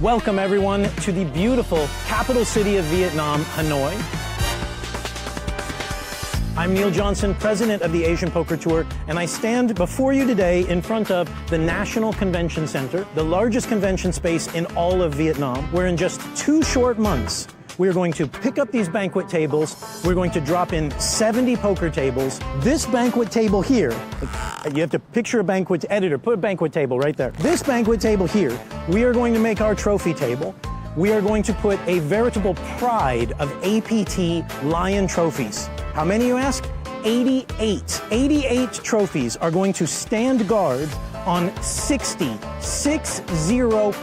Welcome everyone to the beautiful capital city of Vietnam, Hanoi. I'm Neil Johnson, president of the Asian Poker Tour, and I stand before you today in front of the National Convention Center, the largest convention space in all of Vietnam, where in just 2 short months, we're going to pick up these banquet tables. We're going to drop in 70 poker tables. This banquet table here, you have to picture a banquet editor, put a banquet table right there. This banquet table here, we are going to make our trophy table. We are going to put a veritable pride of APT Lion trophies. How many, you ask? 88. 88 trophies are going to stand guard on 60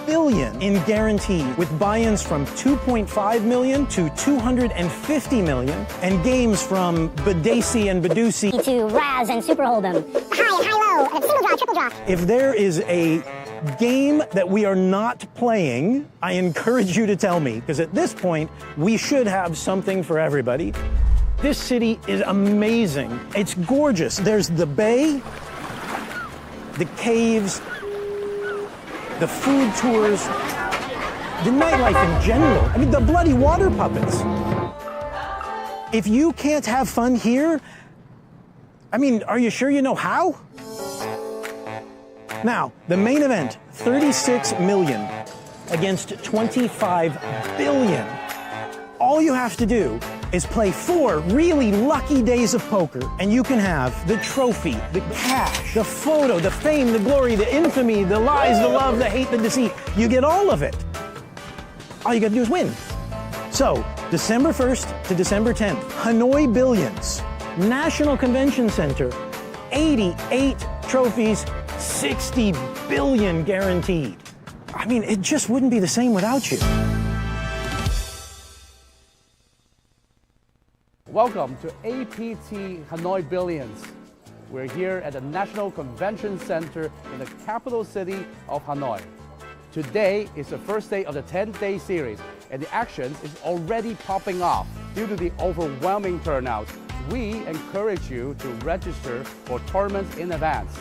billion in guarantee, with buy-ins from 2.5 million to 250 million, and games from Badesi and Badusi to Raz and Super Hold'em, high and high-low, and single draw, triple draw. If there is a game that we are not playing, I encourage you to tell me, because at this point, we should have something for everybody. This city is amazing. It's gorgeous. There's the bay, the caves, the food tours, the nightlife in general. I mean, the bloody water puppets. If you can't have fun here, I mean, are you sure you know how? Now, the main event, 36 million against 25 billion. All you have to do is play 4 really lucky days of poker, and you can have the trophy, the cash, the photo, the fame, the glory, the infamy, the lies, the love, the hate, the deceit. You get all of it. All you gotta do is win. So, December 1st to December 10th, Hanoi Billions, National Convention Center, 88 trophies, 60 billion guaranteed. I mean, it just wouldn't be the same without you. Welcome to APT Hanoi Billions. We're here at the National Convention Center in the capital city of Hanoi. Today is the first day of the 10-day series, and the action is already popping off. Due to the overwhelming turnout, we encourage you to register for tournaments in advance.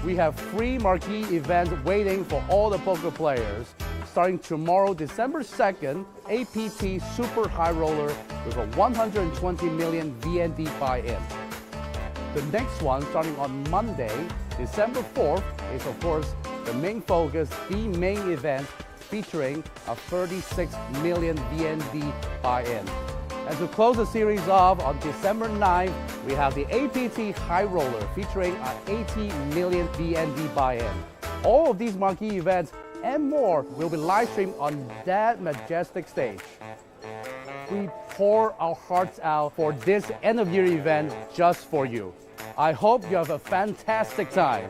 We have free marquee events waiting for all the poker players. Starting tomorrow, December 2nd, APT Super High Roller with a 120 million VND buy-in. The next one, starting on Monday, December 4th, is of course the main focus, the main event, featuring a 36 million VND buy-in. And to close the series off on December 9th, we have the APT High Roller featuring an 80 million VND buy-in. All of these marquee events and more will be live streamed on that majestic stage. We pour our hearts out for this end-of-year event just for you. I hope you have a fantastic time.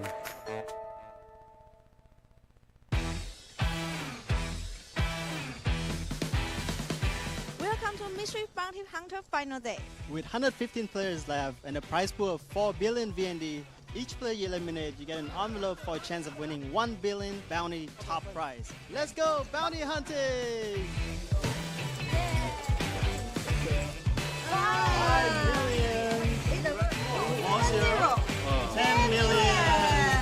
Welcome to Mystery Bounty Hunter Final Day. With 115 players left and a prize pool of 4 billion VND, each player you eliminate, you get an envelope for a chance of winning 1 billion bounty top prize. Let's go bounty hunting! 5 million. 10 million.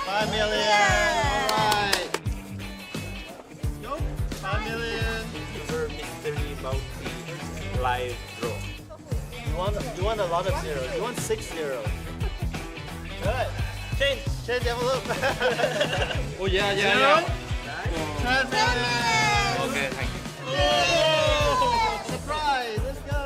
5 million. All right. Go. 5 million. Mystery Bounty live draw. You want a lot of zeros. You want 6 zeros. Good. Change the envelope. Oh yeah. 10 million. Okay, thank you. Oh, surprise. Let's go.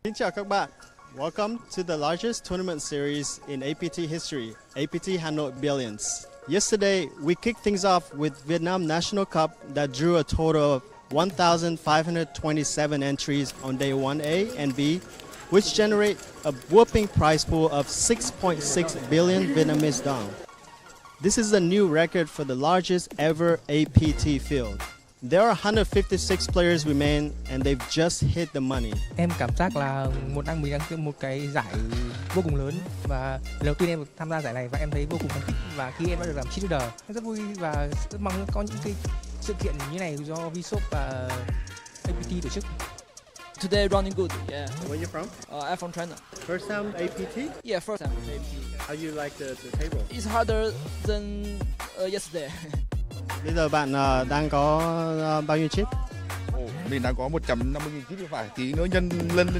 Xin chào các bạn. Welcome to the largest tournament series in APT history, APT Hanoi Billions. Yesterday, we kicked things off with Vietnam National Cup that drew a total of 1,527 entries on day 1A and B, which generate a whopping prize pool of 6.6 billion Vietnamese dong. This is a new record for the largest ever APT field. There are 156 players remain and they've just hit the money. Em cảm giác là mình đang một cái giải vô cùng lớn và lần đầu tiên em tham gia giải này và em thấy vô cùng phấn khích, và khi em đã được làm cheer leader em rất vui và rất mong có những cái sự kiện như này do Vshop và APT tổ chức. Today running good, yeah. Where are you from? I'm from China. First time APT? Yeah, first time APT. How you like the table? It's harder than yesterday. Bây giờ bạn đang có bao nhiêu chip? Mình đang có 150.000 chip thì phải, tí nữa nhân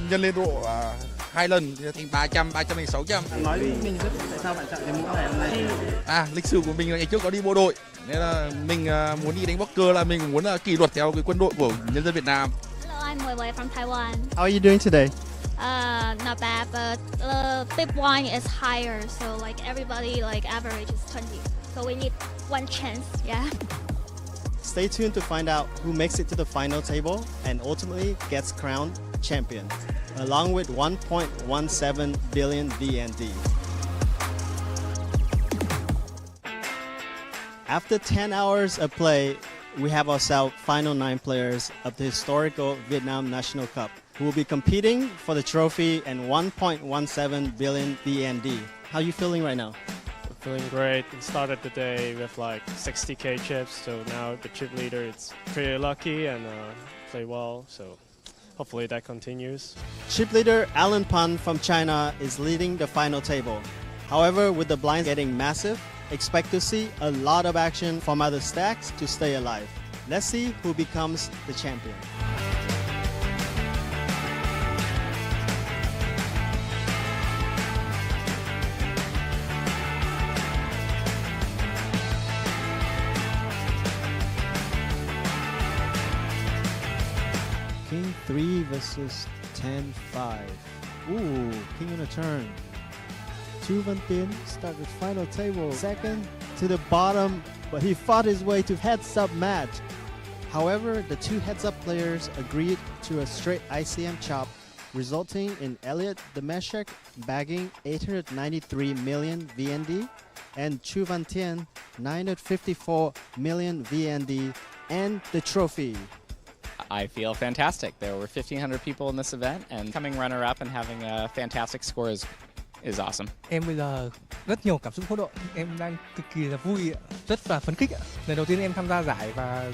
lên độ 2 lần thì thành 300 đến 600. Nói với mình rất tại sao bạn chọn cái mũ này hôm nay? Lịch sử của mình là ngày trước có đi bộ đội, nên là mình muốn đi đánh poker là mình muốn kỷ luật theo cái quân đội của nhân dân Việt Nam. Hello, I'm Wei from Taiwan. How are you doing today? Not bad, but the big blind is higher, so like everybody like average is 20. So we need one chance, yeah. Stay tuned to find out who makes it to the final table and ultimately gets crowned champion, along with 1.17 billion VND. After 10 hours of play, we have ourselves final 9 players of the historical Vietnam National Cup who will be competing for the trophy and 1.17 billion VND. How are you feeling right now? Feeling great. It started the day with like 60k chips, so now the chip leader, it's pretty lucky and play well, so hopefully that continues. Chip leader Alan Pan from China is leading the final table. However, with the blinds getting massive, expect to see a lot of action from other stacks to stay alive. Let's see who becomes the champion. King 3 versus 10-5. Ooh, king on a turn. Chu Văn Tiến started final table second to the bottom, but he fought his way to heads-up match. However, the two heads-up players agreed to a straight ICM chop, resulting in Elliot Demeshek bagging 893 million VND and Chu Văn Tiến 954 million VND and the trophy. I feel fantastic. There were 1,500 people in this event, and coming runner-up and having a fantastic score is awesome. Em bây giờ rất nhiều cảm xúc hỗn độn, em đang cực kỳ là vui, rất là phấn khích ạ. Lần đầu tiên em tham gia giải và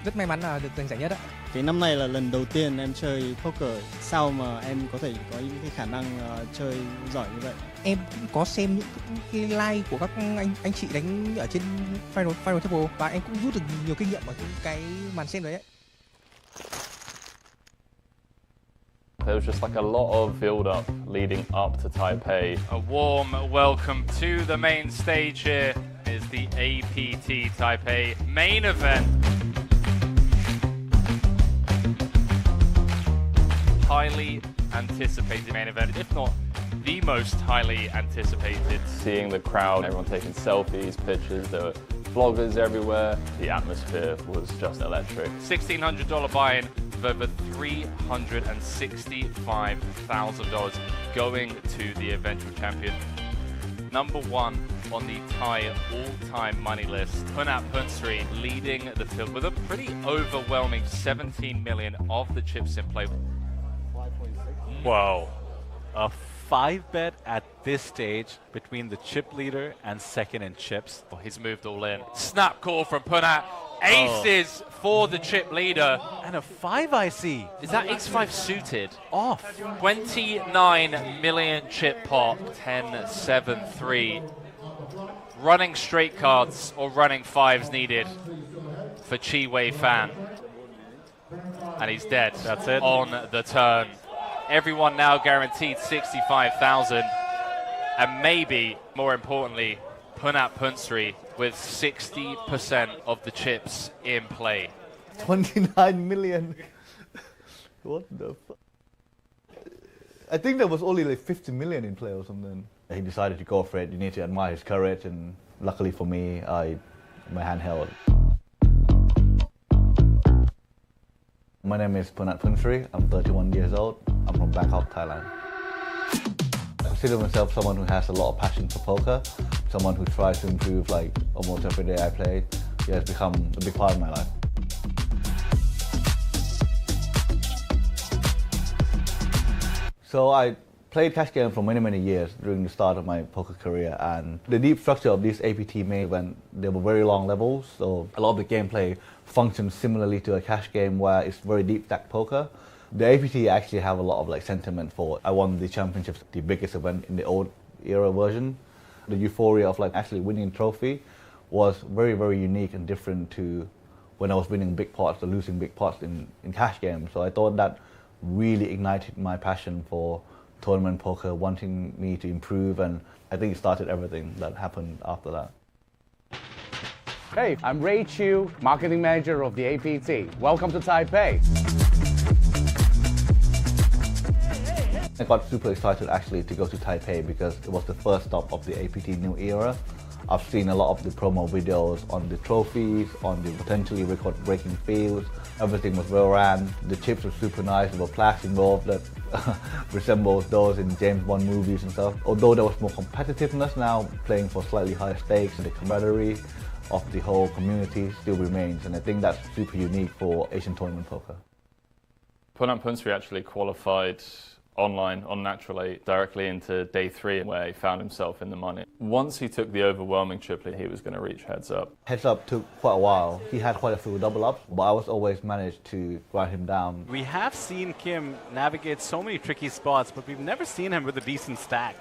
rất may mắn là được giành giải nhất ạ. Cái năm này là lần đầu tiên em chơi poker, sao mà em có thể có những cái khả năng chơi giỏi như vậy? Em cũng có xem những cái live của các anh chị đánh ở trên final table và em cũng rút được nhiều kinh nghiệm ở những cái màn xem đấy ấy. There was just like a lot of build-up leading up to Taipei. A warm welcome to the main stage here is the APT Taipei main event. Highly anticipated main event, if not the most highly anticipated. Seeing the crowd, everyone taking selfies, pictures, there were vloggers everywhere. The atmosphere was just electric. $1,600 buy-in of over $365,000 going to the eventual champion. Number 1 on the Thai all-time money list, Punat Punsri leading the field with a pretty overwhelming 17 million of the chips in play. Whoa, a 5-bet at this stage between the chip leader and second in chips. Oh, he's moved all in. Snap call from Punat. Aces for the chip leader. And a 5 IC. Is that X5 suited? Off. 29 million chip pot, 10-7-3. Running straight cards or running 5s needed for Chi Wei Fan. And he's dead. That's it. On the turn. Everyone now guaranteed 65,000. And maybe, more importantly, Punat Punsri with 60% of the chips in play. 29 million. What the fuck? I think there was only like 50 million in play or something. He decided to go for it. You need to admire his courage, and luckily for me, my hand held. My name is Punat Punsri. I'm 31 years old. I'm from Bangkok, Thailand. I consider myself someone who has a lot of passion for poker, someone who tries to improve like almost every day I play. Yeah, it's become a big part of my life. So I played cash games for many years during the start of my poker career, and the deep structure of this APT main event, they were very long levels, so a lot of the gameplay functions similarly to a cash game where it's very deep stack poker. The APT actually have a lot of like sentiment for it. I won the championships, the biggest event in the old era version. The euphoria of like actually winning a trophy was very unique and different to when I was winning big pots or losing big pots in cash games. So I thought that really ignited my passion for tournament poker, wanting me to improve, and I think it started everything that happened after that. Hey, I'm Ray Chu, Marketing Manager of the APT. Welcome to Taipei. I got super excited actually to go to Taipei because it was the first stop of the APT new era. I've seen a lot of the promo videos on the trophies, on the potentially record-breaking fields. Everything was well ran. The chips were super nice. There were plaques involved that resembles those in James Bond movies and stuff. Although there was more competitiveness now, playing for slightly higher stakes, and the camaraderie of the whole community still remains. And I think that's super unique for Asian tournament poker. Punat Punsri actually qualified online on Natural 8 directly into day 3 where he found himself in the money. Once he took the overwhelming triplet, he was going to reach heads up. Heads up took quite a while. He had quite a few double ups, but I was always managed to grind him down. We have seen Kim navigate so many tricky spots, but we've never seen him with a decent stack.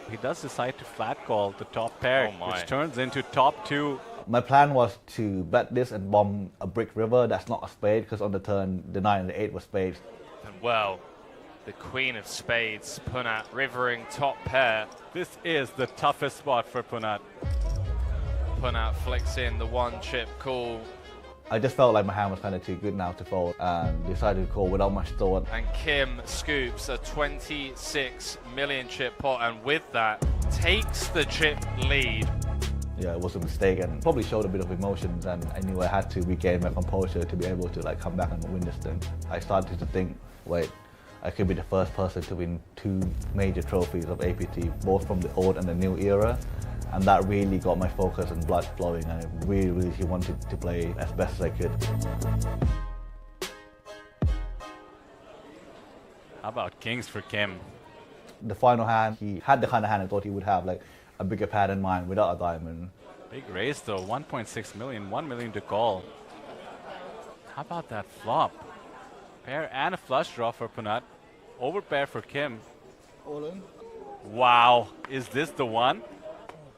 He does decide to flat call the top pair, which turns into top 2. My plan was to bet this and bomb a brick river that's not a spade, because on the turn the 9 and the 8 were spades. And well, the Queen of Spades, Punat, rivering top pair. This is the toughest spot for Punat. Punat flicks in the 1-chip call. I just felt like my hand was kind of too good now to fold and decided to call without much thought. And Kim scoops a 26 million chip pot, and with that, takes the chip lead. Yeah, it was a mistake and probably showed a bit of emotions, and I knew I had to regain my composure to be able to like come back and win this thing. I started to think, wait, I could be the first person to win 2 major trophies of APT, both from the old and the new era. And that really got my focus and blood flowing, and I really wanted to play as best as I could. How about kings for Kim? The final hand, he had the kind of hand I thought he would have, like a bigger pad than mine without a diamond. Big raise though, 1.6 million, 1 million to call. How about that flop? Pair and a flush draw for Punat. Over pair for Kim. All in. Wow, is this the one?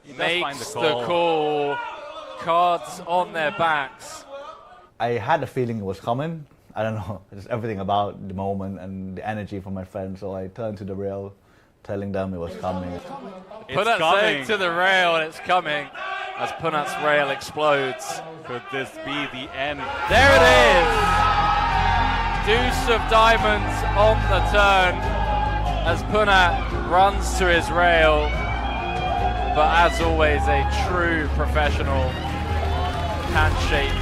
He makes the call. Cards on their backs. I had a feeling it was coming. I don't know, just everything about the moment and the energy from my friends. So I turned to the rail, telling them it was coming. Punat saying to the rail, and it's coming as Punat's rail explodes. Could this be the end? There it is! Deuce of diamonds on the turn as Punat runs to his rail. But as always, a true professional handshake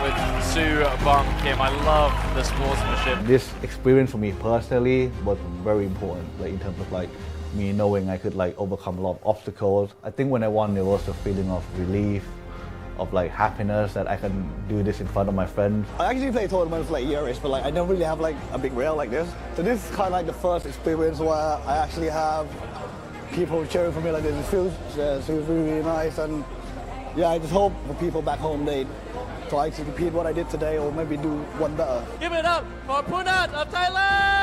with Soo Bum Kim. I love the sportsmanship. This experience for me personally was very important, like in terms of like me knowing I could like overcome a lot of obstacles. I think when I won, there was a feeling of relief, of like happiness that I can do this in front of my friends. I actually play tournaments for like a year-ish, but like I don't really have like a big rail like this. So this is kind of like the first experience where I actually have people cheering for me like this. It feels really nice, and yeah, I just hope for people back home they try to repeat what I did today, or maybe do one better. Give it up for Punat of Thailand!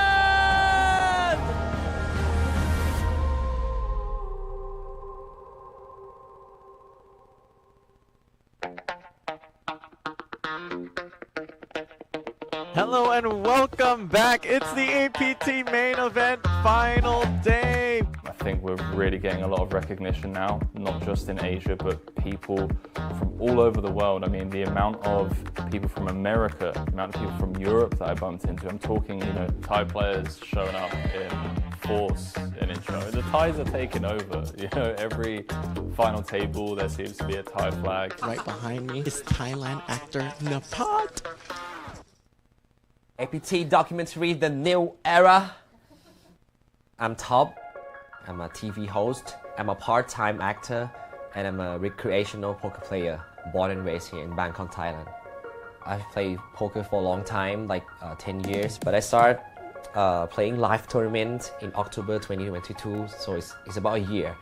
Hello and welcome back. It's the APT main event final day. I think we're really getting a lot of recognition now, not just in Asia, but people from all over the world. I mean, the amount of people from America, the amount of people from Europe that I bumped into. I'm talking, Thai players showing up in force in Incheon. The Thais are taking over. Every final table there seems to be a Thai flag. Right behind me is Thailand actor Napat. APT documentary, The New Era. I'm Top. I'm a TV host. I'm a part-time actor, and I'm a recreational poker player, born and raised here in Bangkok, Thailand. I've played poker for a long time, like 10 years, but I started playing live tournament in October 2022, so it's about a year.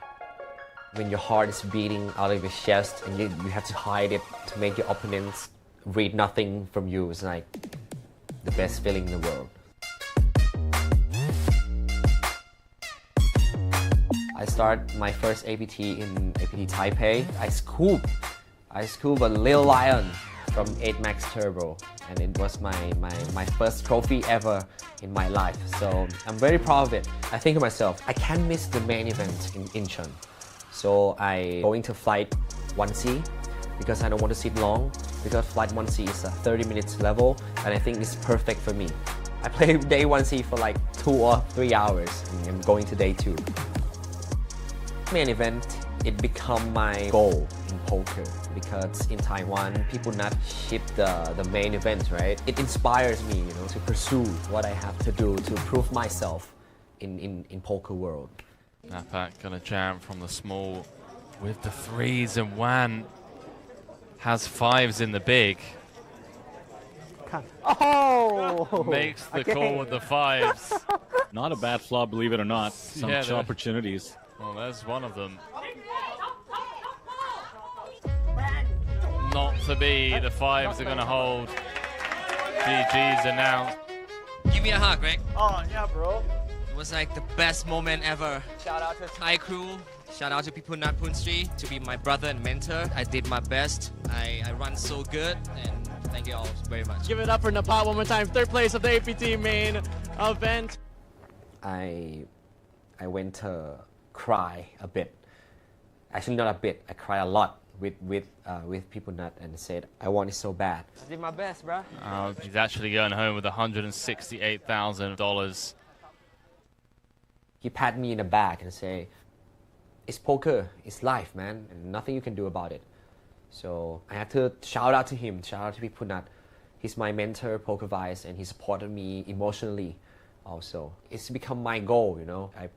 When your heart is beating out of your chest and you have to hide it to make your opponents read nothing from you, it's like the best feeling in the world. I started my first APT in APT Taipei. I scooped a little lion from N8TH Turbo, and it was my first trophy ever in my life. So I'm very proud of it. I think to myself, I can't miss the main event in Incheon. So I going to flight 1C because I don't want to sit long, because flight 1C is a 30 minutes level, and I think it's perfect for me. I play day 1C for like 2 or 3 hours, and I'm going to day 2. Main event, it become my goal in poker because in Taiwan, people not ship the main event, right? It inspires me, you know, to pursue what I have to do to prove myself in poker world. APT gonna jam from the small with the 3s, and Wan has 5s in the big. Oh! Makes the call with the 5s. Not a bad flop, believe it or not. Some opportunities. Well, there's one of them. Not to be. The 5s are gonna hold. GG's announced. Give me a hug, Greg. Oh, yeah, bro. It was like the best moment ever. Shout out to Thai crew. Shout out to people Nat Punstri to be my brother and mentor. I did my best. I run so good, and thank you all very much. Give it up for Nepal one more time. 3rd place of the APT main event. I went to cry a bit. Actually, not a bit. I cry a lot with people Nat and said, I want it so bad. I did my best, bro. He's actually going home with $168,000. He pat me in the back and say, it's poker, it's life, man, and nothing you can do about it. So I have to shout out to him, shout out to people Nat. He's my mentor, poker vice, and he supported me emotionally also. It's become my goal, you know. I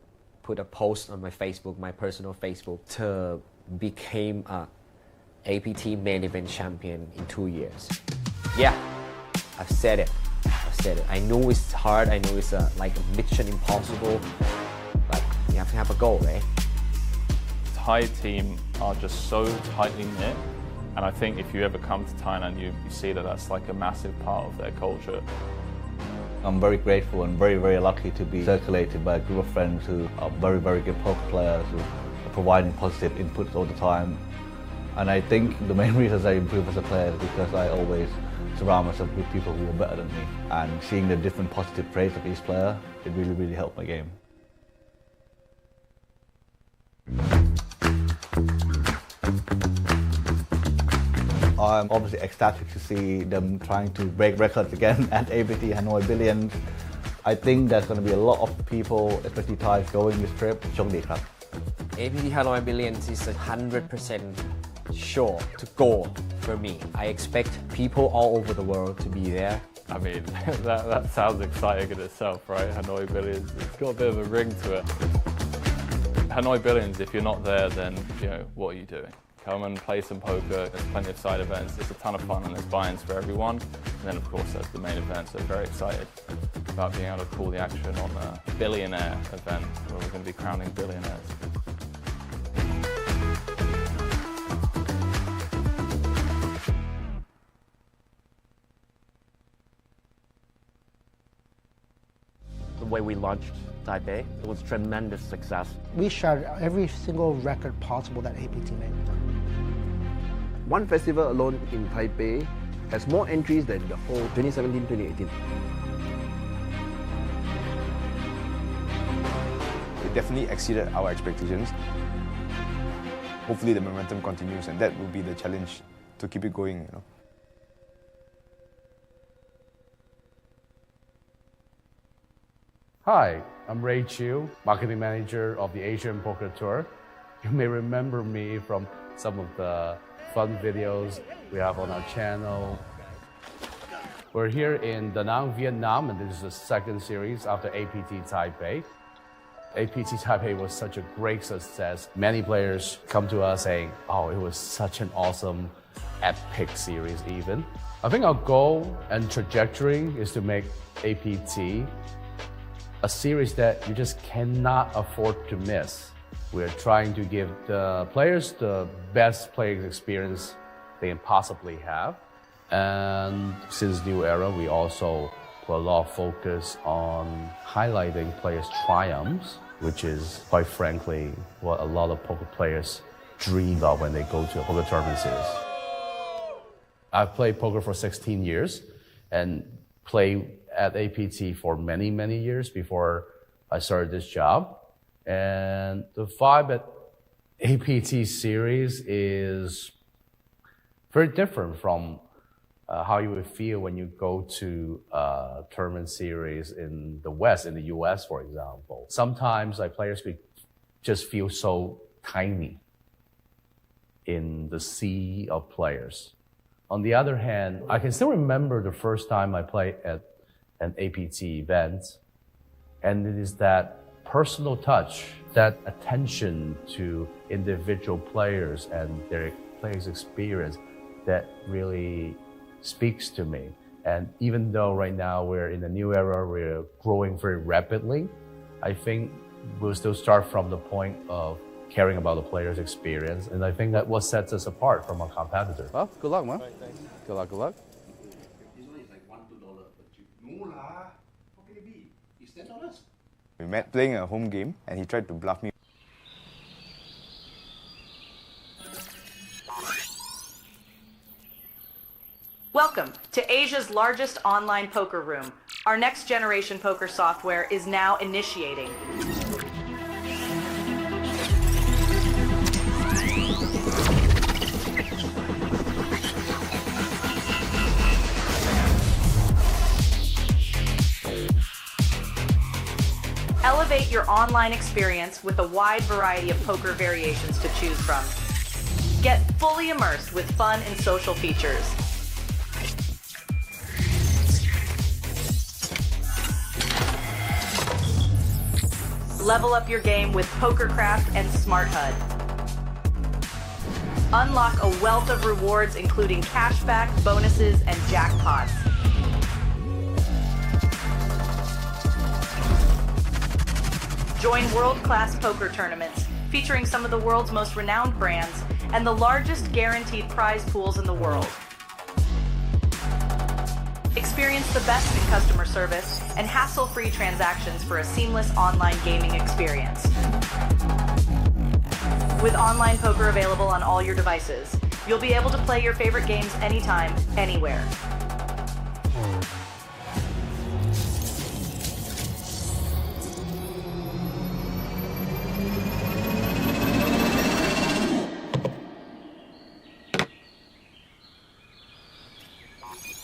put a post on my Facebook, my personal Facebook, to become a APT main event champion in 2 years. Yeah, I've said it. I know it's hard, I know it's like a mission impossible, but you have to have a goal, right? The Thai team are just so tightly knit, and I think if you ever come to Thailand, you see that that's like a massive part of their culture. I'm very grateful and very, very lucky to be circulated by a group of friends who are very, very good poker players, who are providing positive inputs all the time. And I think the main reasons I improve as a player is because I always surround myself with people who are better than me. And seeing the different positive traits of each player, it really, really helped my game. I'm obviously ecstatic to see them trying to break records again at APT Hanoi Billions. I think there's going to be a lot of people, especially Thais, going this trip. โชคดีครับ APT Hanoi Billions is 100% sure to go for me. I expect people all over the world to be there. I mean, that sounds exciting in itself, right? Hanoi Billions, it's got a bit of a ring to it. Hanoi Billions, if you're not there, then, you know, what are you doing? Come and play some poker. There's plenty of side events. It's a ton of fun and there's buy-ins for everyone. And then, of course, there's the main event. So very excited about being able to call the action on a billionaire event where we're going to be crowning billionaires. The way we launched Taipei, it was tremendous success. We shared every single record possible that APT made. One festival alone in Taipei has more entries than the whole 2017-2018. It definitely exceeded our expectations. Hopefully the momentum continues, and that will be the challenge to keep it going, you know. Hi, I'm Ray Chiu, Marketing Manager of the Asian Poker Tour. You may remember me from some of the fun videos we have on our channel. We're here in Da Nang, Vietnam, and this is the second series after APT Taipei. APT Taipei was such a great success. Many players come to us saying, oh, it was such an awesome, epic series even. I think our goal and trajectory is to make APT a series that you just cannot afford to miss. We're trying to give the players the best playing experience they can possibly have. And since New Era, we also put a lot of focus on highlighting players' triumphs, which is, quite frankly, what a lot of poker players dream of when they go to a poker tournament series. I've played poker for 16 years and played at APT for many, many years before I started this job. And the vibe at APT series is very different from how you would feel when you go to a tournament series in the West, in the US, for example. Sometimes players just feel so tiny in the sea of players. On the other hand, I can still remember the first time I played at an APT event, and it is that personal touch, that attention to individual players and their players' experience that really speaks to me. And even though right now we're in a new era, we're growing very rapidly, I think we'll still start from the point of caring about the player's experience. And I think that what sets us apart from our competitors. Well, good luck, man. Right, good luck, good luck. We met playing a home game and he tried to bluff me. Welcome to Asia's largest online poker room. Our next generation poker software is now initiating. Elevate your online experience with a wide variety of poker variations to choose from. Get fully immersed with fun and social features. Level up your game with PokerCraft and Smart HUD. Unlock a wealth of rewards including cashback, bonuses, and jackpots. Join world-class poker tournaments featuring some of the world's most renowned brands and the largest guaranteed prize pools in the world. Experience the best in customer service and hassle-free transactions for a seamless online gaming experience. With online poker available on all your devices, you'll be able to play your favorite games anytime, anywhere.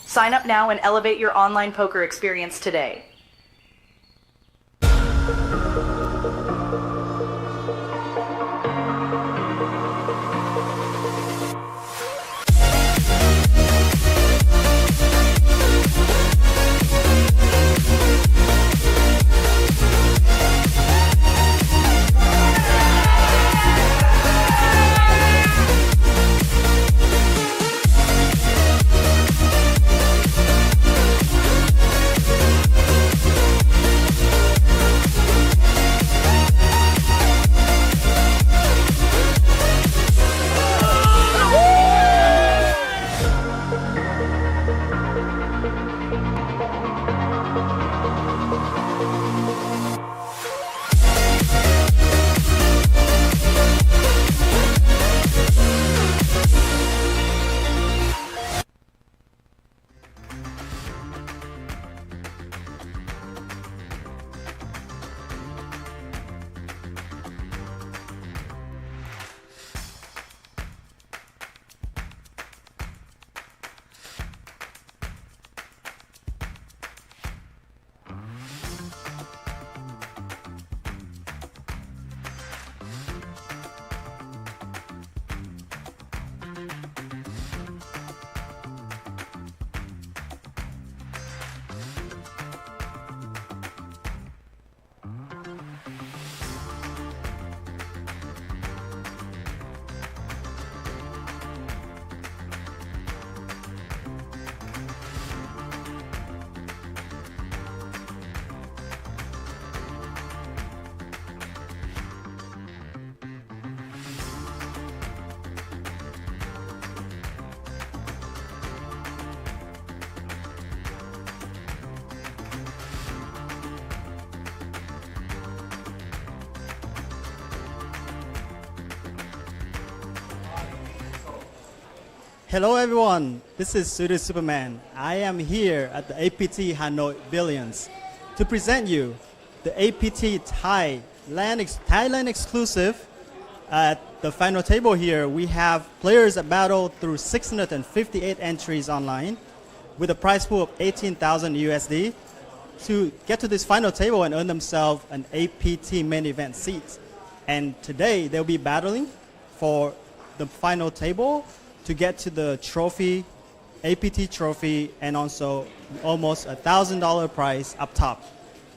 Sign up now and elevate your online poker experience today. Hello everyone, this is Suited Superman. I am here at the APT Hanoi Billions to present you the APT Thailand exclusive. At the final table here, we have players that battle through 658 entries online with a prize pool of 18,000 USD to get to this final table and earn themselves an APT main event seat. And today they'll be battling for the final table to get to the trophy, APT trophy, and also almost $1,000 prize up top.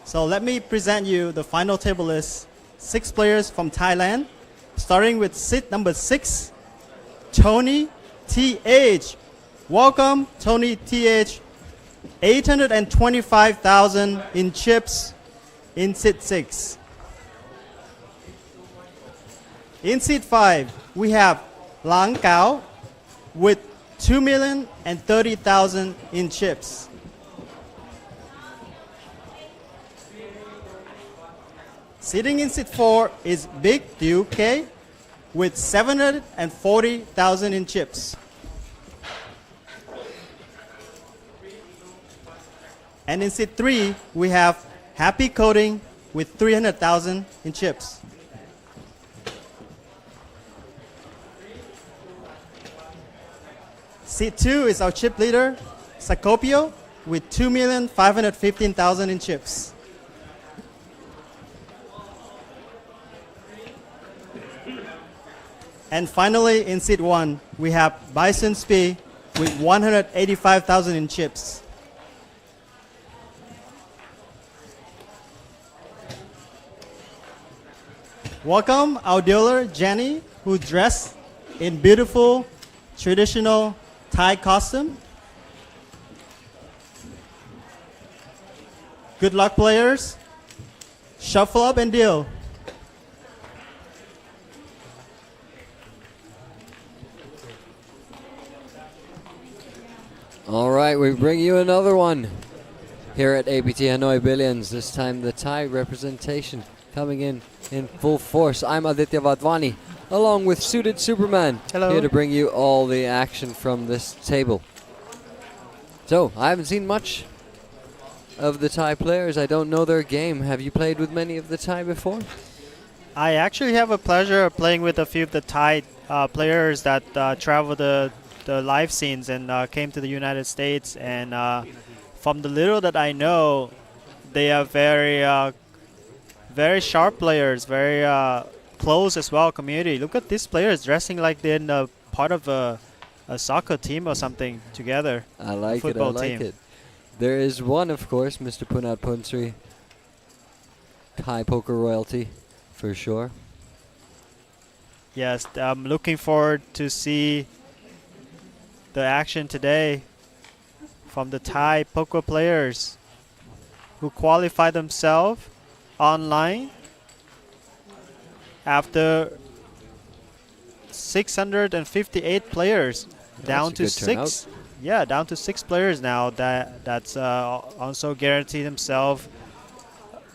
So let me present you the final table list. 6 players from Thailand, starting with seat number 6, N8TH. Welcome, N8TH. 825,000 in chips in seat 6. In seat 5, we have Lang Kao with 2,030,000 in chips. Sitting in seat 4 is Big Duke with 740,000 in chips. And in seat 3, we have Happy Coding with 300,000 in chips. Seat 2 is our chip leader, Sacopio, with 2,515,000 in chips. And finally, in seat 1, we have Bison Spee with 185,000 in chips. Welcome our dealer, Jenny, who dressed in beautiful traditional Thai costume. Good luck, players. Shuffle up and deal. All right, we bring you another one here at APT Hanoi Billions. This time the Thai representation coming in full force. I'm Aditya Vadvani, along with Suited Superman. Hello. Here to bring you all the action from this table. So, I haven't seen much of the Thai players. I don't know their game. Have you played with many of the Thai before? I actually have a pleasure of playing with a few of the Thai players that travel the live scenes and came to the United States. And from the little that I know, they are very sharp players, very close as well community. Look at these players dressing like they're in a part of a soccer team or something together. I like it, I football like team. it. There is one, of course, Mr. Punat Punsri, Thai poker royalty, for sure. Yes, I'm looking forward to see the action today from the Thai poker players who qualify themselves online after 658 players, down to 6. Yeah, down to 6 players now. That's also guaranteed themselves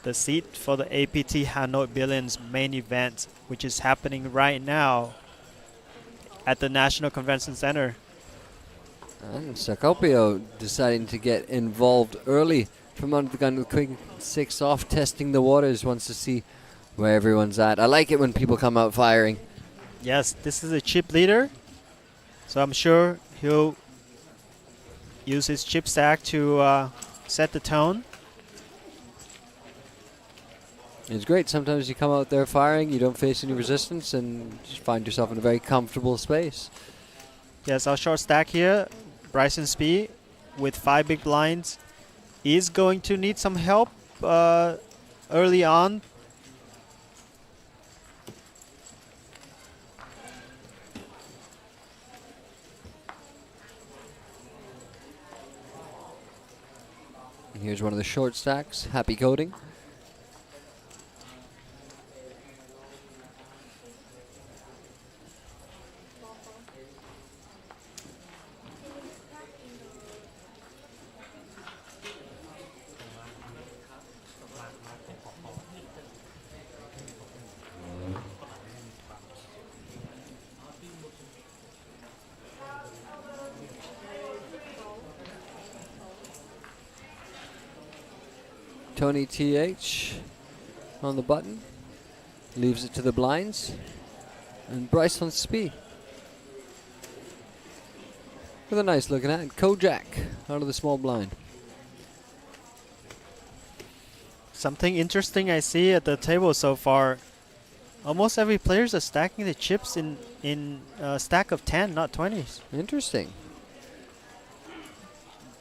the seat for the APT Hanoi Billions main event, which is happening right now at the National Convention Center. And Sacopio deciding to get involved early from under the gun with quick 6 off, testing the waters, wants to see where everyone's at. I like it when people come out firing. Yes, this is a chip leader, so I'm sure he'll use his chip stack to set the tone. It's great. Sometimes you come out there firing, you don't face any resistance, and just find yourself in a very comfortable space. Yes, our short stack here, Bryson Spee, with 5 big blinds, is going to need some help early on. Here's one of the short stacks, Happy Coding. N8TH on the button. Leaves it to the blinds. And Bryce on speed. With a nice looking hand. Kojak out of the small blind. Something interesting I see at the table so far. Almost every players are stacking the chips in a stack of 10, not 20s. Interesting.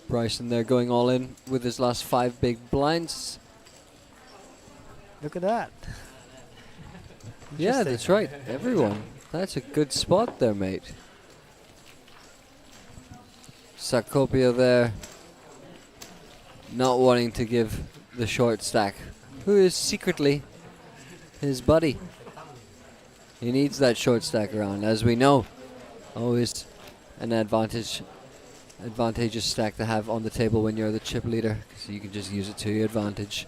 Bryson there going all in with his last 5 big blinds. Look at that. Yeah, that's right. Everyone. That's a good spot there, mate. Sacopia there. Not wanting to give the short stack, who is secretly his buddy. He needs that short stack around, as we know. Always an advantageous stack to have on the table when you're the chip leader, because you can just use it to your advantage.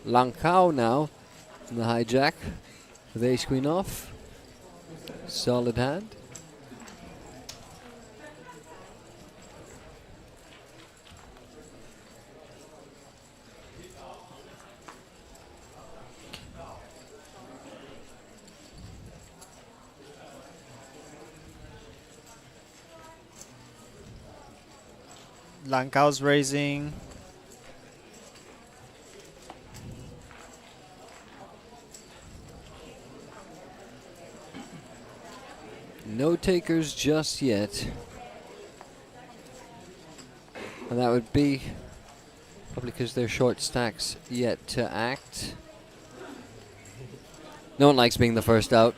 Langkao now in the hijack with ace queen off. Solid hand. Langkao's raising. No takers just yet. And that would be probably because they're short stacks yet to act. No one likes being the first out.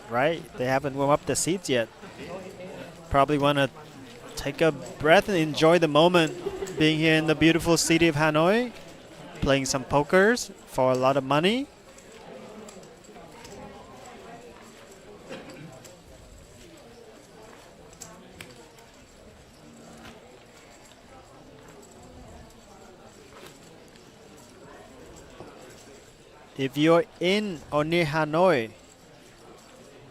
Right, they haven't warmed up the seats yet. Probably want to take a breath and enjoy the moment being here in the beautiful city of Hanoi, playing some pokers for a lot of money. If you're in or near Hanoi,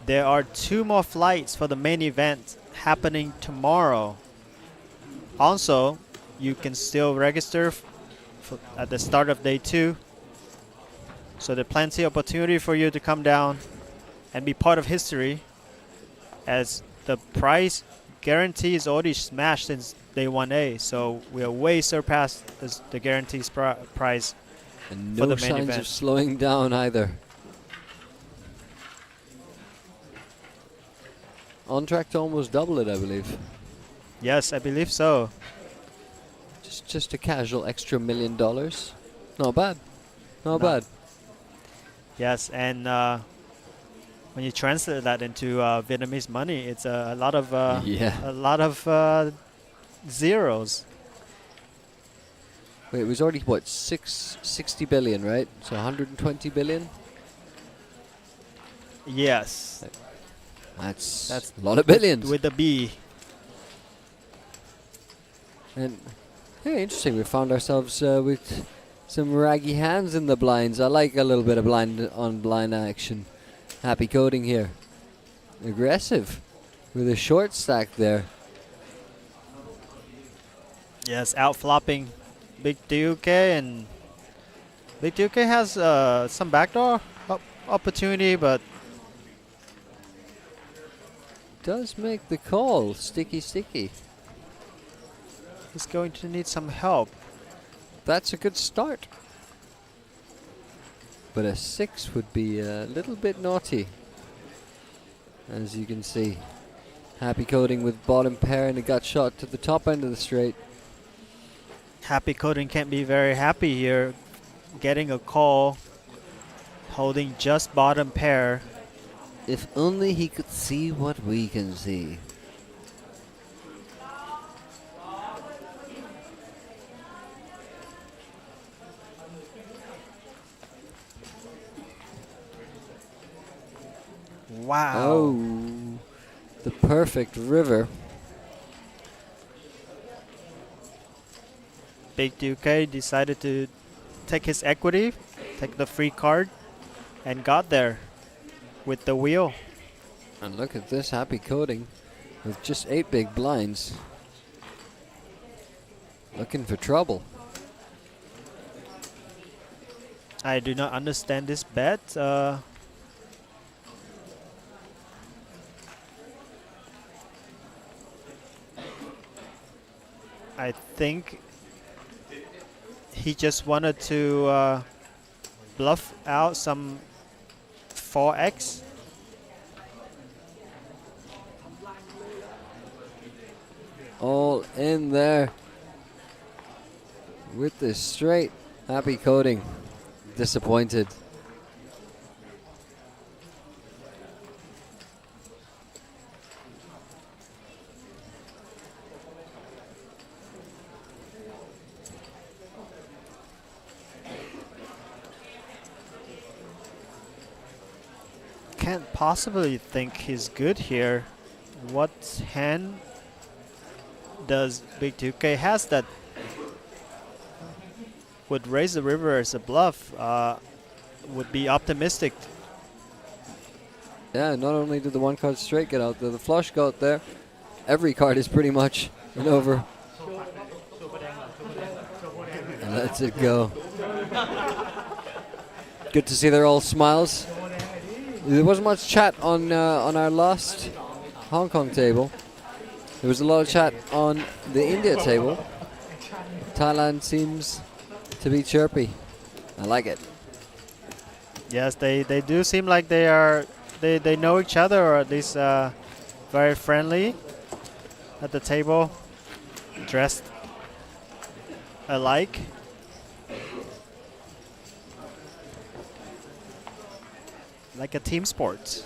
there are 2 more flights for the main event happening tomorrow. Also, you can still register at the start of day 2. So there's plenty of opportunity for you to come down and be part of history, as the prize guarantee is already smashed since day 1A. So we are way surpassed the guarantee prize. And for no the main signs event. of slowing down either. On track to almost double it, I believe. Yes, I believe so. Just a casual extra $1 million. Not bad. Not bad. Yes, and when you translate that into Vietnamese money, it's a lot of zeros. Wait, it was already what, 60 billion, right? So 120 billion. Yes. That's a lot of billions. With the B. And hey, interesting. We found ourselves with some raggy hands in the blinds. I like a little bit of blind on blind action. Happy coding here. Aggressive with a short stack there. Yes, out flopping Big DUK, and Big DUK has some backdoor opportunity, but does make the call. Sticky. He's going to need some help. That's a good start. But a 6 would be a little bit naughty. As you can see. Happy coding with bottom pair and a gut shot to the top end of the straight. Happy coding can't be very happy here. Getting a call. Holding just bottom pair. If only he could see what we can see. Wow. Oh, the perfect river. Big Duque decided to take his equity, take the free card, and got there with the wheel. And look at this happy coding with just 8 big blinds. Looking for trouble. I do not understand this bet. I think he just wanted to bluff out some 4x. All in there with this straight. Happy coding. Disappointed. Can't possibly think he's good here. What hand does Big 2K has that would raise the river as a bluff? Would be optimistic. Yeah, not only did the 1 card straight get out there, the flush got there. Every card is pretty much an over. And lets it go. Good to see they're all smiles. There wasn't much chat on our last Hong Kong table. There was a lot of chat on the India table. Thailand seems to be chirpy. I like it. Yes, they do seem like they know each other, or at least very friendly at the table, dressed alike. Like a team sport.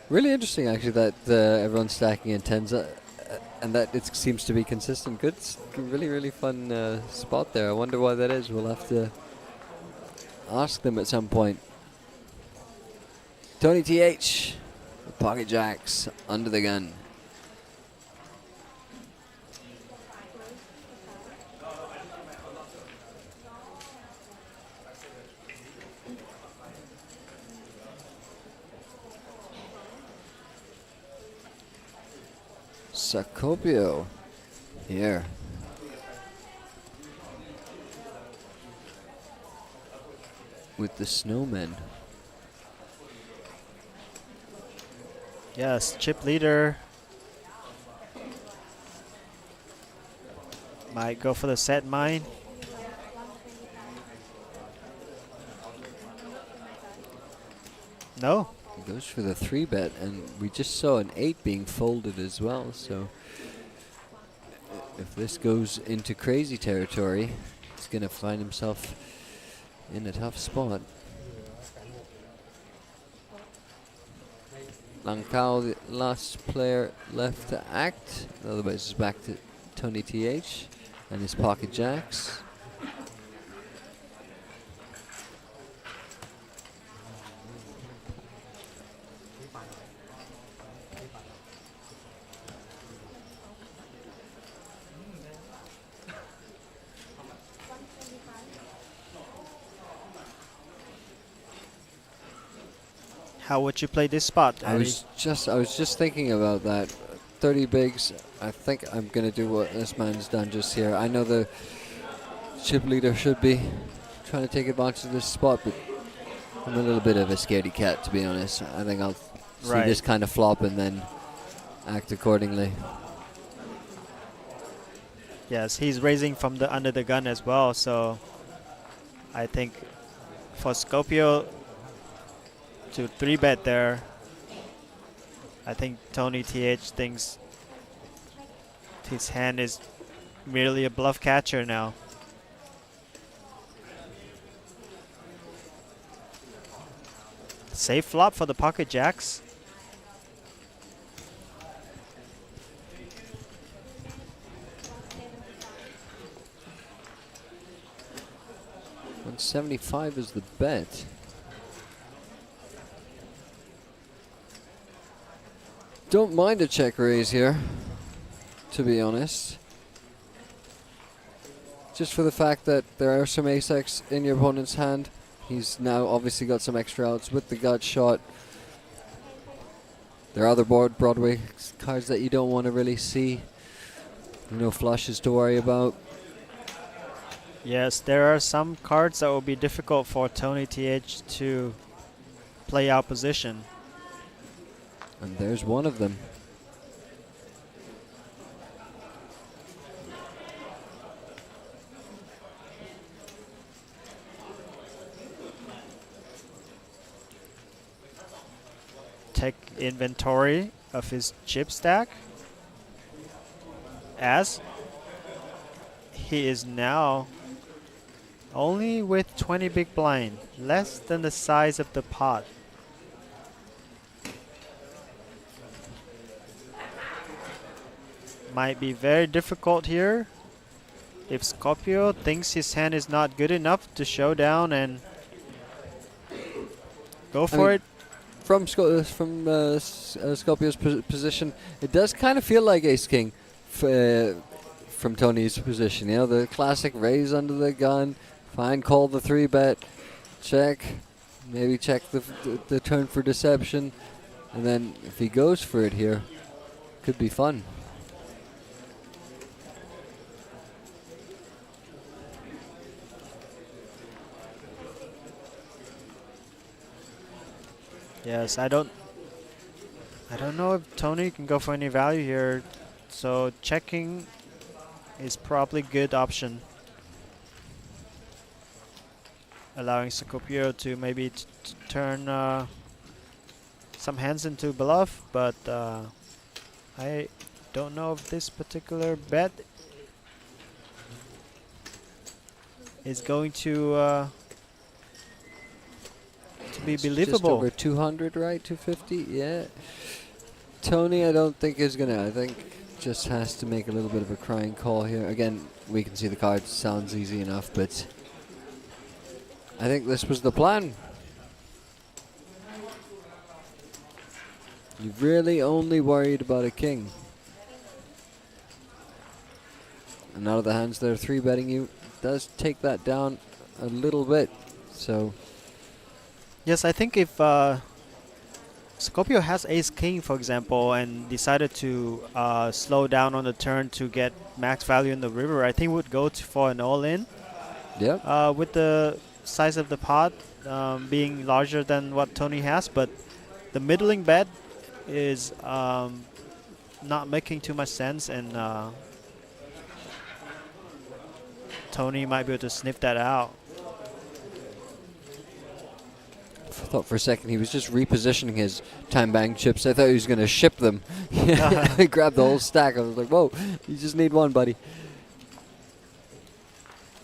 Really interesting, actually, that everyone's stacking in tens, and that it seems to be consistent. Good, really, really fun spot there. I wonder why that is. We'll have to ask them at some point. N8TH, pocket jacks under the gun. Sacopio here. With the snowmen. Yes, chip leader. Might go for the set mine. No. He goes for the 3-bet, and we just saw an 8 being folded as well, so if this goes into crazy territory, he's going to find himself in a tough spot. Langkao, the last player left to act. Otherwise, it's back to N8TH and his pocket jacks. How would you play this spot, I was just thinking about that. 30 bigs. I think I'm gonna do what this man's done just here. I know the chip leader should be trying to take advantage of this spot, but I'm a little bit of a scaredy cat, to be honest. I think I'll see this kind of flop and then act accordingly. Yes, he's raising from the under the gun as well, so I think for Scorpio to 3-bet there, I think N8TH thinks his hand is merely a bluff catcher now. Safe flop for the pocket jacks. $175 is the bet. Don't mind a check raise here, to be honest. Just for the fact that there are some ace-x in your opponent's hand. He's now obviously got some extra outs with the gut shot. There are other Broadway cards that you don't want to really see. No flushes to worry about. Yes, there are some cards that will be difficult for N8TH to play out position. And there's one of them. Take inventory of his chip stack, as he is now only with 20 big blind, less than the size of the pot. Might be very difficult here if Scorpio thinks his hand is not good enough to show down and go for it. From Scorpio's position, it does kind of feel like ace-king from Tony's position. You know, the classic raise under the gun, fine, call the 3-bet, check, maybe check the turn for deception, and then if he goes for it here, could be fun. Yes, I don't know if Tony can go for any value here, so checking is probably good option. Allowing Scorpio to maybe turn some hands into bluff, but I don't know if this particular bet is going to be believable. Just over 200, right? 250, yeah. Tony, I don't think is gonna. I think just has to make a little bit of a crying call here. Again, we can see the cards. Sounds easy enough, but I think this was the plan. You've really only worried about a king. And out of the hands that are 3-betting you, does take that down a little bit. So. Yes, I think if Scorpio has ace-king, for example, and decided to slow down on the turn to get max value in the river, I think would go for an all-in. Yeah. With the size of the pot being larger than what Tony has, but the middling bet is not making too much sense, and Tony might be able to sniff that out. I thought for a second he was just repositioning his time bank chips. I thought he was going to ship them. He grabbed the whole stack. I was like, whoa, you just need one, buddy.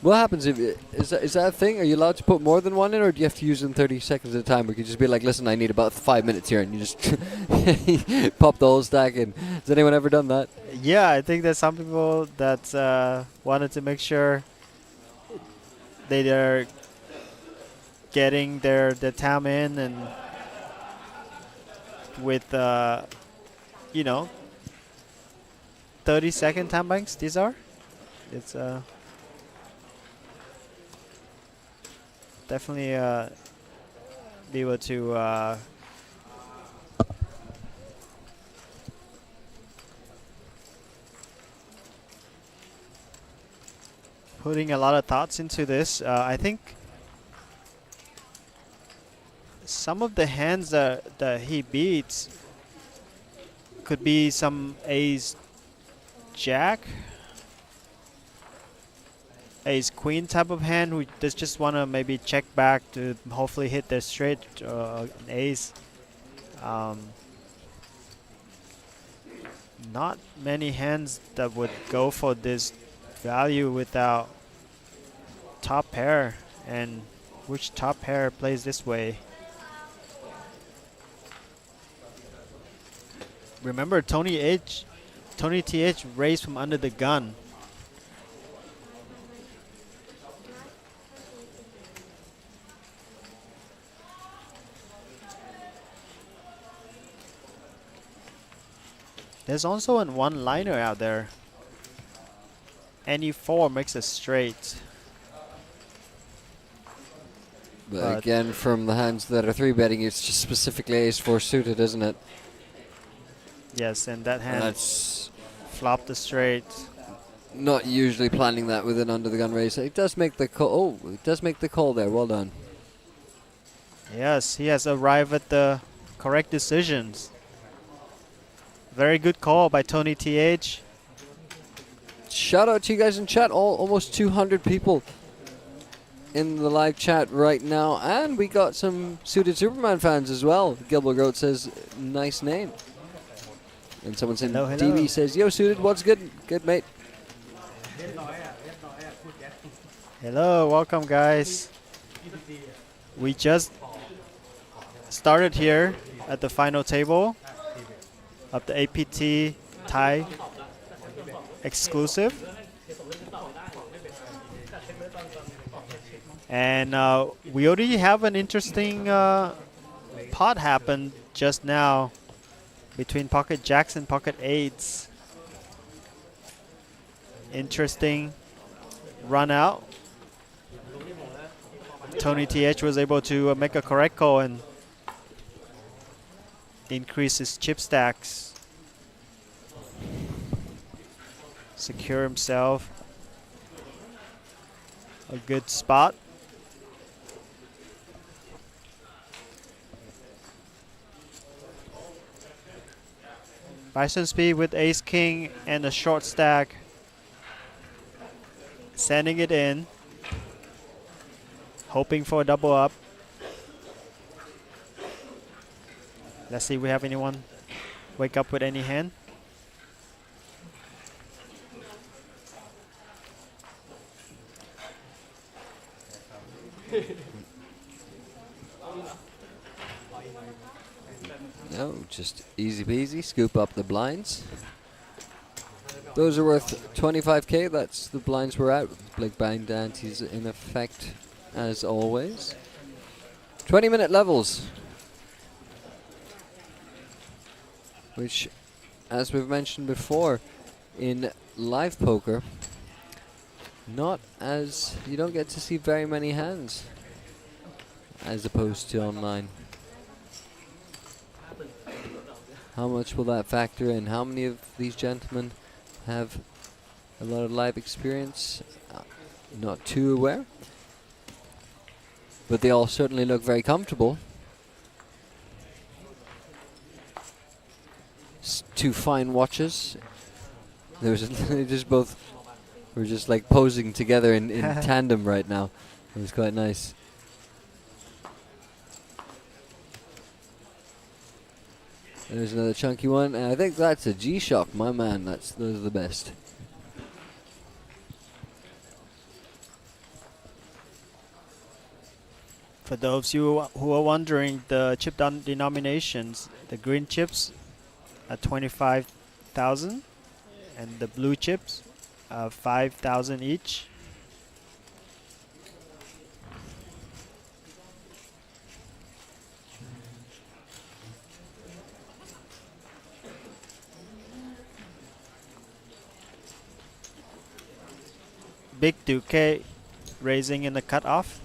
What happens if is that a thing? Are you allowed to put more than one in, or do you have to use them 30 seconds at a time? Or you just be like, listen, I need about 5 minutes here, and you just pop the whole stack in. Has anyone ever done that? Yeah, I think there's some people that wanted to make sure they are getting their tam in, and with 30-second tam banks. These are. It's definitely be able to putting a lot of thoughts into this. I think some of the hands that he beats could be some ace jack, ace queen type of hand who just want to maybe check back to hopefully hit their straight an ace. Not many hands that would go for this value without top pair, and which top pair plays this way? Remember, N8TH raised from under the gun. There's also a one-liner out there. Any 4 makes a straight. But again, from the hands that are 3-betting, it's just specifically ace-4 suited, isn't it? Yes, and that hand that's flopped the straight. Not usually planning that with an under-the-gun raise. It does make the call. Oh, it does make the call there. Well done. Yes, he has arrived at the correct decisions. Very good call by N8TH. Shout out to you guys in chat. Almost 200 people in the live chat right now. And we got some Suited Superman fans as well. Gilbert Groat says, nice name. And someone saying, hello, hello. DB says, yo, Suited, what's good? Good, mate. Hello, welcome guys. We just started here at the final table of the APT Thai exclusive. And we already have an interesting pot happen just now between pocket jacks and pocket eights. Interesting run out. N8TH was able to make a correct call and increase his chip stacks. Secure himself a good spot. Bison Speed with ace king and a short stack, sending it in, hoping for a double up. Let's see if we have anyone wake up with any hand. No, just easy peasy. Scoop up the blinds. Those are worth 25k. That's the blinds we're out. Big blind antes in effect as always. 20-minute levels, which, as we've mentioned before, in live poker, you don't get to see very many hands as opposed to online. How much will that factor in? How many of these gentlemen have a lot of live experience? Not too aware, but they all certainly look very comfortable. Two fine watches. There's they just both were just like posing together in tandem right now. It was quite nice. There's another chunky one, and I think that's a G-Shock, my man. Those are the best. For those you who are wondering, the chip denominations, the green chips are 25,000, and the blue chips are 5,000 each. Big Duque raising in the cutoff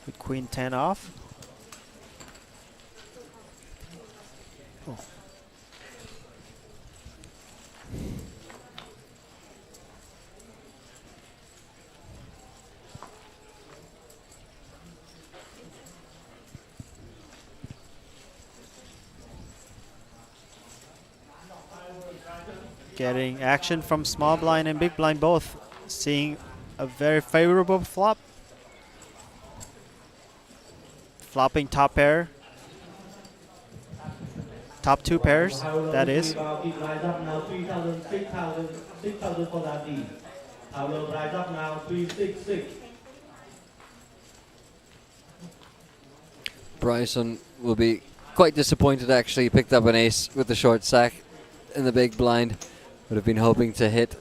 with Queen 10 off. Oh. Getting action from small blind and big blind both, seeing a very favorable flop. Flopping top pair, top two pairs, that is. Bryson will be quite disappointed actually. He picked up an ace with the short stack in the big blind. Would have been hoping to hit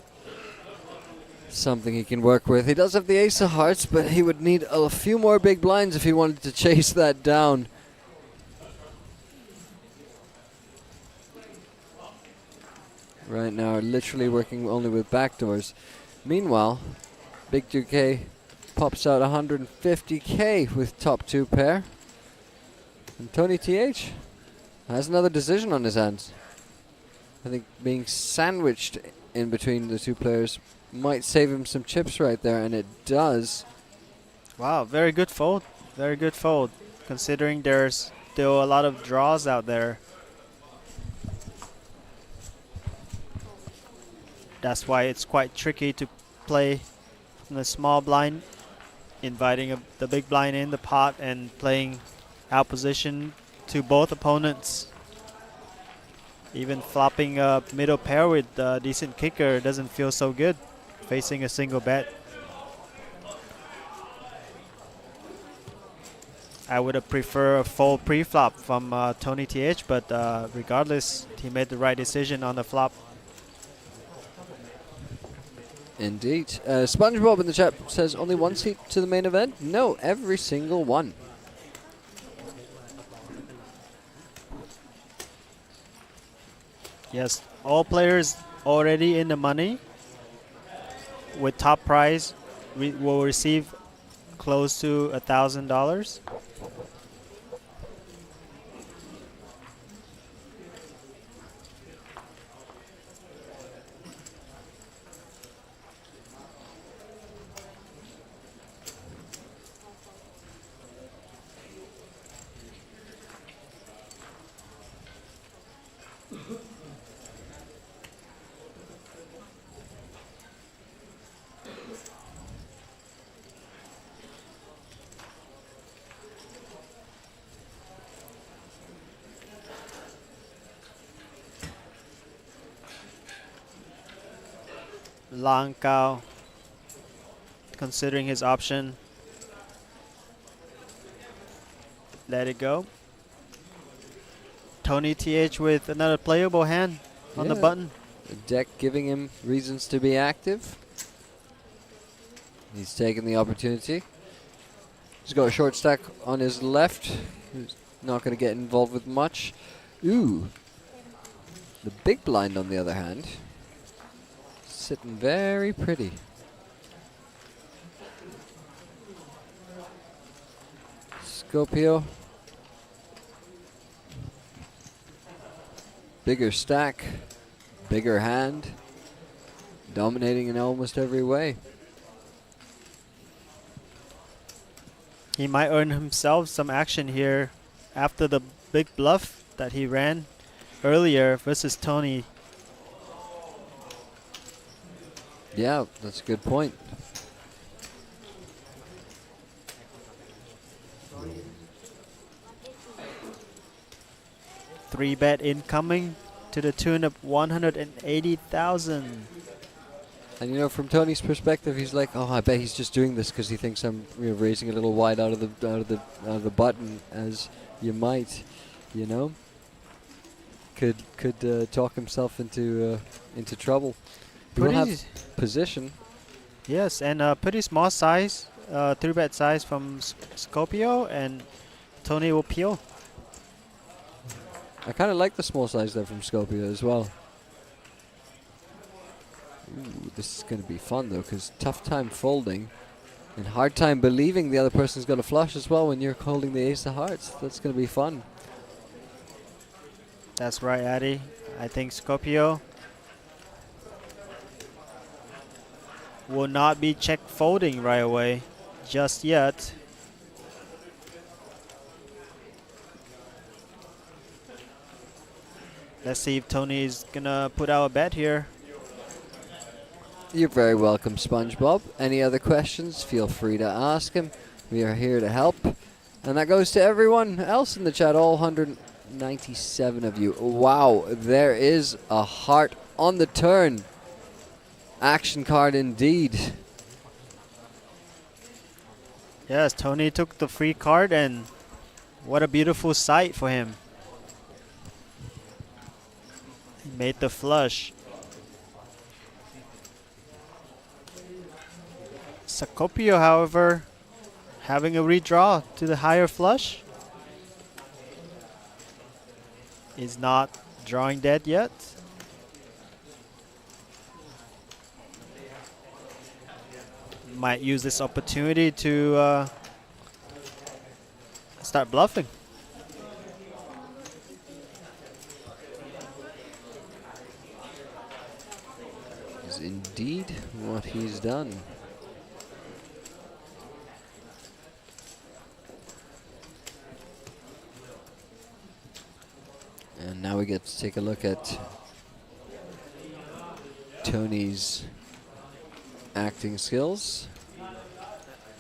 something he can work with. He does have the ace of hearts, but he would need a few more big blinds if he wanted to chase that down. right now are literally working only with backdoors. Meanwhile, Big Duque pops out 150k with top 2 pair. And N8TH has another decision on his hands. I think being sandwiched in between the two players might save him some chips right there, and it does. Wow, very good fold. Very good fold, considering there's still a lot of draws out there. That's why it's quite tricky to play from the small blind, inviting the big blind in the pot and playing out position to both opponents. Even flopping a middle pair with a decent kicker doesn't feel so good, facing a single bet. I would have preferred a full pre-flop from N8TH, but regardless, he made the right decision on the flop. Indeed. SpongeBob in the chat says only one seat to the main event? No, every single one. Yes, all players already in the money with top prize will receive close to $1,000. Lang Cao considering his option. Let it go. N8TH with another playable hand on the button. The deck giving him reasons to be active. He's taking the opportunity. He's got a short stack on his left. He's not going to get involved with much. Ooh. The big blind, on the other hand, sitting very pretty. Scorpio. Bigger stack, bigger hand, dominating in almost every way. He might earn himself some action here after the big bluff that he ran earlier versus Tony. Yeah, that's a good point. Three bet incoming to the tune of 180,000. And you know, from Tony's perspective, he's like, "Oh, I bet he's just doing this because he thinks I'm raising a little wide out of the button, as you might, you know." Could talk himself into trouble. He will have position. Yes, and pretty small size, 3-bet size from Scorpio, and Tony will peel. I kind of like the small size there from Scorpio as well. Ooh, this is going to be fun though, because tough time folding and hard time believing the other person's going to flush as well when you're holding the ace of hearts. That's going to be fun. That's right, Addy. I think Scorpio will not be check folding right away just yet. Let's see if Tony is gonna put out a bet here. You're very welcome, SpongeBob. Any other questions, feel free to ask him. We are here to help. And that goes to everyone else in the chat, all 197 of you. Wow, there is a heart on the turn. Action card indeed. Yes, Tony took the free card, and what a beautiful sight for him. He made the flush. Scorpio, however, having a redraw to the higher flush. Is not drawing dead yet. might use this opportunity to start bluffing. Is indeed what he's done. And now we get to take a look at Tony's acting skills.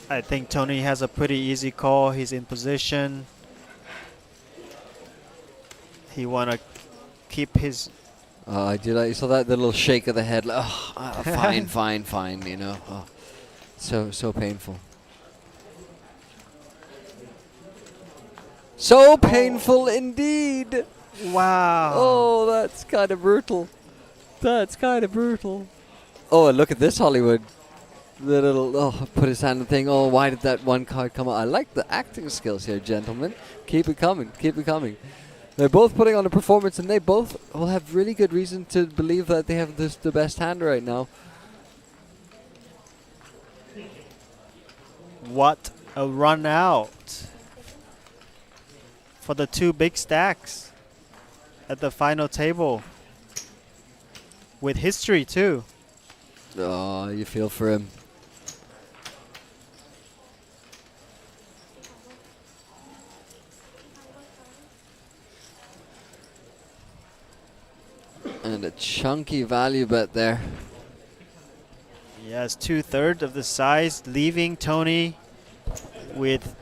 I think Tony has a pretty easy call. He's in position. He want to keep his... You saw that little shake of the head. Like, oh, fine, fine, fine, you know. Oh, so painful. So painful indeed. Wow. Oh, that's kind of brutal. That's kind of brutal. Oh, and look at this Hollywood. The little, put his hand on the thing. Oh, why did that one card come out? I like the acting skills here, gentlemen. Keep it coming. Keep it coming. They're both putting on a performance, and they both will have really good reason to believe that they have the best hand right now. What a run out for the two big stacks at the final table. With history, too. Oh, you feel for him. And a chunky value bet there. Yes, 2/3 of the size, leaving Tony with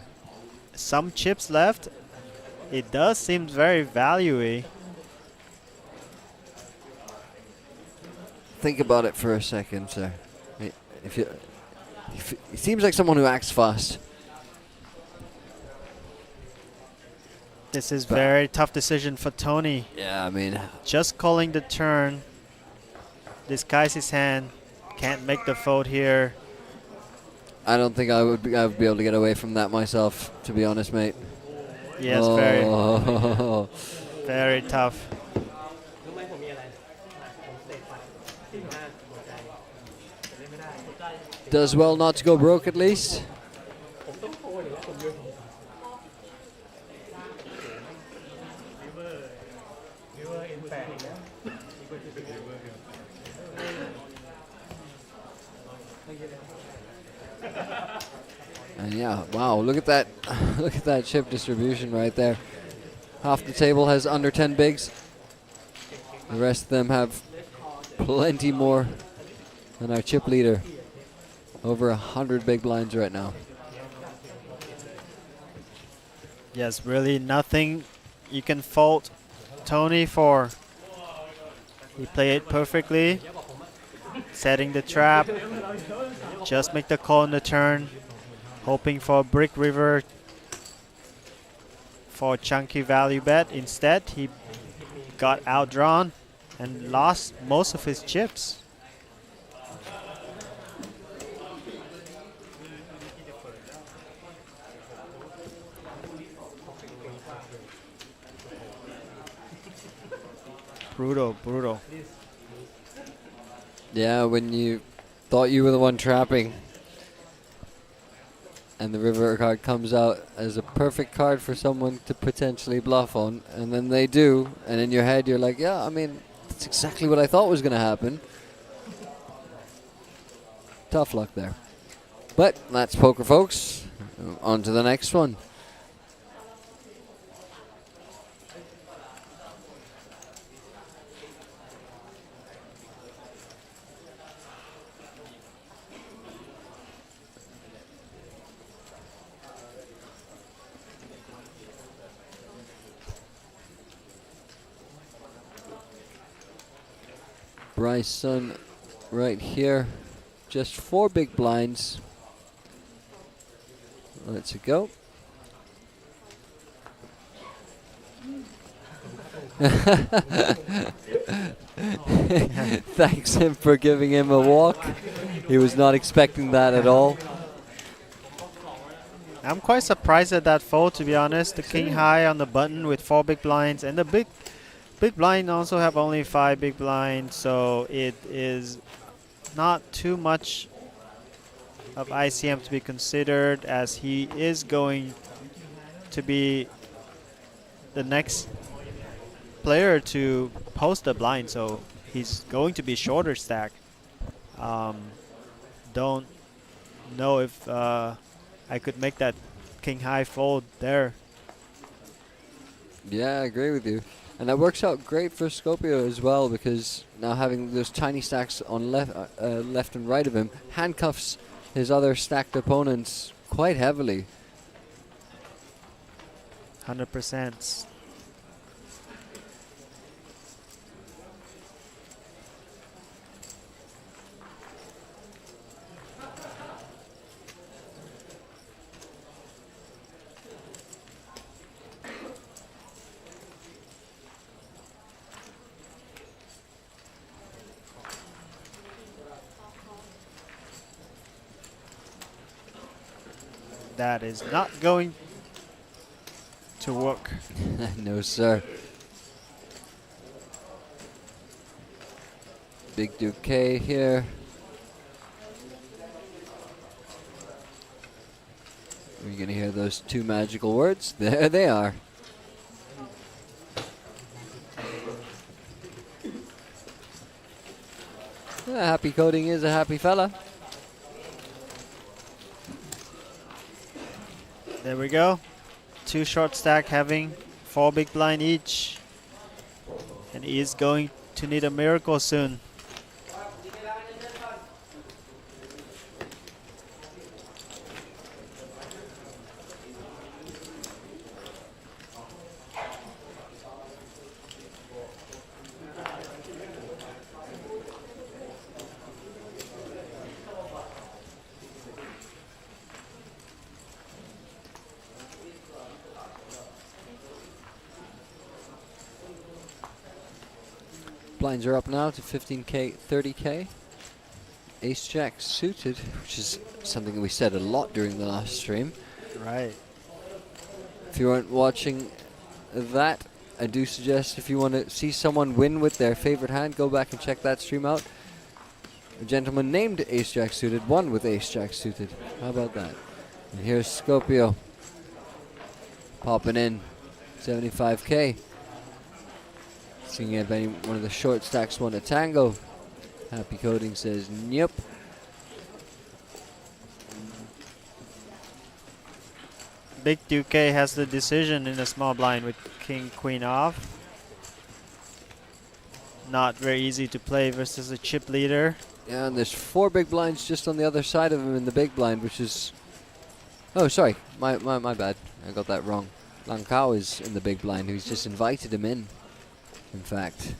some chips left. It does seem very value-y. Think about it for a second, sir. It seems like someone who acts fast. This is very tough decision for Tony. Yeah, I mean, just calling the turn. Disguise his hand. Can't make the fold here. I don't think I would be able to get away from that myself, to be honest, mate. Yes, very tough. Does well not to go broke at least. And yeah, wow, look at that. Look at that chip distribution right there. Half the table has under 10 bigs. The rest of them have plenty more than our chip leader. Over 100 big blinds right now. Yes, really nothing you can fault Tony for. He played it perfectly. Setting the trap. Just make the call on the turn. Hoping for a brick river for a chunky value bet. Instead, he got outdrawn and lost most of his chips. Brutal, brutal. Yeah, when you thought you were the one trapping and the river card comes out as a perfect card for someone to potentially bluff on, and then they do, and in your head you're like, yeah, I mean, that's exactly what I thought was going to happen. Tough luck there. But that's poker, folks. On to the next one. Bryson right here. Just 4 big blinds. Let's go. Thanks him for giving him a walk. He was not expecting that at all. I'm quite surprised at that fold, to be honest. The king high on the button with 4 big blinds, and the big blind also have only 5 big blinds, so it is not too much of ICM to be considered, as he is going to be the next player to post the blind, so he's going to be shorter stack. Don't know if I could make that king high fold there. Yeah, I agree with you. And that works out great for Scopio as well, because now having those tiny stacks on left and right of him handcuffs his other stacked opponents quite heavily. 100%. That is not going to work. No, sir. Big Duke K here. Are you going to hear those two magical words? There they are. Happy Coding is a happy fella. There we go. 2 short stack having 4 big blind each. And he is going to need a miracle soon. Blinds are up now to 15K, 30K. Ace Jack suited, which is something we said a lot during the last stream. Right. If you weren't watching that, I do suggest if you want to see someone win with their favorite hand, go back and check that stream out. A gentleman named Ace Jack suited won with Ace Jack suited. How about that? And here's Scopio popping in 75K. Seeing if any one of the short stacks want a tango. Happy Coding says nope. Big Duke K has the decision in a small blind with king queen off. Not very easy to play versus a chip leader. Yeah, and there's 4 big blinds just on the other side of him in the big blind, which is... Oh, sorry. My bad. I got that wrong. Lang Kao is in the big blind, who's just invited him in fact.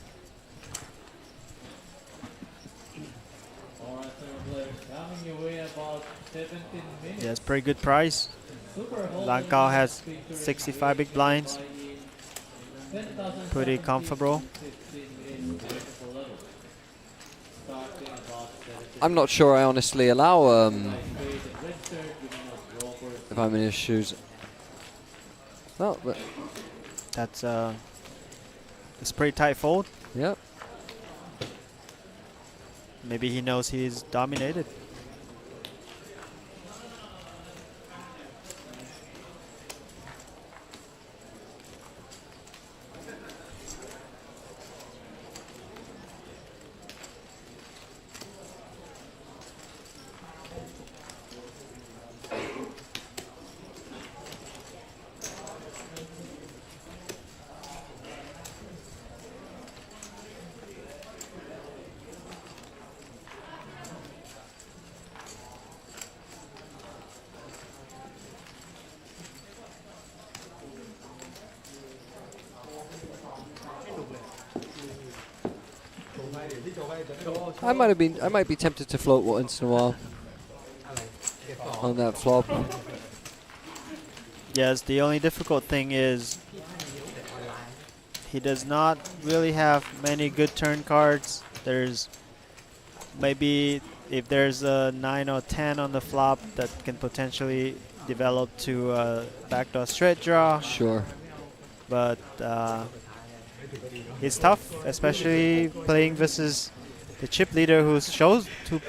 Yeah, it's pretty good price. Lang Kao has 65 big blinds. Pretty comfortable. I'm not sure I honestly allow if I'm in his shoes. Oh, but that's it's pretty tight fold. Yep. Maybe he knows he's dominated. I might be tempted to float once in a while on that flop. Yes, the only difficult thing is he does not really have many good turn cards. There's maybe if there's a 9 or 10 on the flop that can potentially develop to a backdoor straight draw. Sure. But it's tough, especially playing versus the chip leader who shows to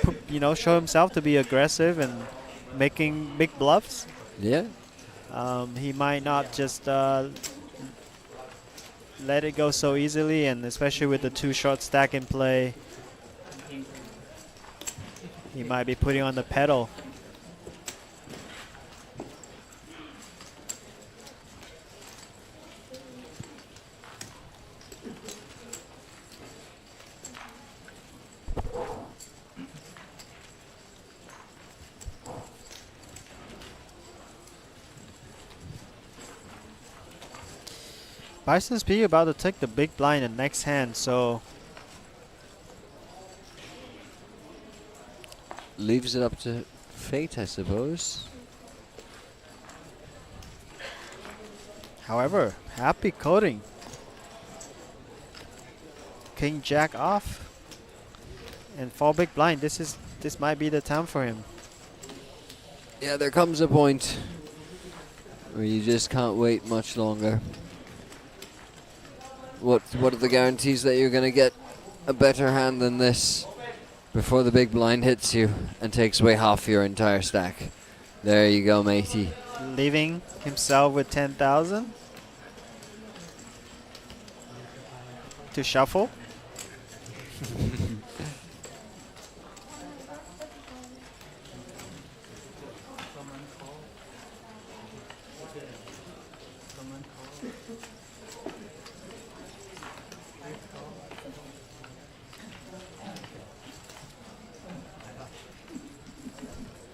show himself to be aggressive and making big bluffs. Yeah. He might not just let it go so easily, and especially with the 2 short stack in play, he might be putting on the pedal. Bison's P about to take the big blind in next hand, so leaves it up to fate, I suppose. however, happy coding. King Jack off and 4 big blind. This might be the time for him. Yeah, there comes a point where you just can't wait much longer. What are the guarantees that you're going to get a better hand than this before the big blind hits you and takes away half your entire stack? There you go, matey. Leaving himself with 10,000 to shuffle.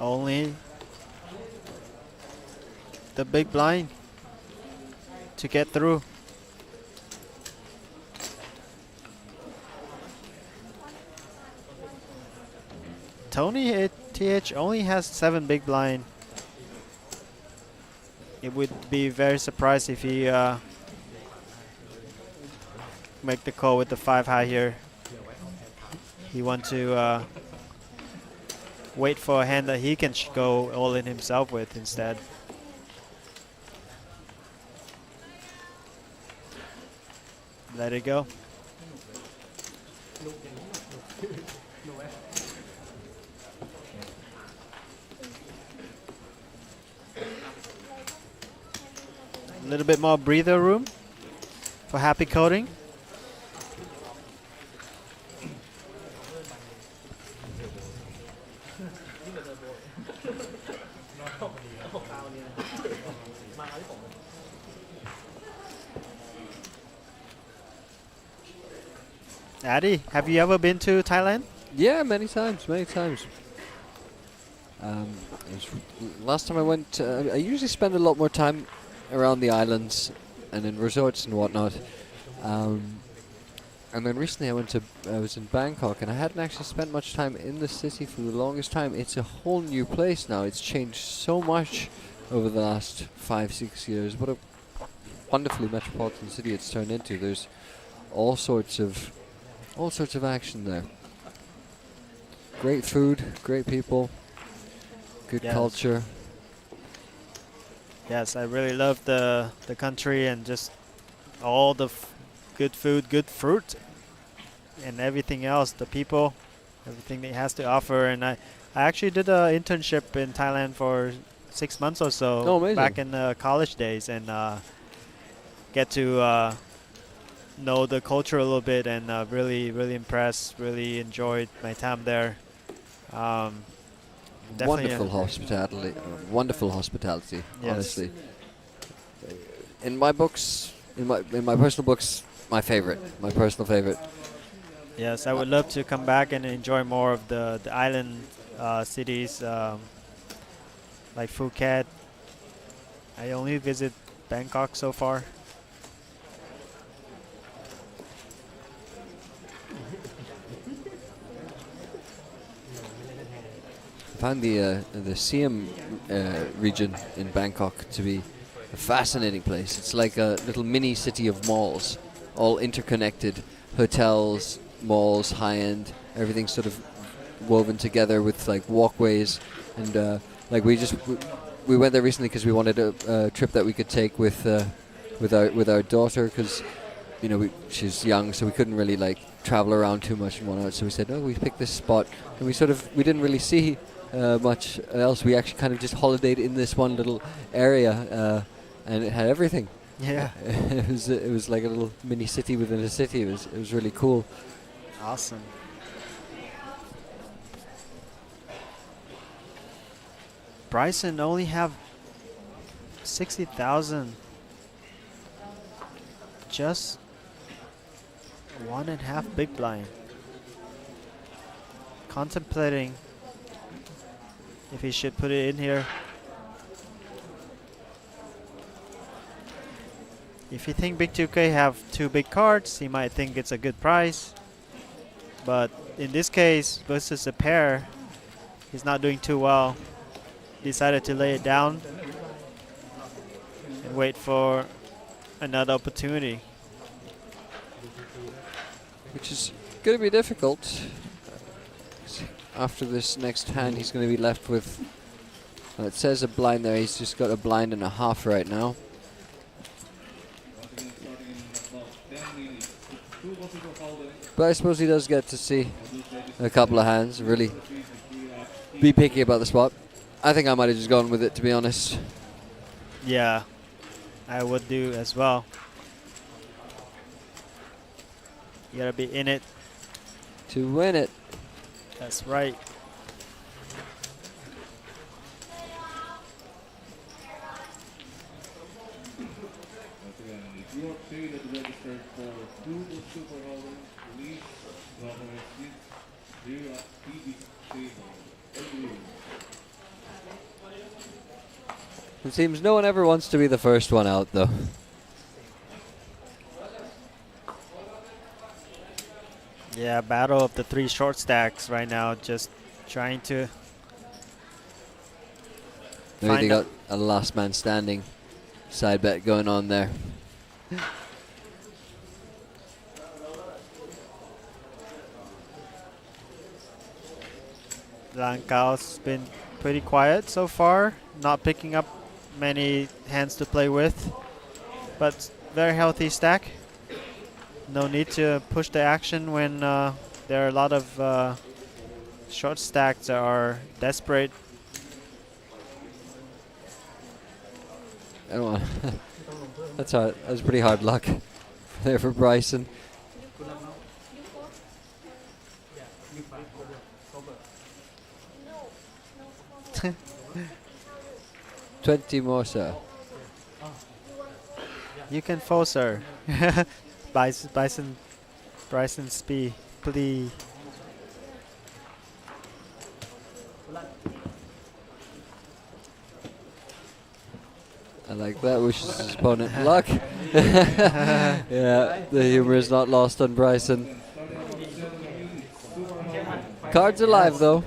Only the big blind to get through. N8TH only has 7 big blind. It would be very surprised if he make the call with the 5 high here. He wants to wait for a hand that he can go all in himself with instead. Let it go. A little bit more breather room for happy coding. Addy, have you ever been to Thailand? Yeah, many times. Last time I went, I usually spend a lot more time around the islands and in resorts and whatnot. And then recently I was in Bangkok, and I hadn't actually spent much time in the city for the longest time. It's a whole new place now. It's changed so much over the last 5-6 years. What a wonderfully metropolitan city it's turned into. There's all sorts of action there. Great food, great people, good culture. Yes, I really love the country and just all the good food, good fruit, and everything else. The people, everything that it has to offer. And I actually did an internship in Thailand for 6 months or so. Oh, amazing. Back in the college days, and get to know the culture a little bit, and really impressed, really enjoyed my time there. Wonderful hospitality, yes. Honestly. In my books, in my personal books, my personal favorite. Yes, I would love to come back and enjoy more of the island cities like Phuket. I only visit Bangkok so far. I found the Siam region in Bangkok to be a fascinating place. It's like a little mini city of malls, all interconnected, hotels, malls, high-end, everything sort of woven together with like walkways, and like we went there recently because we wanted a trip that we could take with our daughter, because she's young, so we couldn't really like travel around too much and whatnot. So we said, no, we picked this spot, and we didn't really see much else. We actually kind of just holidayed in this one little area, and it had everything. Yeah. It was like a little mini city within a city. It was really cool. Awesome. Bryson only have 60,000. Just 1.5 big blind. Contemplating if he should put it in here. If you think Big 2K have 2 big cards, he might think it's a good price. But in this case, versus a pair, he's not doing too well. Decided to lay it down and wait for another opportunity. Which is going to be difficult. After this next hand, he's going to be left with, well, it says a blind there. He's just got a blind and a half right now. But I suppose he does get to see a couple of hands, really be picky about the spot. I think I might have just gone with it, to be honest. Yeah, I would do as well. You gotta be in it to win it. That's right. It seems no one ever wants to be the first one out, though. Yeah, battle of the 3 short stacks right now. Just trying to. Maybe they got a last man standing side bet going on there. Lankao's been pretty quiet so far, not picking up many hands to play with, but very healthy stack. No need to push the action when there are a lot of short stacks that are desperate. I don't want. That's hard. That was pretty hard luck there for Bryson. 20 more, sir. You can force her. Bryson Spee, please. I like that. Wishes his opponent luck. Yeah, the humor is not lost on Bryson. Cards alive, though.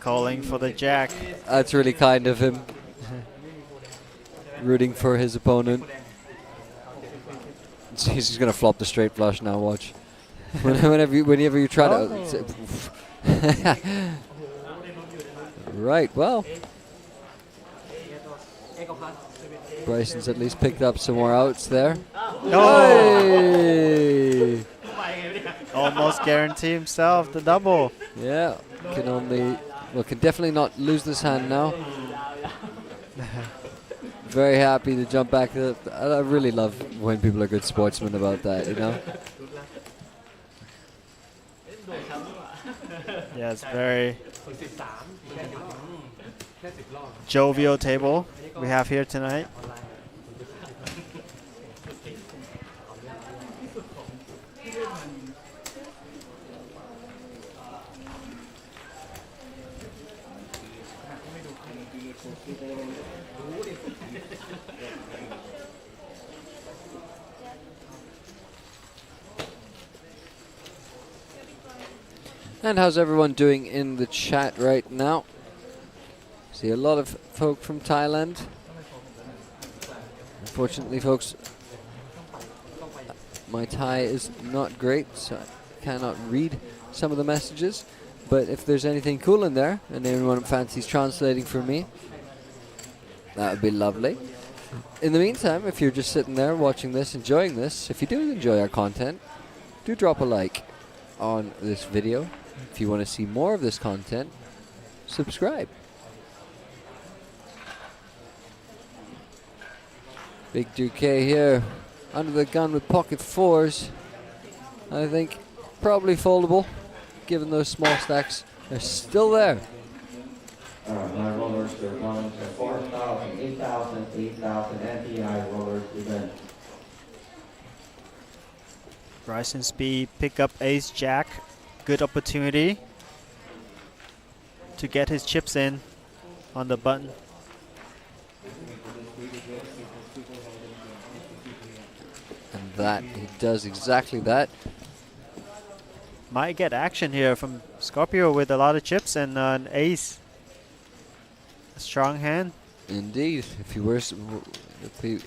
Calling for the jack. That's really kind of him. Rooting for his opponent. He's going to flop the straight flush now, watch. whenever you try to... Right, well. Bryson's at least picked up some more outs there. Oh! Almost guarantee himself the double. Yeah, can definitely not lose this hand now. Very happy to jump back. I really love when people are good sportsmen about that, you know? Yeah, it's very jovial table we have here tonight. And how's everyone doing in the chat right now? See a lot of folk from Thailand. Unfortunately, folks, my Thai is not great, so I cannot read some of the messages. But if there's anything cool in there, and anyone fancies translating for me, that would be lovely. In the meantime, if you're just sitting there watching this, enjoying this, if you do enjoy our content, do drop a like on this video. If you want to see more of this content, subscribe. Big Duque here, under the gun with pocket fours. I think probably foldable, given those small stacks are still there. My rollers, they're going to 4,000, 8,000, 8,000 NPI rollers event. Bryson Speed pick up ace jack. Good opportunity to get his chips in on the button. And that, he does exactly that. Might get action here from Scorpio with a lot of chips and an ace. A strong hand. Indeed. If he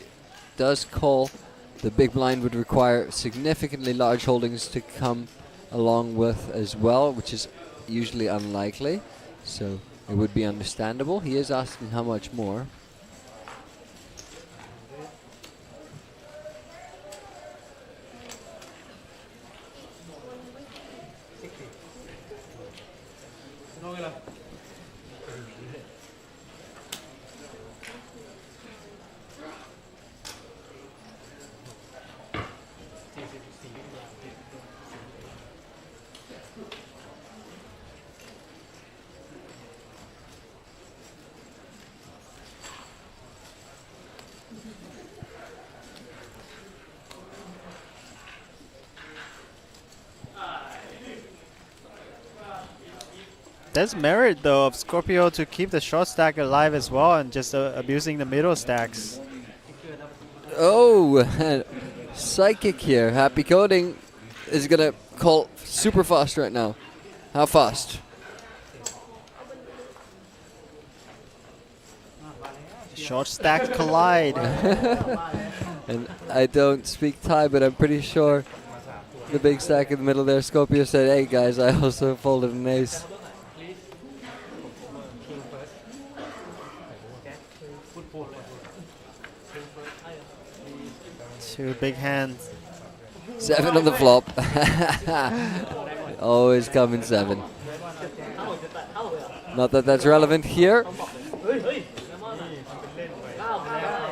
does call, the big blind would require significantly large holdings to come along with as well, which is usually unlikely. So it would be understandable. He is asking how much more. There's merit though of Scorpio to keep the short stack alive as well and just abusing the middle stacks. Oh, psychic here. Happy Coding is gonna call super fast right now. How fast? Short stacks collide. And I don't speak Thai, but I'm pretty sure the big stack in the middle there, Scorpio said, "Hey guys, I also folded an ace." Two big hands. 7 on the flop. Always come in 7. Not that that's relevant here.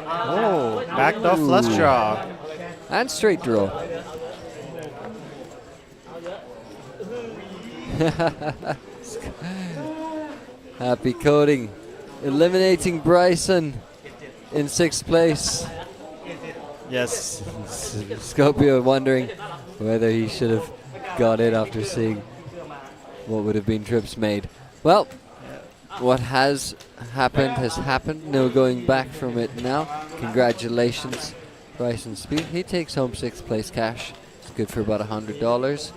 Oh, backdoor flush draw. And straight draw. Happy Coding. Eliminating Bryson in 6th place. Yes. Scorpio wondering whether he should have got it after seeing what would have been trips made. Well, what has happened. No going back from it now. Congratulations, Bryson Speed. He takes home 6th place cash. It's good for about $100.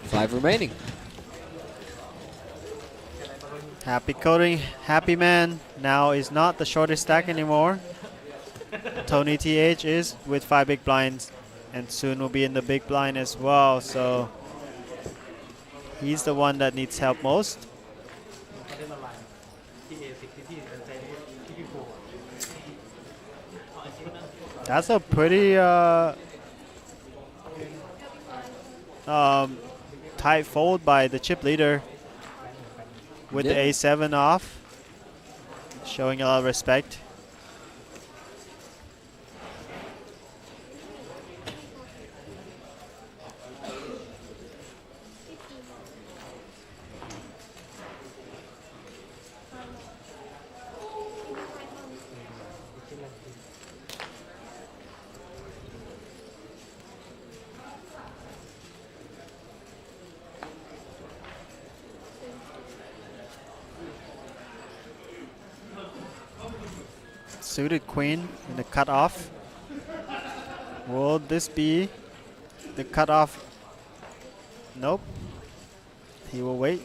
Five remaining. Happy Coding, happy man. Now is not the shortest stack anymore. N8TH is with 5 big blinds and soon will be in the big blind as well. So he's the one that needs help most. That's a pretty tight fold by the chip leader with the A7 off, showing a lot of respect. Suited queen in the cutoff. Will this be the cutoff? Nope. He will wait.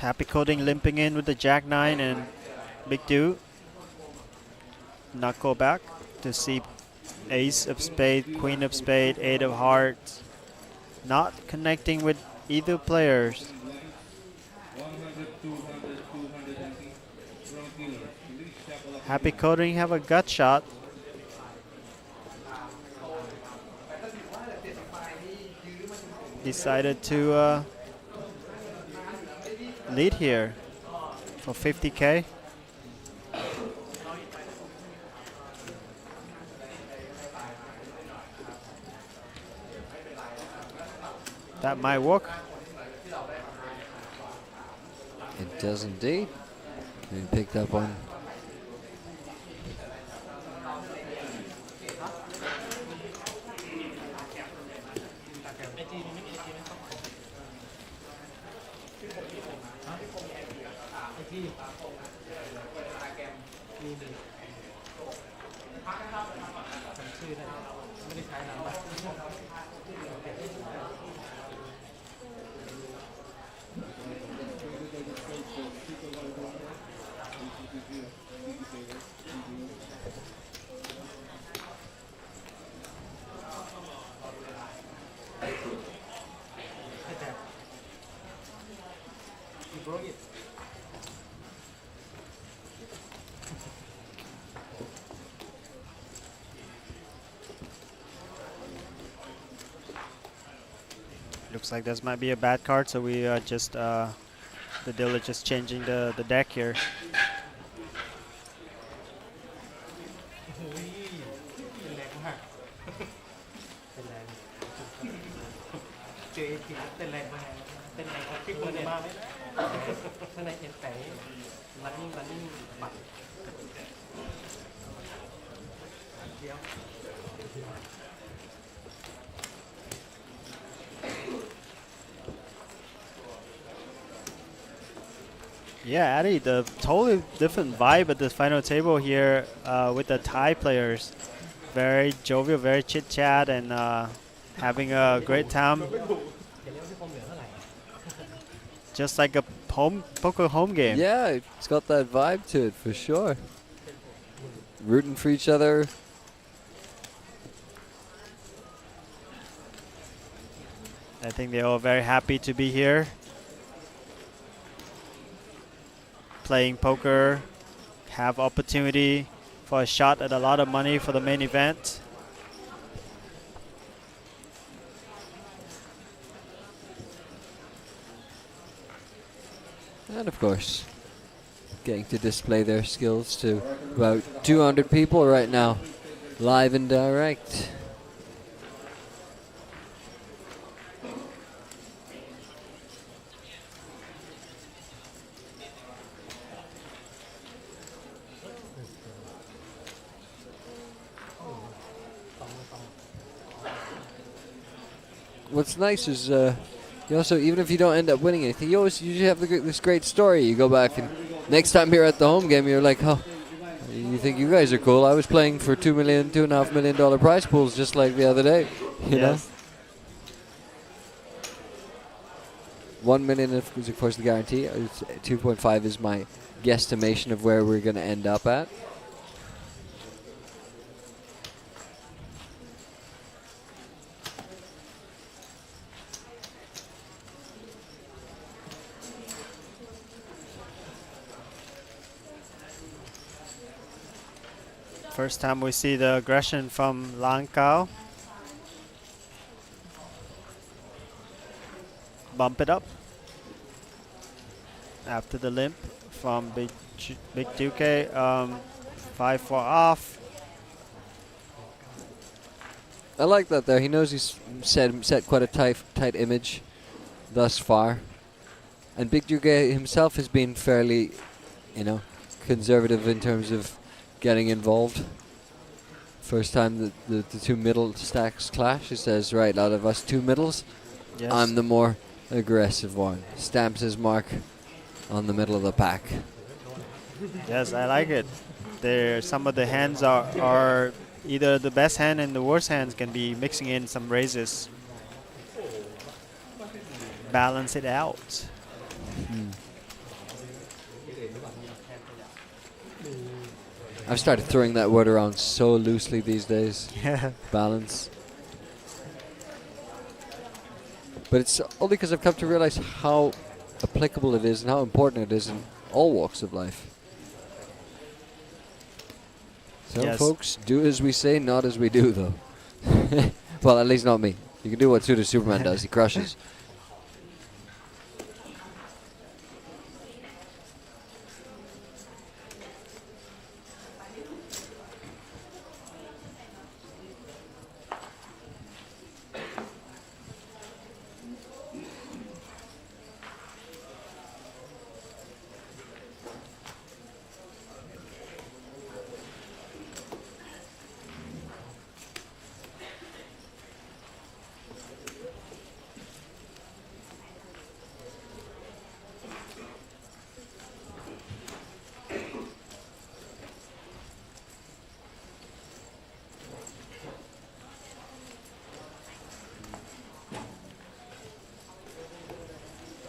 Happy Coding limping in with the Jack 9 and Big Do. Knuckle back to see Ace of Spade, Queen of Spade, 8 of Hearts. Not connecting with either players. Happy Coding have a gut shot. Decided to lead here for 50K. That might work. It does indeed. Being picked up on. Looks like this might be a bad card, so we just the dealer just changing the deck here. Yeah, Addy, the totally different vibe at the final table here with the Thai players. Very jovial, very chit-chat, and having a great time. Just like a poker home game. Yeah, it's got that vibe to it for sure. Rooting for each other. I think they're all very happy to be here. Playing poker, have opportunity for a shot at a lot of money for the main event. And of course, getting to display their skills to about 200 people right now, live and direct. What's nice is you also, even if you don't end up winning anything, you usually have this great story. You go back and next time you're at the home game, you're like, oh, you think you guys are cool. I was playing for $2.5 million prize pools just like the other day. You know? 1 million is of course the guarantee. 2.5 is my guesstimation of where we're going to end up at. First time we see the aggression from Lang Kao. Bump it up. After the limp from Big Duke. 5-4 off. I like that there. He knows he's set quite a tight image thus far. And Big Duke himself has been fairly, conservative in terms of getting involved. First time the two middle stacks clash, he says, right, out of us two middles, yes, I'm the more aggressive one. Stamps his mark on the middle of the pack. Yes, I like it. Some of the hands are either the best hand and the worst hands can be mixing in some raises. Balance it out. I've started throwing that word around so loosely these days. Yeah. Balance. But it's only because I've come to realize how applicable it is and how important it is in all walks of life. So, Yes. folks, do as we say, not as we do, though. Well, at least not me. You can do what Suda Superman does. He crushes.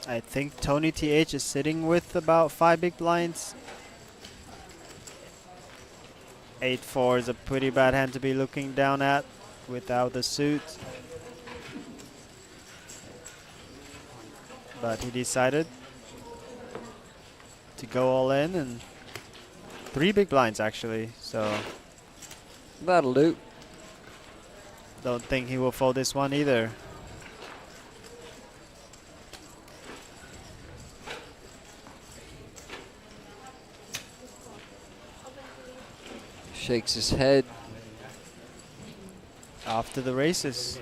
I think Tony TH is sitting with about 5 big blinds. 8-4 is a pretty bad hand to be looking down at without the suit. But he decided to go all in, and 3 big blinds actually, so that'll do. Don't think he will fold this one either. Shakes his head. After the races.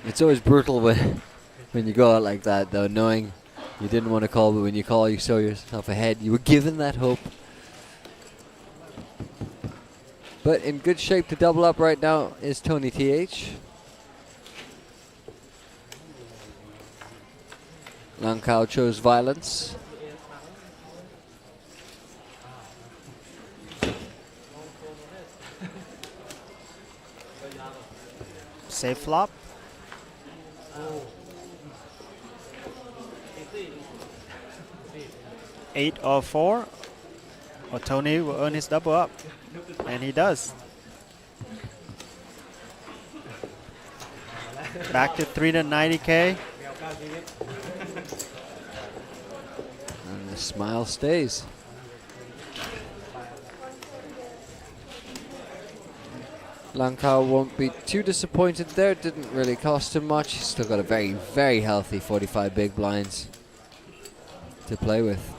It's always brutal when you go out like that, though, knowing you didn't want to call, but when you call, you show yourself ahead. You were given that hope. But in good shape to double up right now is Tony TH. Lang Kao chose violence. Safe flop. Eight or 4, or Tony will earn his double up, and he does. Back to 390K. And the smile stays. Lang Kao won't be too disappointed there. It didn't really cost him much. He's still got a very, very healthy 45 big blinds to play with.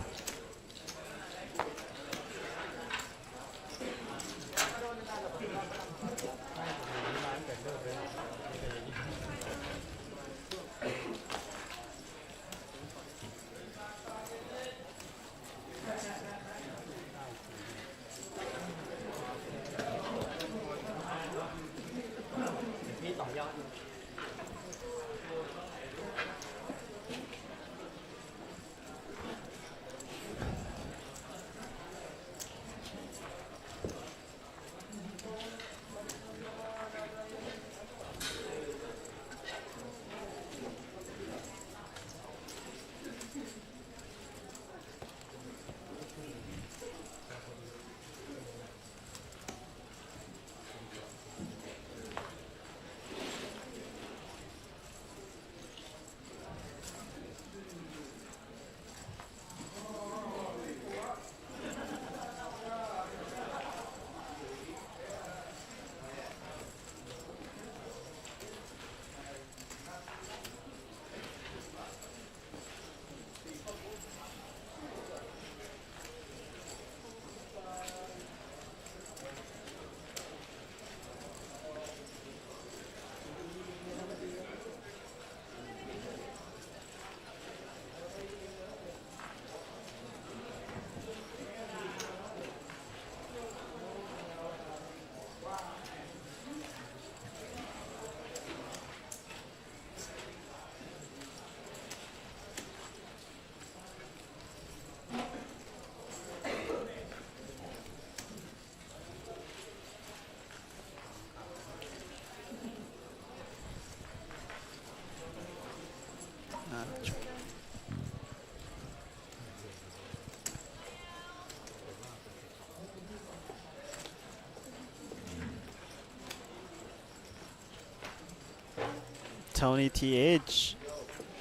N8TH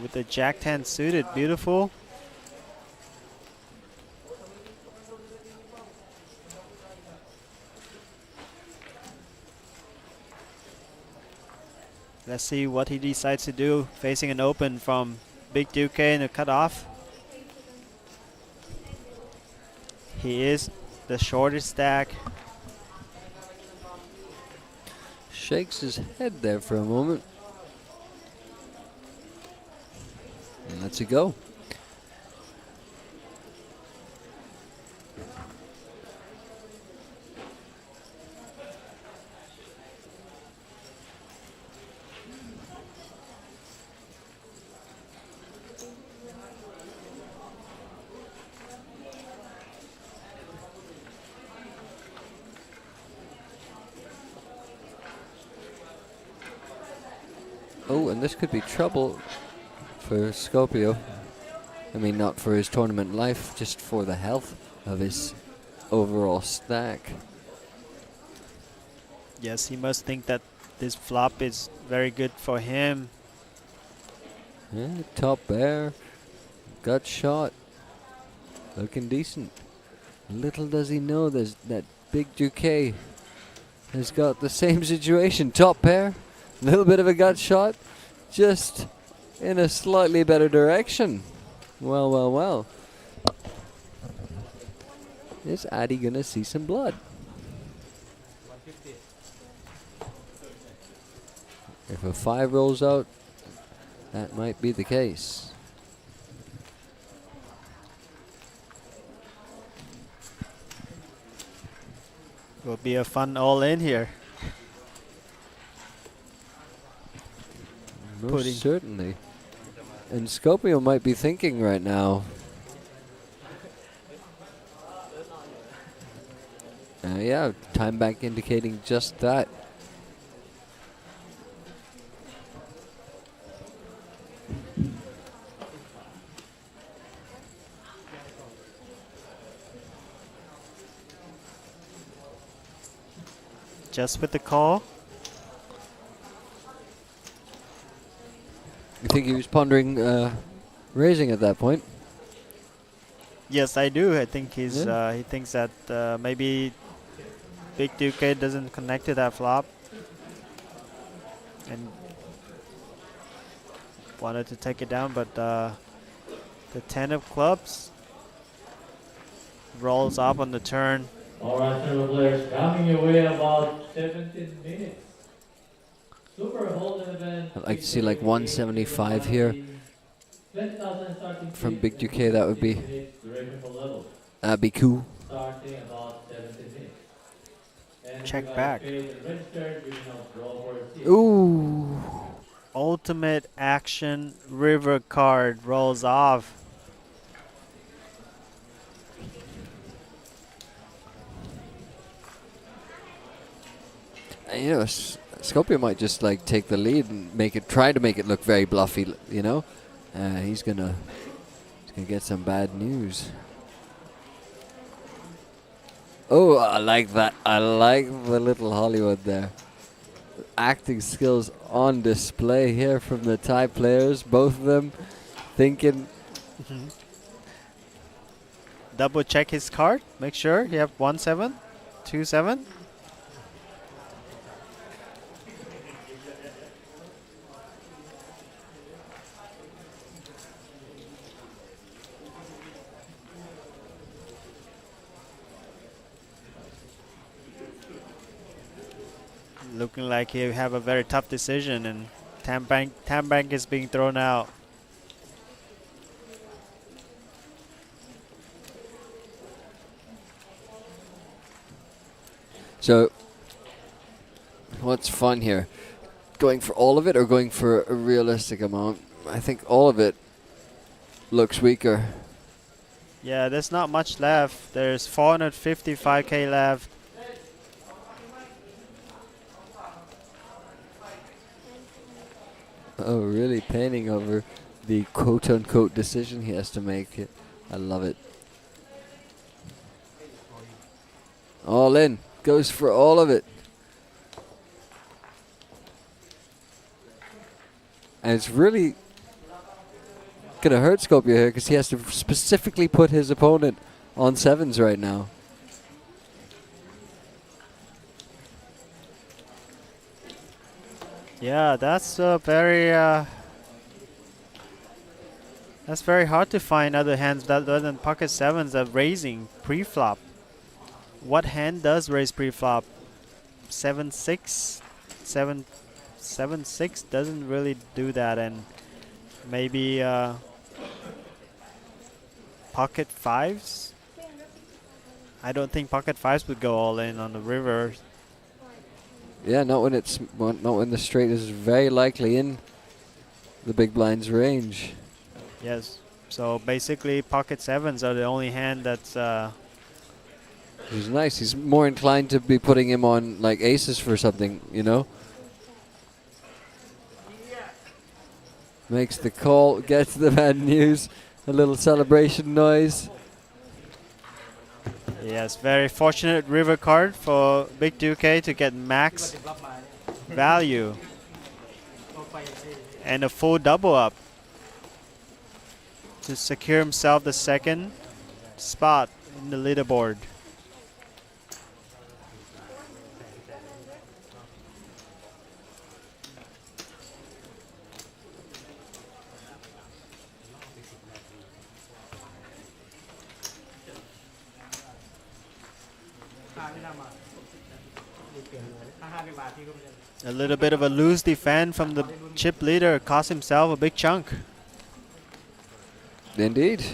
with the Jack 10 suited. Beautiful. Let's see what he decides to do, facing an open from Big Duque in the cutoff. He is the shortest stack. Shakes his head there for a moment. And lets it go. Oh, and this could be trouble for Scorpio. I mean, not for his tournament life, just for the health of his overall stack. Yes, he must think that this flop is very good for him. Yeah, top pair, gut shot, looking decent. Little does he know that Big Duque has got the same situation. Top pair, a little bit of a gut shot, just in a slightly better direction. Well, well, well. Is Addy gonna see some blood? If a 5 rolls out, that might be the case. Will be a fun all-in here. Most certainly. And Scorpio might be thinking right now, yeah, time back indicating just that. Just with the call. You think he was pondering raising at that point? Yes, I do. I think he thinks that maybe Big Duque doesn't connect to that flop, and wanted to take it down, but the 10 of clubs rolls up on the turn. All right, tournament players, coming away about 17 minutes. Super Hold'em event. I'd like to see like 175 here from Big Duque. That would be cool. Starting about 17 minutes. And Check back. Ooh. Ultimate Action River card rolls off. You know, Scorpio might just like take the lead and try to make it look very bluffy. You know, he's gonna get some bad news. Oh, I like that. I like the little Hollywood there. Acting skills on display here from the Thai players. Both of them thinking. Double check his card. Make sure you have 1-7, 2-7. Looking like you have a very tough decision, and Tam Bank is being thrown out. So, what's fun here? Going for all of it or going for a realistic amount? I think all of it looks weaker. Yeah, there's not much left. There's 455k left. Oh, really painting over the quote-unquote decision he has to make. I love it. All in. Goes for all of it. And it's really going to hurt Scorpio here because he has to specifically put his opponent on 7s right now. Yeah, that's very hard to find other hands other than pocket 7s of raising pre-flop. What hand does raise pre-flop? 7-6, 7-6 doesn't really do that, and maybe pocket 5s. I don't think pocket 5s would go all in on the river. Yeah, not when the straight is very likely in the big blind's range. Yes. So basically, pocket 7s are the only hand that's. He's nice. He's more inclined to be putting him on like aces for something, you know. Makes the call, gets the bad news, a little celebration noise. Yes, very fortunate river card for Big Duque to get max value and a full double up to secure himself the second spot in the leaderboard. A little bit of a loose defend from the chip leader cost himself a big chunk. Indeed.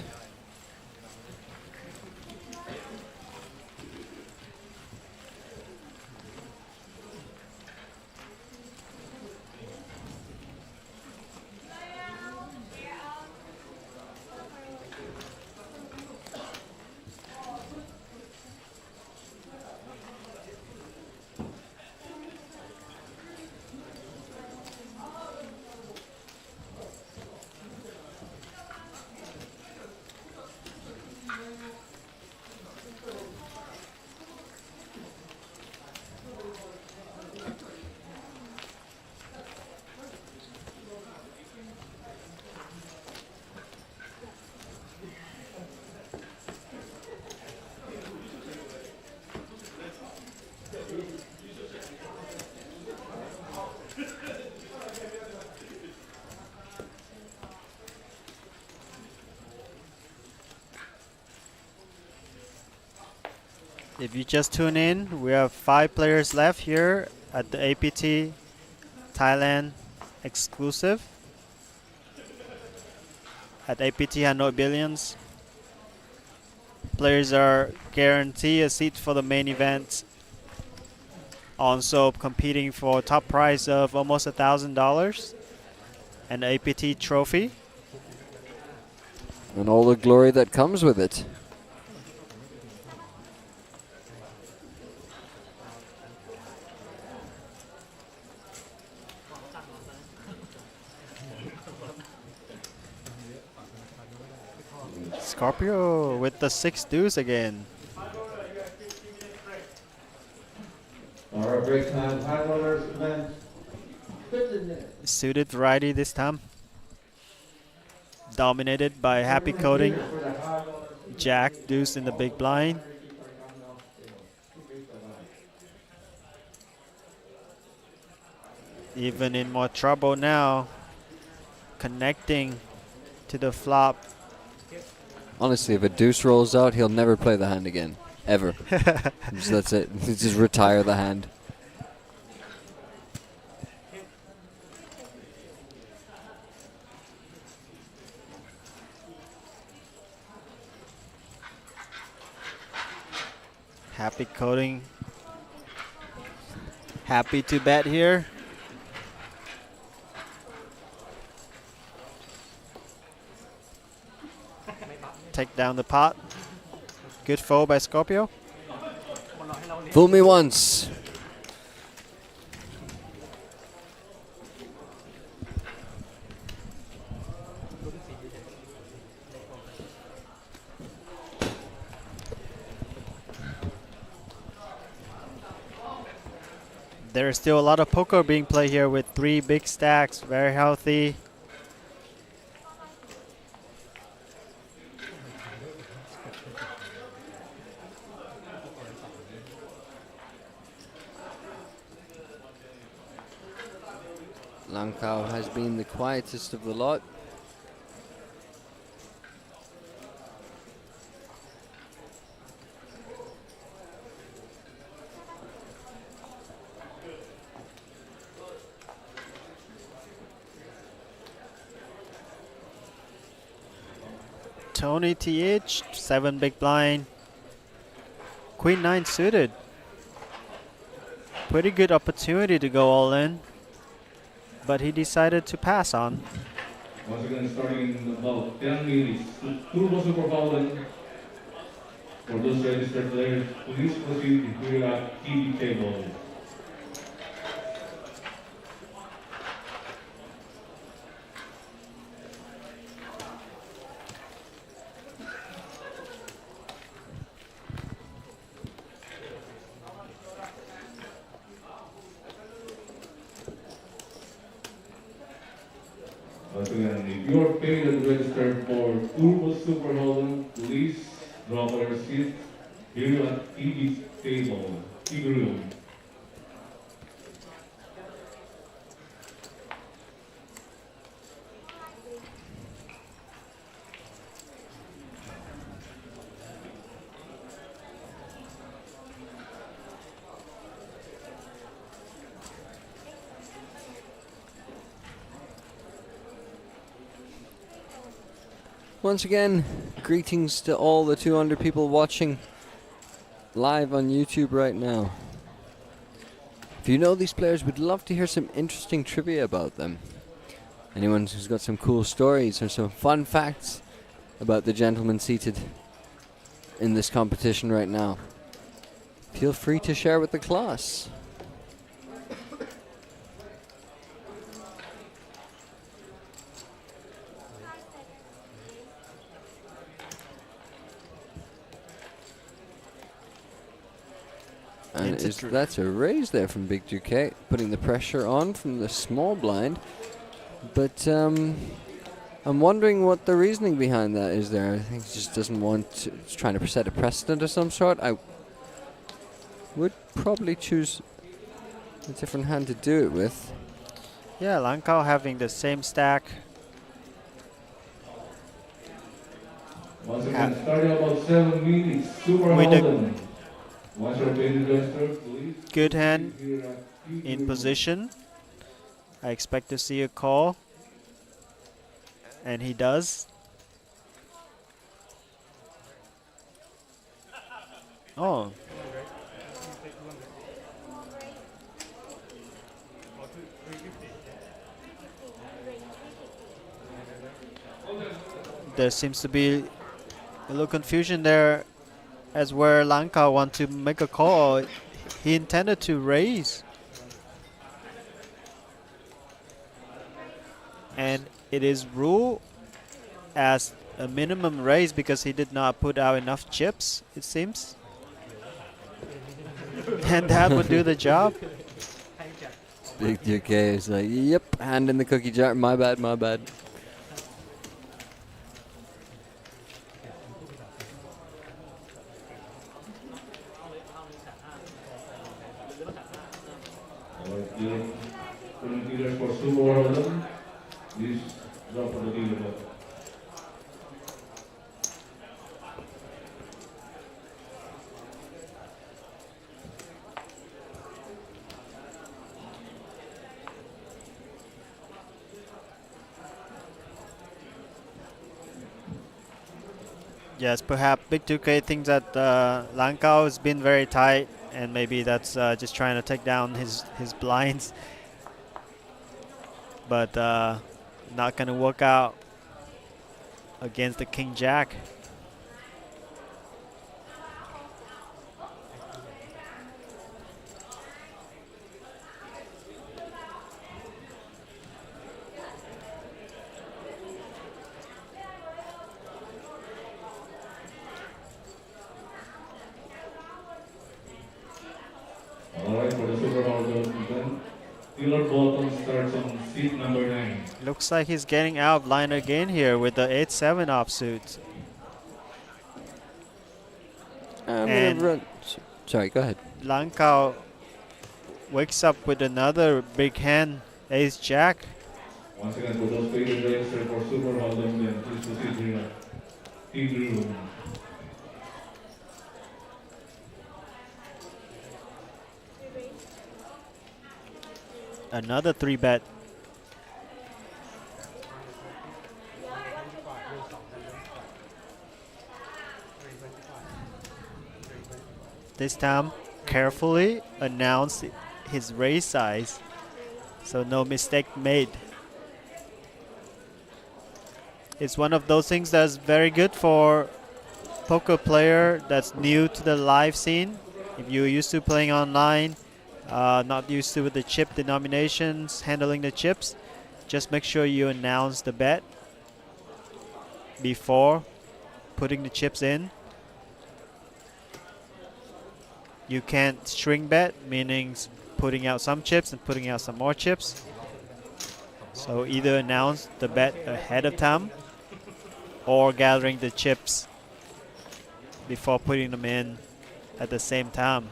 If you just tune in, we have 5 players left here at the APT Thailand exclusive at APT Hanoi Billions. Players are guaranteed a seat for the main event. Also competing for top prize of almost $1,000 and the APT trophy. And all the glory that comes with it. Scorpio with the 6 deuce again. Alright, break time. High rollers, event. Suited variety this time. Dominated by Happy Coding. Jack, deuce in the big blind. Even in more trouble now. Connecting to the flop. Honestly, if a deuce rolls out, he'll never play the hand again. Ever. So that's it. Just retire the hand. Happy Coding. Happy to bet here. Take down the pot. Good fold by Scorpio. Fool me once. There's still a lot of poker being played here with 3 big stacks. Very healthy. Langkao has been the quietest of the lot. N8TH, 7 big blind. Queen 9 suited. Pretty good opportunity to go all in, but he decided to pass on. Once again, starting in about 10 minutes. Turbo Super Golden. For those registered players, please proceed to your TV table. Once again, if you're paid and registered for Turbo Super Holden, please drop your seat here at TV table, TV room. Once again, greetings to all the 200 people watching live on YouTube right now. If you know these players, we'd love to hear some interesting trivia about them. Anyone who's got some cool stories or some fun facts about the gentlemen seated in this competition right now, feel free to share with the class. And that's a raise there from Big 2K, putting the pressure on from the small blind. But I'm wondering what the reasoning behind that is there. I think he just doesn't want to, he's trying to set a precedent of some sort. I would probably choose a different hand to do it with. Yeah, Langkao having the same stack. Once again, starting about 7 minutes, Super With Holden. Once you're paid registered, please. Good hand in position. I expect to see a call. And he does. Oh. There seems to be a little confusion there as where Langkao want to make a call. He intended to raise. And it is ruled as a minimum raise because he did not put out enough chips, it seems. And that would do the job. Big 2K is like, yep, hand in the cookie jar. My bad, my bad. Commentators for Super Holden, please drop the dealer button. Yes, perhaps Big 2K thinks that Langkao has been very tight, and maybe that's just trying to take down his blinds. But not going to work out against the King Jack. Alright, for the Super Holden event, dealer bottom starts on seat number 9. Looks like he's getting out of line again here with the 8-7 offsuit. And sorry, go ahead. Langkao wakes up with another big hand, Ace Jack. Once again, for those players registered for Super Hold'em, then please proceed to your team room. Another 3-bet. This time, carefully announce his raise size, so no mistake made. It's one of those things that's very good for poker player that's new to the live scene. If you're used to playing online, not used to with the chip denominations, handling the chips, just make sure you announce the bet before putting the chips in. You can't string bet, meaning putting out some chips and putting out some more chips. So either announce the bet ahead of time or gathering the chips before putting them in at the same time.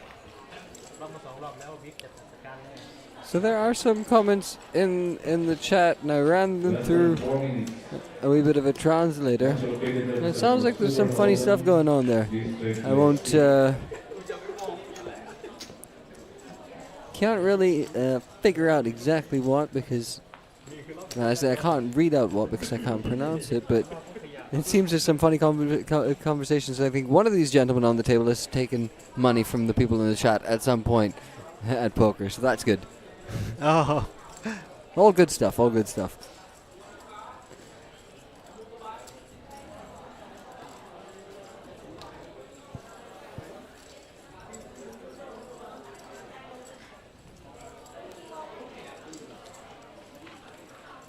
So there are some comments in the chat, and I ran them through a wee bit of a translator. And it sounds like there's some funny stuff going on there. I won't... can't really figure out exactly what, because I say I can't read out what because I can't pronounce it, but it seems there's some funny conversations. I think one of these gentlemen on the table has taken money from the people in the chat at some point at poker, so that's good. Oh. All good stuff, all good stuff.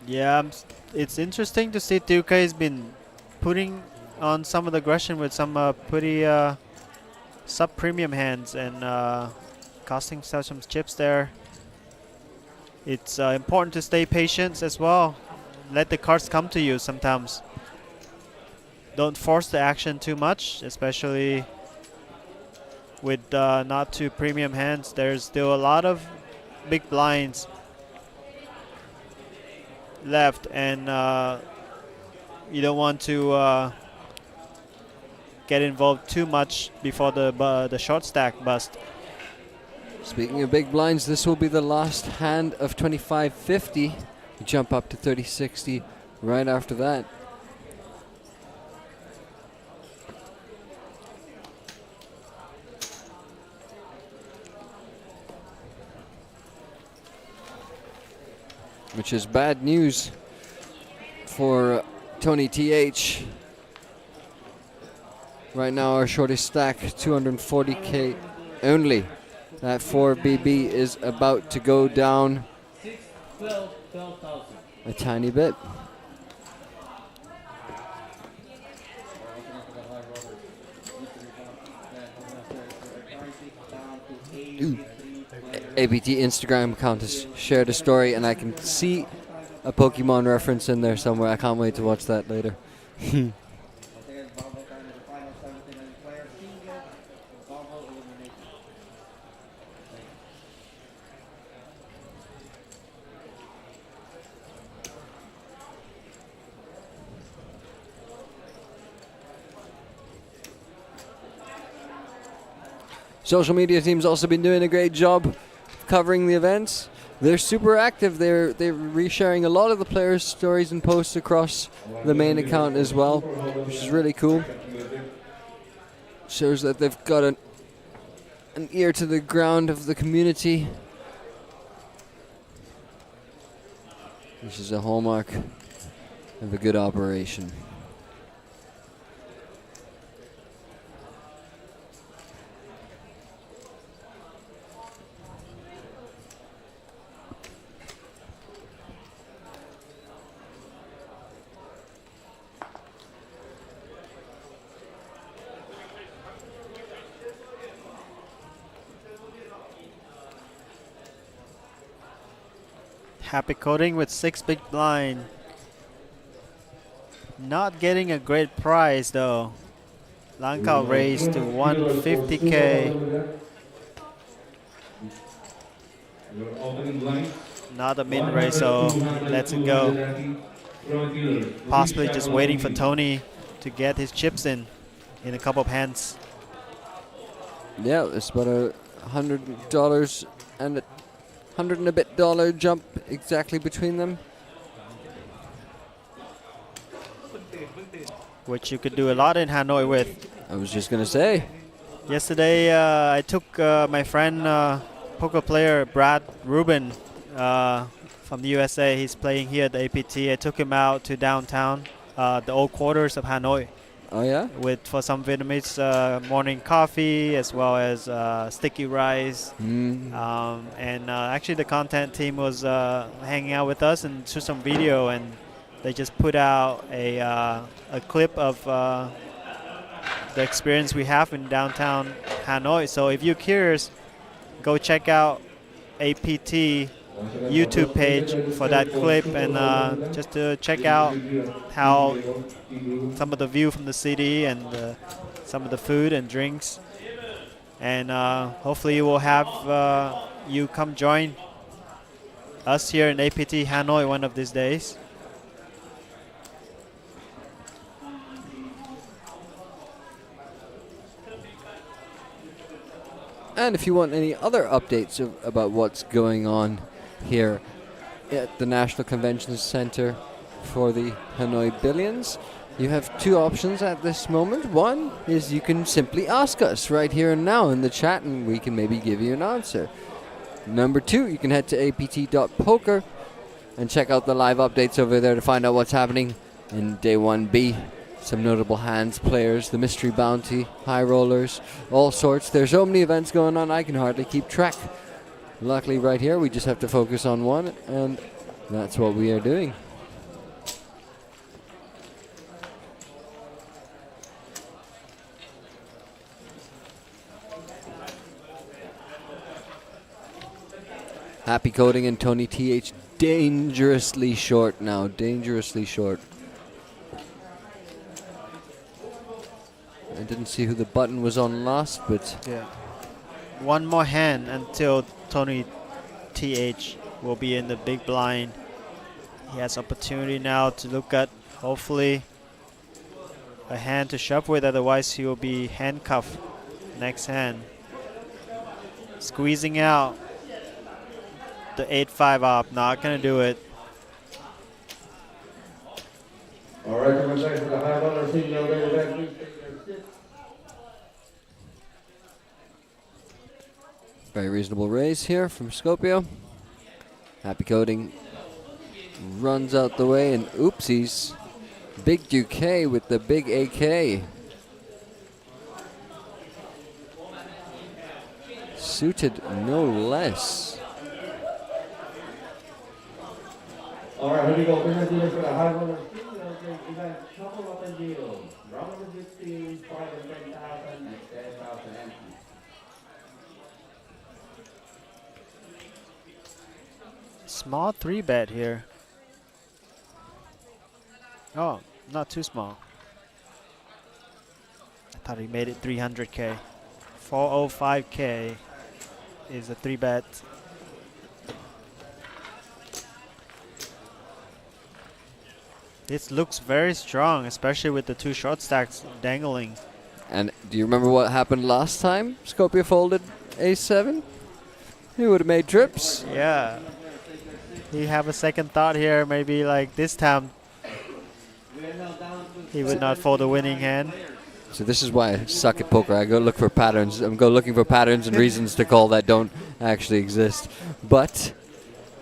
Yeah, it's interesting to see 2K has been putting on some of the aggression with some pretty sub-premium hands and costing some chips there. It's important to stay patient as well. Let the cards come to you sometimes. Don't force the action too much, especially with not too premium hands. There's still a lot of big blinds left, and you don't want to get involved too much before the short stack bust. Speaking of big blinds, this will be the last hand of 25-50. You jump up to 30-60 right after that. Which is bad news for Tony TH. Right now our shortest stack, 240k only. That 4BB is about to go down a tiny bit. Ooh. APT Instagram account has shared a story, and I can see a Pokemon reference in there somewhere. I can't wait to watch that later. Social media team's also been doing a great job covering the events. They're super active. They're resharing a lot of the players' stories and posts across the main account as well, which is really cool. Shows that they've got an ear to the ground of the community, which is a hallmark of a good operation. Happy coding with 6 big blind. Not getting a great prize though. Lankao raised to 150k. Your opening blind Not a min raise, so he lets it go. Possibly just waiting for Tony to get his chips in a couple of hands. Yeah, it's about $100 and $100 and a bit jump exactly between them. Which you could do a lot in Hanoi with. I was just gonna say. Yesterday, I took my friend, poker player Brad Rubin from the USA. He's playing here at the APT. I took him out to downtown, the old quarters of Hanoi. Oh yeah. For some Vietnamese morning coffee as well as sticky rice. And actually, the content team was hanging out with us and shoot some video, and they just put out a clip of the experience we have in downtown Hanoi. So if you're curious, go check out APT YouTube page for that clip, and just to check out how some of the view from the city and some of the food and drinks. And hopefully we'll have you come join us here in APT Hanoi one of these days. And if you want any other updates about what's going on here at the National Convention Center for the Hanoi Billions, you have two options at this moment. One is you can simply ask us right here and now in the chat, and we can maybe give you an answer. Number two, you can head to apt.poker and check out the live updates over there to find out what's happening in Day 1B. Some notable hands players, the mystery bounty, high rollers, all sorts. There's so many events going on, I can hardly keep track. Luckily right here, we just have to focus on one, and that's what we are doing. Happy Coding and Tony TH dangerously short now, dangerously short. I didn't see who the button was on last, but yeah, one more hand until Tony TH will be in the big blind. He has opportunity now to look at, hopefully, a hand to shove with, otherwise he will be handcuffed next hand. Squeezing out the 8-5 up, not gonna do it. All right, coming back to the high roller team, very reasonable raise here from Skopje. Happy Coding runs out the way, and oopsies. Big Duque with the big AK. Suited no less. All right, here we go. We're going to do this for the high roller team. Event shuffle up and deal. Round number 15, 5 and 10,000, and 10,000 empty. Small 3-bet here. Oh, not too small. I thought he made it 300K. 405K is a 3-bet. This looks very strong, especially with the two short stacks dangling. And do you remember what happened last time Skopje folded A7? He would have made trips. Yeah. He have a second thought here, maybe like this time he would not fold a winning hand. So this is why I suck at poker. I go look for patterns. I'm go looking for patterns and reasons to call that don't actually exist. But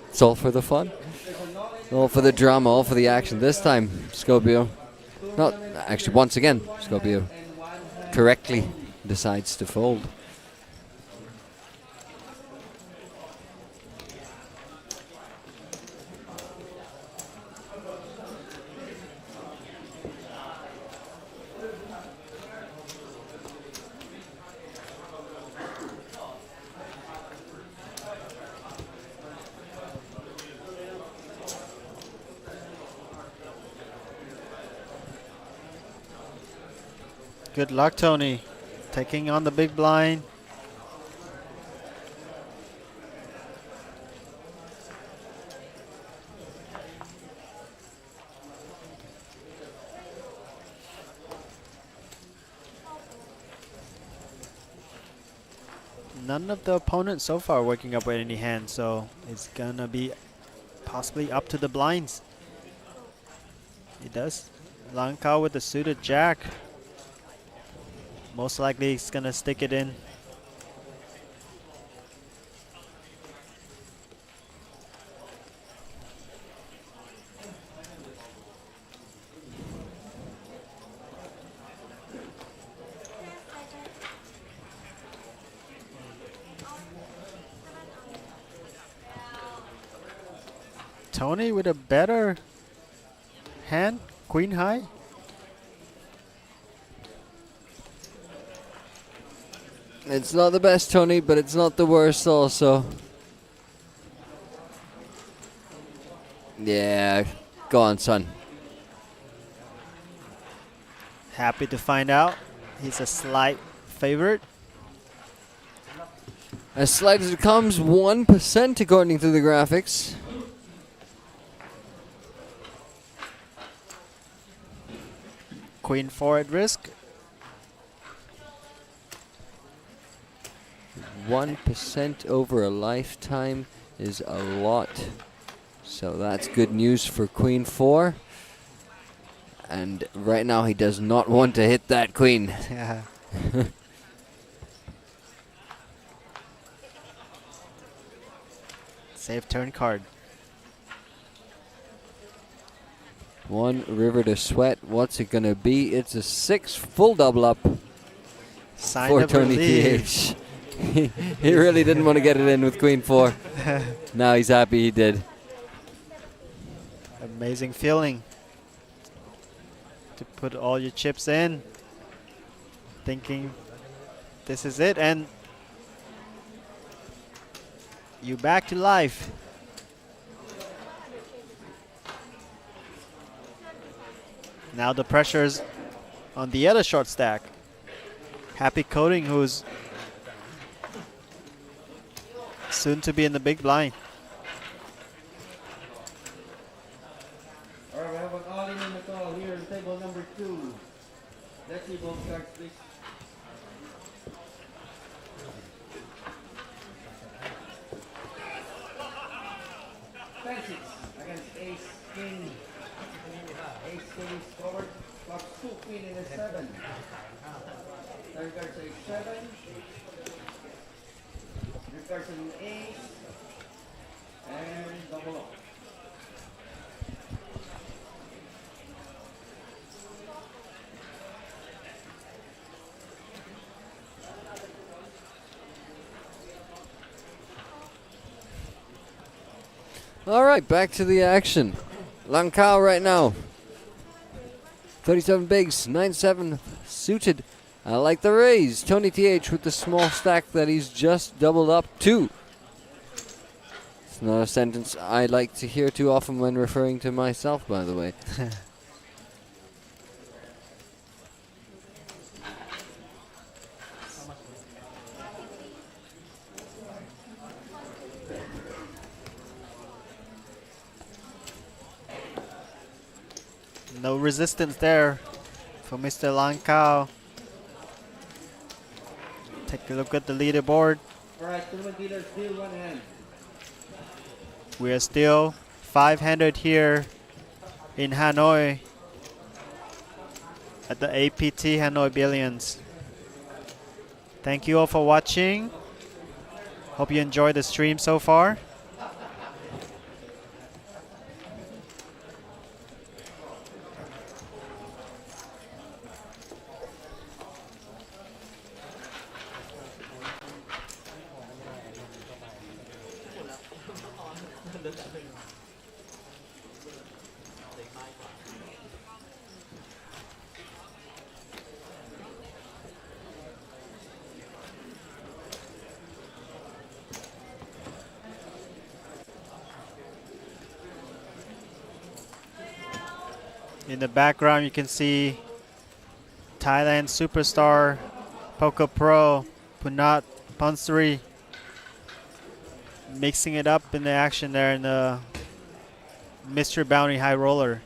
it's all for the fun. All for the drama, all for the action. This time, Skopje, not actually once again, Skopje correctly decides to fold. Good luck, Tony. Taking on the big blind. none of the opponents so far waking up with any hands, so it's gonna be possibly up to the blinds. He does. Lang Kao with the suited jack. Most likely he's gonna stick it in. Tony with a better hand, queen high. It's not the best, Tony, but it's not the worst also. Yeah, go on, son. Happy to find out he's a slight favorite. As slight as it comes, 1% according to the graphics. Queen 4 at risk. 1% over a lifetime is a lot. So that's good news for Queen 4. And right now he does not want to hit that queen. Yeah. Save turn card. One river to sweat. What's it gonna be? It's a 6 full double up Sign for of Tony relief. TH. He really didn't want to get it in with Queen 4. Now he's happy he did. Amazing feeling to put all your chips in, thinking this is it, and you back to life. Now the pressure's on the other short stack. Happy Coding, who's soon to be in the big blind. All right, we have an all-in on the call here in table number 2. Let's see both cards, please. Fancies against ace, king. Ace, king is covered. Box 2, queen, and a 7. Third card's a 7. Third card's an ace. And double up. All right, back to the action. Lang Kao right now. 37 bigs, 9-7 suited. I like the raise. Tony TH with the small stack that he's just doubled up to. It's not a sentence I like to hear too often when referring to myself, by the way. No resistance there for Mr. Lang Kao. Take a look at the leaderboard. Alright, tournament dealer, still one hand. We are still 500 here in Hanoi at the APT Hanoi Billions. Thank you all for watching. Hope you enjoyed the stream so far. In the background, you can see Thailand superstar, Poker Pro, Punat Pansari, mixing it up in the action there in the Mystery Bounty High Roller.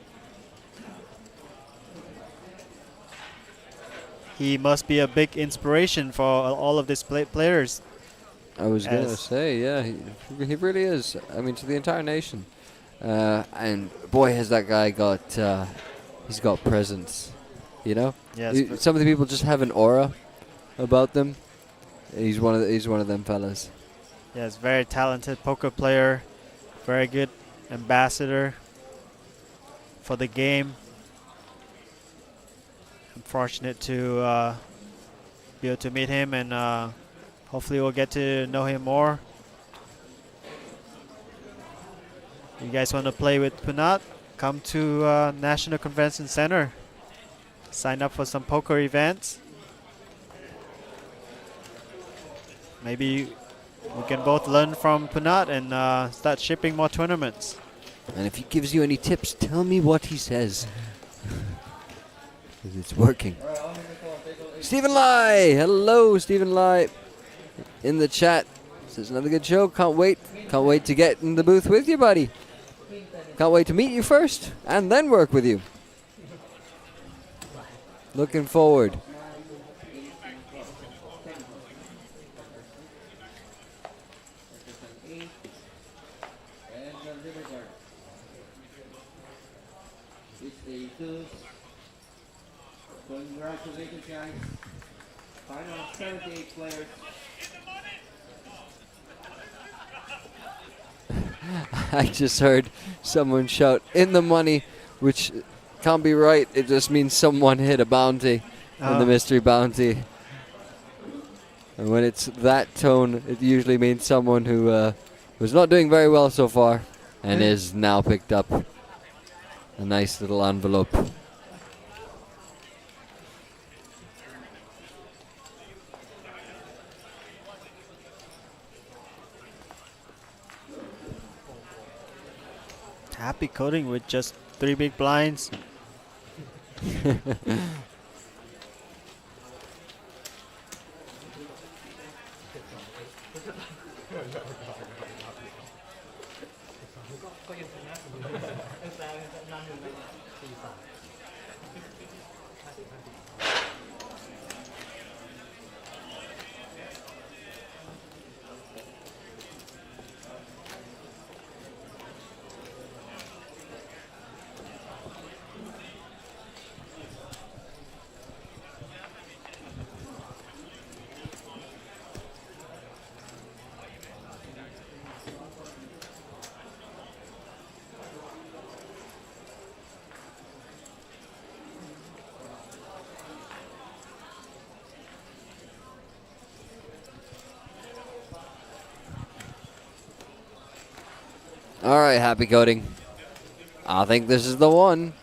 He must be a big inspiration for all of these players. I was going to say, yeah, he really is. I mean, to the entire nation. And boy, has that guy got, he's got presence, you know? Yes. Some of the people just have an aura about them. He's one of them fellas. Yes, very talented poker player, very good ambassador for the game. I'm fortunate to be able to meet him, and hopefully we'll get to know him more. You guys want to play with Punat? Come to National Convention Center. Sign up for some poker events. Maybe we can both learn from Punat and start shipping more tournaments. And if he gives you any tips, tell me what he says. 'Cause it's working. Stephen Lai! Hello, Stephen Lai. In the chat. Says another good show. Can't wait. Can't wait to get in the booth with you, buddy. Can't wait to meet you first and then work with you. Looking forward. Congratulations, guys. Final 78 players. I just heard someone shout, "In the money," which can't be right. It just means someone hit a bounty in the mystery bounty. And when it's that tone, it usually means someone who was not doing very well so far and is now picked up a nice little envelope. Happy coding with just 3 big blinds. All right, happy coding. I think this is the one.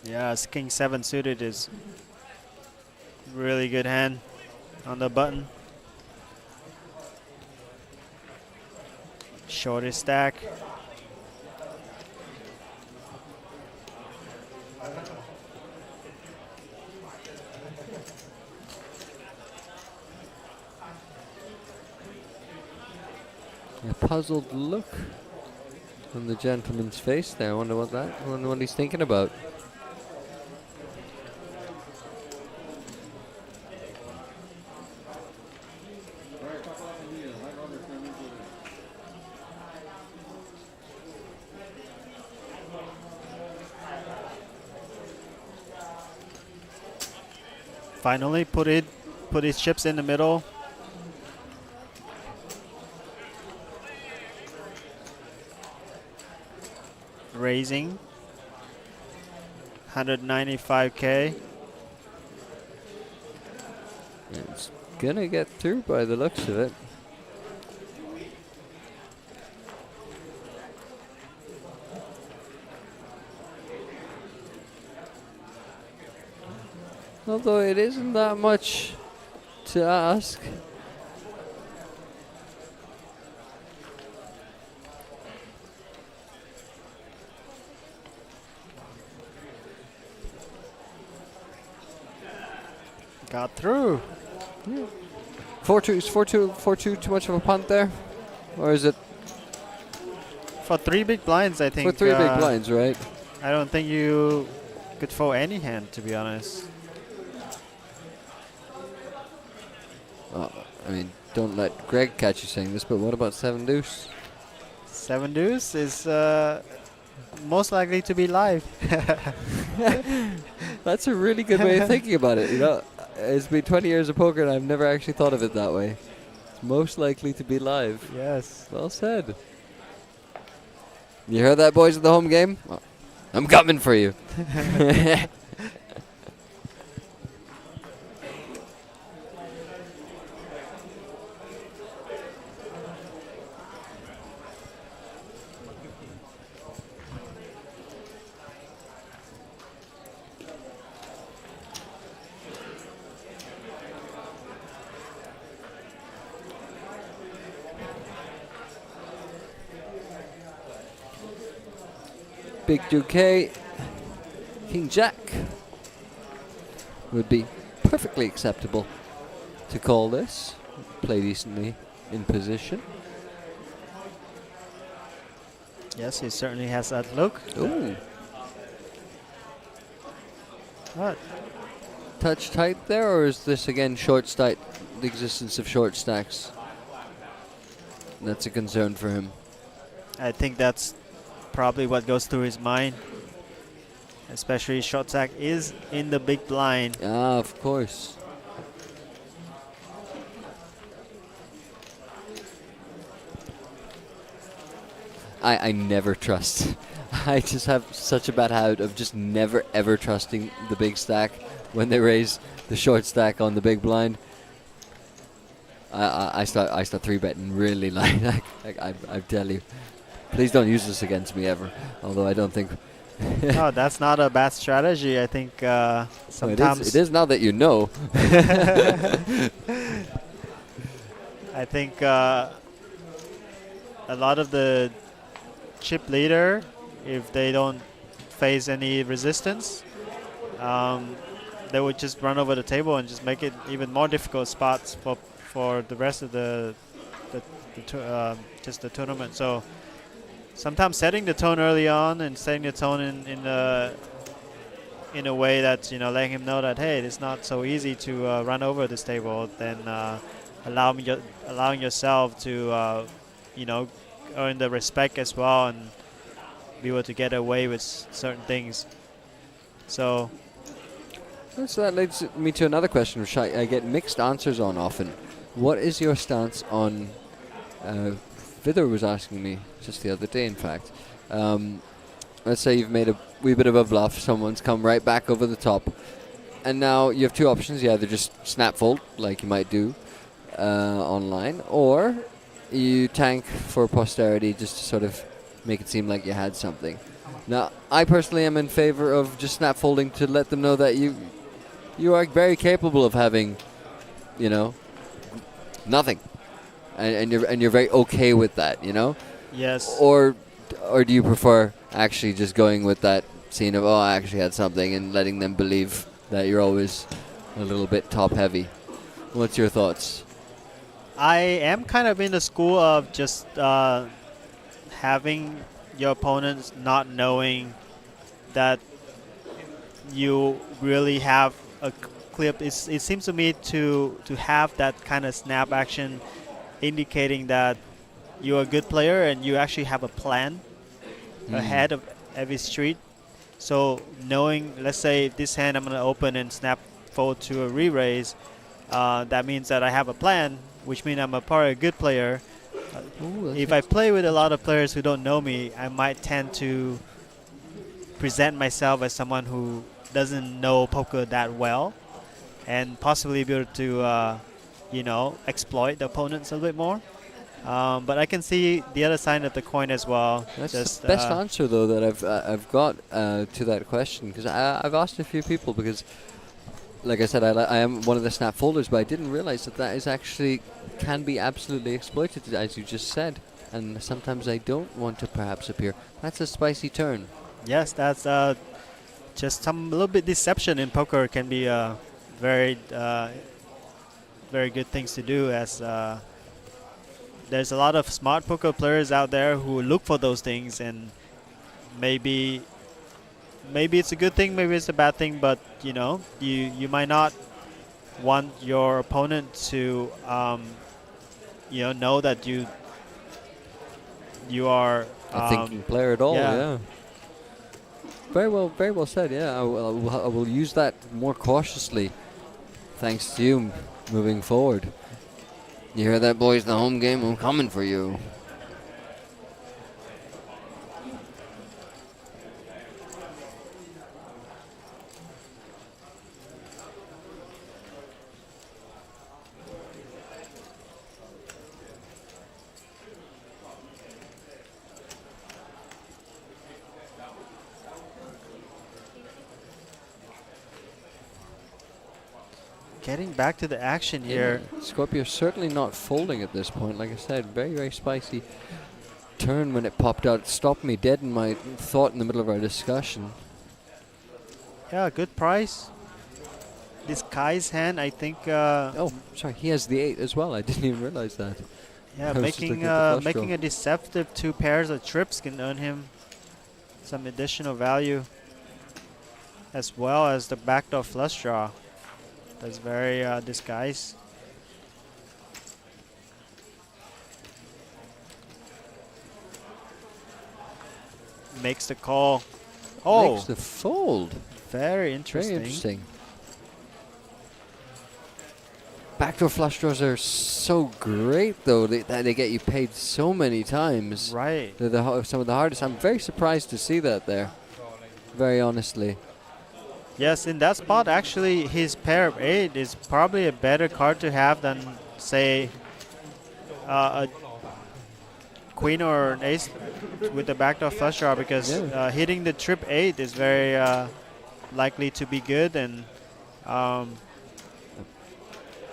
Yes, King 7 suited is really good hand on the button. Shortest stack. A puzzled look on the gentleman's face there. I wonder what he's thinking about. Finally put his chips in the middle. Raising 195K. It's gonna get through by the looks of it. Although it isn't that much to ask. Got through. Yeah. 4-2 too much of a punt there? Or is it? For 3 big blinds, I think. For 3 big blinds, right? I don't think you Could fold any hand, to be honest. I mean, don't let Greg catch you saying this, but what about 7 deuce? 7 deuce is most likely to be live. That's a really good way of thinking about it. You know, it's been 20 years of poker, and I've never actually thought of it that way. It's most likely to be live. Yes. Well said. You heard that, boys, at the home game? Oh, I'm coming for you. Big Duke, King Jack would be perfectly acceptable to call this. Play decently in position. Yes, he certainly has that look. Ooh. What? Touch tight there, or is this again short stack, the existence of short stacks? That's a concern for him. I think that's probably what goes through his mind. Especially short stack is in the big blind. Ah, of course. I never trust. I just have such a bad habit of just never ever trusting the big stack when they raise the short stack on the big blind. I start 3-betting really light. I tell you, please don't use this against me ever. Although I don't think. No, that's not a bad strategy. I think sometimes it is now that you know. I think a lot of the chip leader, if they don't face any resistance, they would just run over the table and just make it even more difficult spots for the rest of just the tournament. So sometimes setting the tone early on and setting the tone in a way that's, you know, letting him know that, hey, it's not so easy to run over this table, then allowing yourself to you know, earn the respect as well and be able to get away with certain things. So that leads me to another question, which I get mixed answers on often. What is your stance on, Vidar was asking me just the other day, in fact. Let's say you've made a wee bit of a bluff, someone's come right back over the top, and now you have two options. You either just snap fold, like you might do online, or you tank for posterity just to sort of make it seem like you had something. Now, I personally am in favor of just snap folding to let them know that you are very capable of having, you know, nothing, and you're very okay with that, you know. Yes. Or do you prefer actually just going with that scene of, oh, I actually had something, and letting them believe that you're always a little bit top heavy? What's your thoughts? I am kind of in the school of just having your opponents not knowing that you really have a clip. It seems to me to have that kind of snap action indicating that you're a good player and you actually have a plan ahead of every street. So knowing, let's say this hand I'm going to open and snap fold to a re-raise, that means that I have a plan, which means I'm probably a good player. If I play with a lot of players who don't know me, I might tend to present myself as someone who doesn't know poker that well, and possibly be able to, you know, exploit the opponents a little bit more. But I can see the other side of the coin as well. That's just the best answer, though, that I've got to that question, because I've asked a few people, because, like I said, I am one of the snap folders, but I didn't realize that is actually can be absolutely exploited, as you just said. And sometimes I don't want to perhaps appear. That's a spicy turn. Yes, that's just some little bit deception in poker can be very very good things to do, as there's a lot of smart poker players out there who look for those things and maybe maybe it's a good thing, maybe it's a bad thing, but you know, you might not want your opponent to know that you are a thinking player at all. yeah. Yeah. Very well said. Yeah, I will use that more cautiously, thanks to you moving forward. You hear that, boys? The home game, I'm coming for you. Getting back to the action here. Scorpio certainly not folding at this point. Like I said, very spicy turn when it popped out. It stopped me dead in my thought in the middle of our discussion. Yeah, good price. This Kai's hand, I think. Oh, sorry, he has the 8 as well. I didn't even realize that. Yeah, making a deceptive 2 pairs of trips can earn him some additional value, as well as the backdoor flush draw. That's very disguised. Makes the call. Oh, makes the fold. Very interesting. Very interesting. Backdoor flush draws are so great, though. They get you paid so many times. Right. They're some of the hardest. I'm very surprised to see that there. Very honestly. Yes, in that spot, actually, his pair of 8 is probably a better card to have than, say, a queen or an ace with the backdoor flush draw, because hitting the trip 8 is very likely to be good, and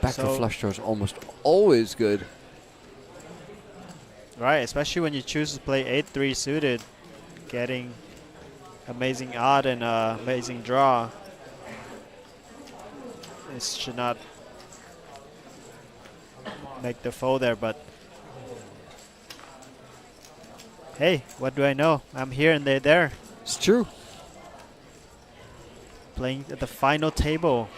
backdoor flush draw is almost always good. Right, especially when you choose to play 8-3 suited, getting amazing odd and amazing draw. This should not make the fold there, but hey, what do I know? I'm here and they're there. It's true. Playing at the final table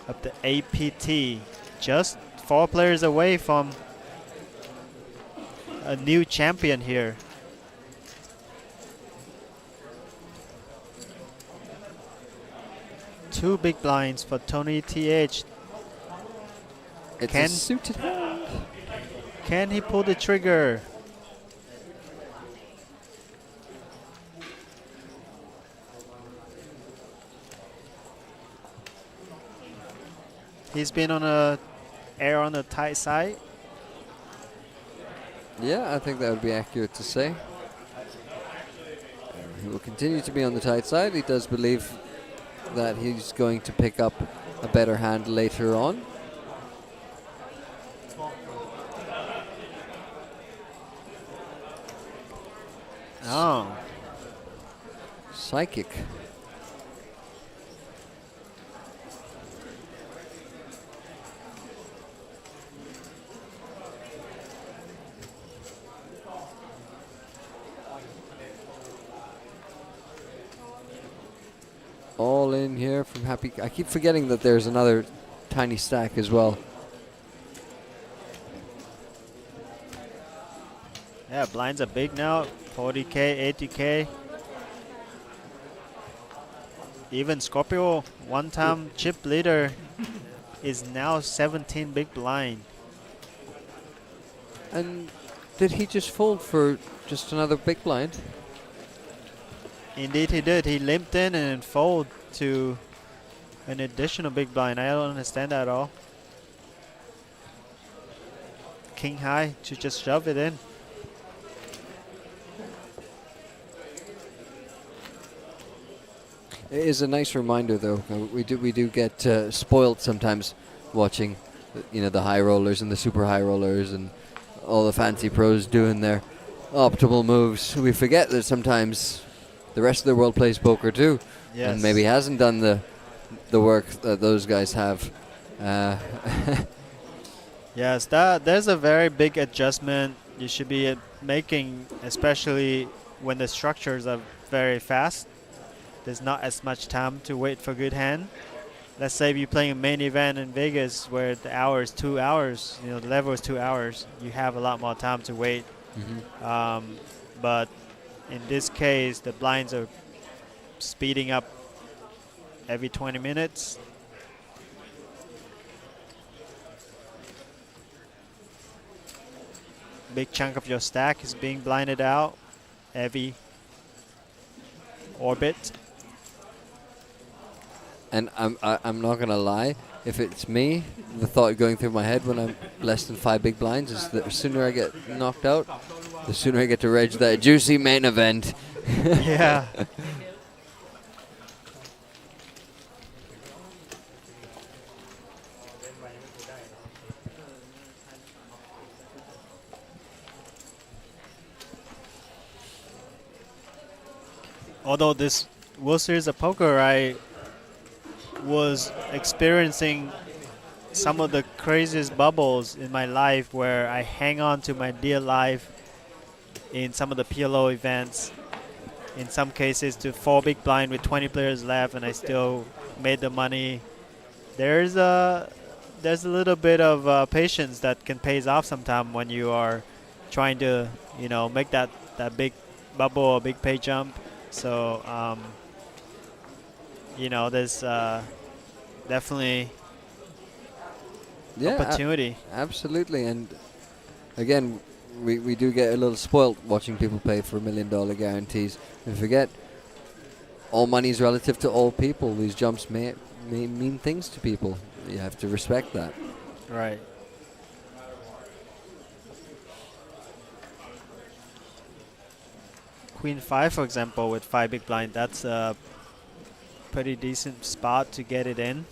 of the APT, just 4 players away from a new champion here. Two big blinds for N8TH. It's a suited hand. Can he pull the trigger? He's been on a air on the tight side. Yeah, I think that would be accurate to say. He will continue to be on the tight side. He does believe that he's going to pick up a better hand later on. Oh. Psychic. All in here from Happy. I keep forgetting that there's another tiny stack as well. Yeah, blinds are big now. 40K, 80K. Even Scorpio, one-time chip leader, is now 17 big blind. And did he just fold for just another big blind? Indeed he did. He limped in and fold to an additional big blind. I don't understand that at all. King high to just shove it in. It is a nice reminder, though. We do get spoiled sometimes watching, the high rollers and the super high rollers and all the fancy pros doing their optimal moves. We forget that sometimes the rest of the world plays poker too, and maybe hasn't done the work that those guys have. Yes, there's a very big adjustment you should be making, especially when the structures are very fast. there's not as much time to wait for good hand. Let's say if you're playing a main event in Vegas where the hour is 2 hours, you know, the level is 2 hours, you have a lot more time to wait. But in this case, the blinds are speeding up every 20 minutes. Big chunk of your stack is being blinded out every orbit. And I'm not gonna lie, if it's me, the thought going through my head when I'm less than 5 big blinds is that the sooner I get knocked out, the sooner I get to reg that juicy main event. Yeah. Although this World Series of Poker, I was experiencing some of the craziest bubbles in my life where I hang on to my dear life in some of the PLO events. In some cases to 4 big blind with 20 players left, and I still made the money. There's a little bit of patience that can pay off sometime when you are trying to, you know, make that big bubble or big pay jump. So you know, there's definitely opportunity. Absolutely. And again, we do get a little spoilt watching people pay for $1 million guarantees. And forget, all money is relative to all people. These jumps may mean things to people. You have to respect that. Right. Queen 5, for example, with 5 big blind, that's a pretty decent spot to get it in.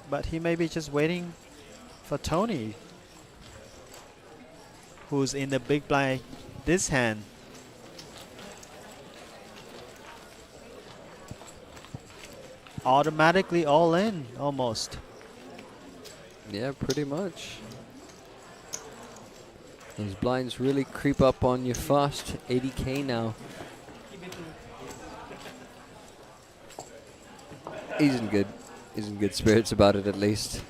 But he may be just waiting for Tony, who's in the big blind this hand. Automatically all in, almost. Yeah, pretty much. These blinds really creep up on you fast. 80K now. He's in good spirits about it, at least.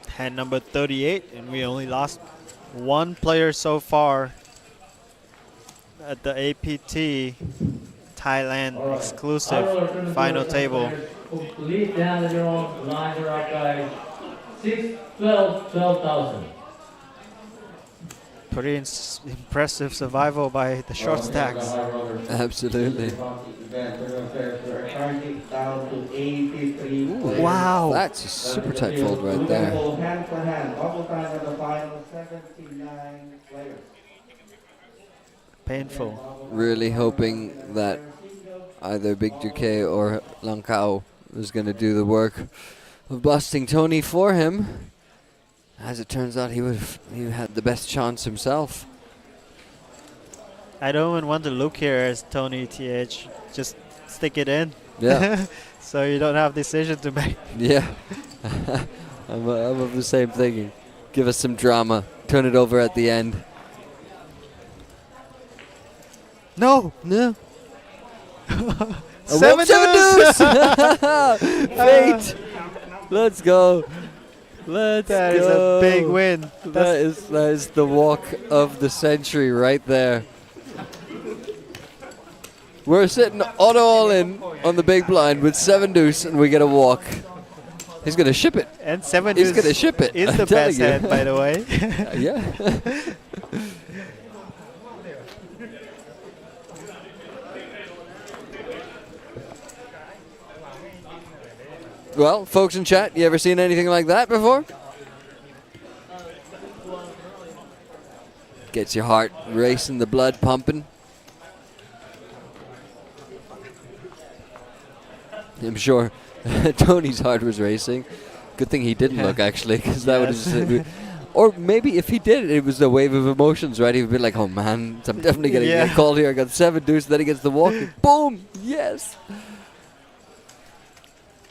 Hand number 38, and we only lost 1 player so far at the APT Thailand exclusive final table. Lead down at your own lines are up, guys. 6, 12, 12,000. Pretty impressive survival by the short stacks. Absolutely. Ooh, wow. That's a super tight fold right there. Hand for hand. Bubble time at the final 79 players. Painful. Really hoping that either Big Duque or Langkao was going to do the work of busting Tony for him. As it turns out, he had the best chance himself. I don't even want to look here as Tony TH. Just stick it in. Yeah. So you don't have decision to make. Yeah. I'm of the same thinking. Give us some drama. Turn it over at the end. No. No. Seven deuce. Fate. Let's go. Let's That go. is a big win. That is the walk of the century right there. We're sitting auto all in on the big blind with 7 deuce, and we get a walk. He's gonna ship it. And 7 He's deuce gonna ship it. is I'm the telling best you. hand, by the way. Yeah. Well, folks in chat, you ever seen anything like that before? Gets your heart racing, the blood pumping. I'm sure Tony's heart was racing. Good thing he didn't look, actually, because that would have Or maybe if he did, it was a wave of emotions, right? He would be like, oh man, I'm definitely getting a call here. I got 7 deuce, then he gets the walk. Boom! Yes!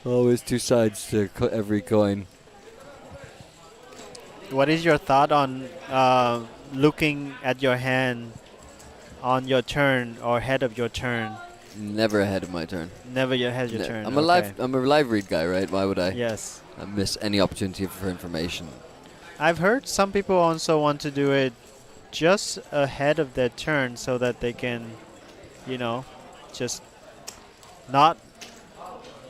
Always 2 sides to every coin. What is your thought on looking at your hand on your turn or ahead of your turn? Never ahead of my turn. Never ahead of your turn. I'm a live read guy, right? Why would I? Yes. I miss any opportunity for information. I've heard some people also want to do it just ahead of their turn so that they can, you know, just not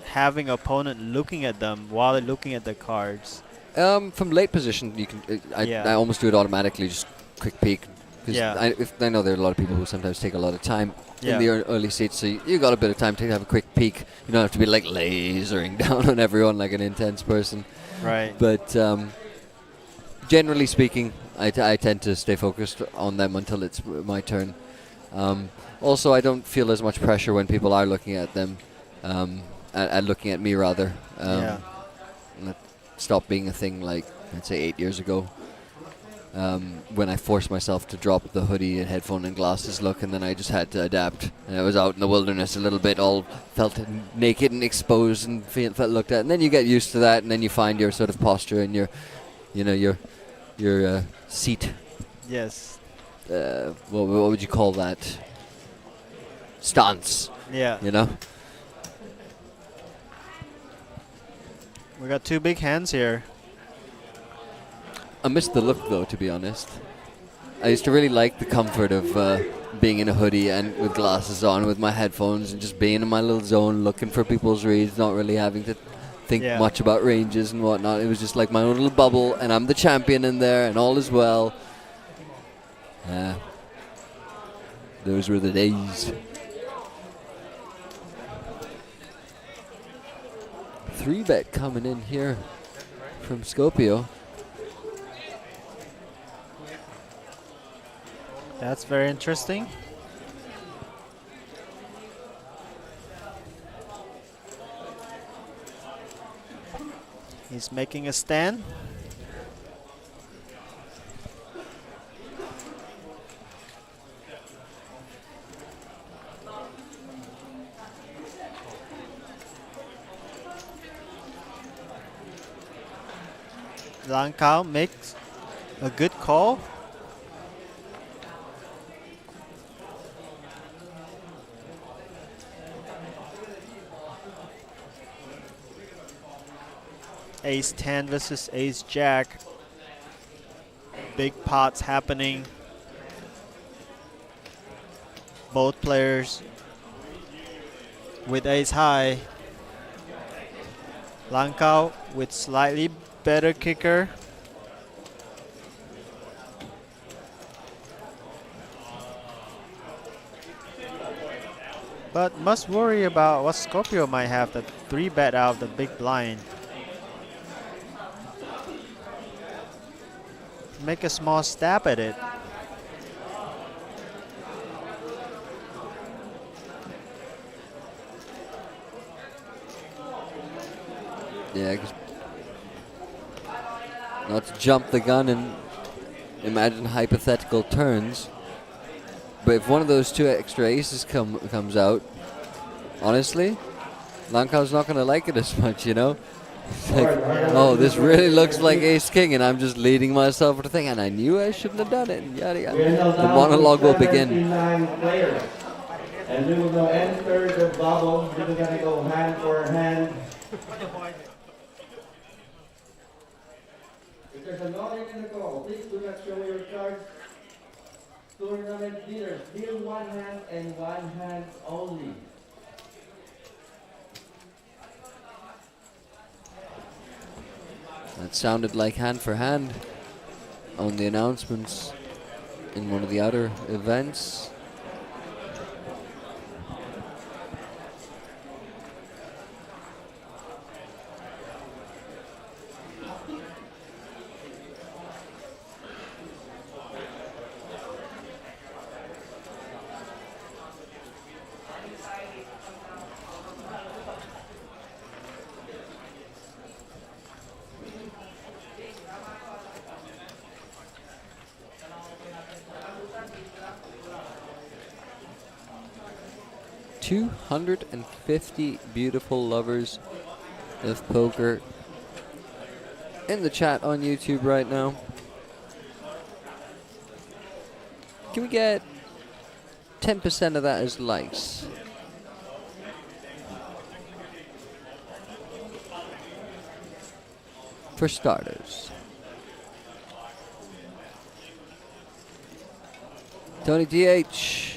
having opponent looking at them while they're looking at the cards. From late position, you can. I almost do it automatically, just quick peek. Yeah. I know there are a lot of people who sometimes take a lot of time in Yeah. the early seats, so you got a bit of time to have a quick peek. You don't have to be like lasering down on everyone like an intense person. Right. But generally speaking, I tend to stay focused on them until it's my turn. Also, I don't feel as much pressure when people are looking at them, looking at me rather. Yeah. And that stopped being a thing like, let's say 8 years ago. When I forced myself to drop the hoodie and headphone and glasses look, and then I just had to adapt. And I was out in the wilderness a little bit, all felt naked and exposed and felt looked at. And then you get used to that, and then you find your sort of posture and your seat. Yes. What would you call that? Stance. Yeah. You know? We got 2 big hands here. I miss the look, though, to be honest. I used to really like the comfort of being in a hoodie and with glasses on, with my headphones, and just being in my little zone, looking for people's reads, not really having to think much about ranges and whatnot. It was just like my own little bubble, and I'm the champion in there, and all is well. Those were the days. 3-bet coming in here from Skopje. That's very interesting. He's making a stand. Lankao makes a good call. Ace 10 versus Ace Jack. Big pots happening. Both players with Ace High. Lankao with slightly better kicker. But must worry about what Skopje might have, the 3-bet out of the big blind. Make a small stab at it. Yeah, 'cause not to jump the gun and imagine hypothetical turns, but if one of those 2 extra aces comes out, honestly, Lankao's not going to like it as much, you know? It's like, oh, this really looks like Ace King, and I'm just leading myself to think, and I knew I shouldn't have done it, and yada yada. The monologue will begin. Players. And we will now enter the bubble. We're going to go hand for hand. If there's a nodding in the call, please do not show your cards. Tournament dealers, deal 1 hand and 1 hand only. That sounded like hand for hand on the announcements in one of the other events. 250 beautiful lovers of poker in the chat on YouTube right now. Can we get 10% of that as likes? For starters. N8TH.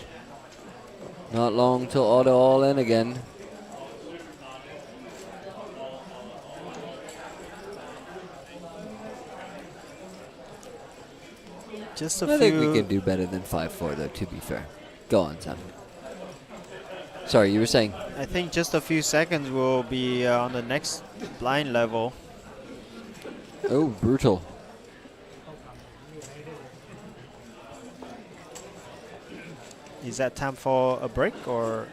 Not long till auto all in again. Just a I few. think we can do better than 5-4 though, to be fair. Go on, Sam. Sorry, you were saying? I think just a few seconds will be on the next blind level. Oh, brutal. Is that time for a break or?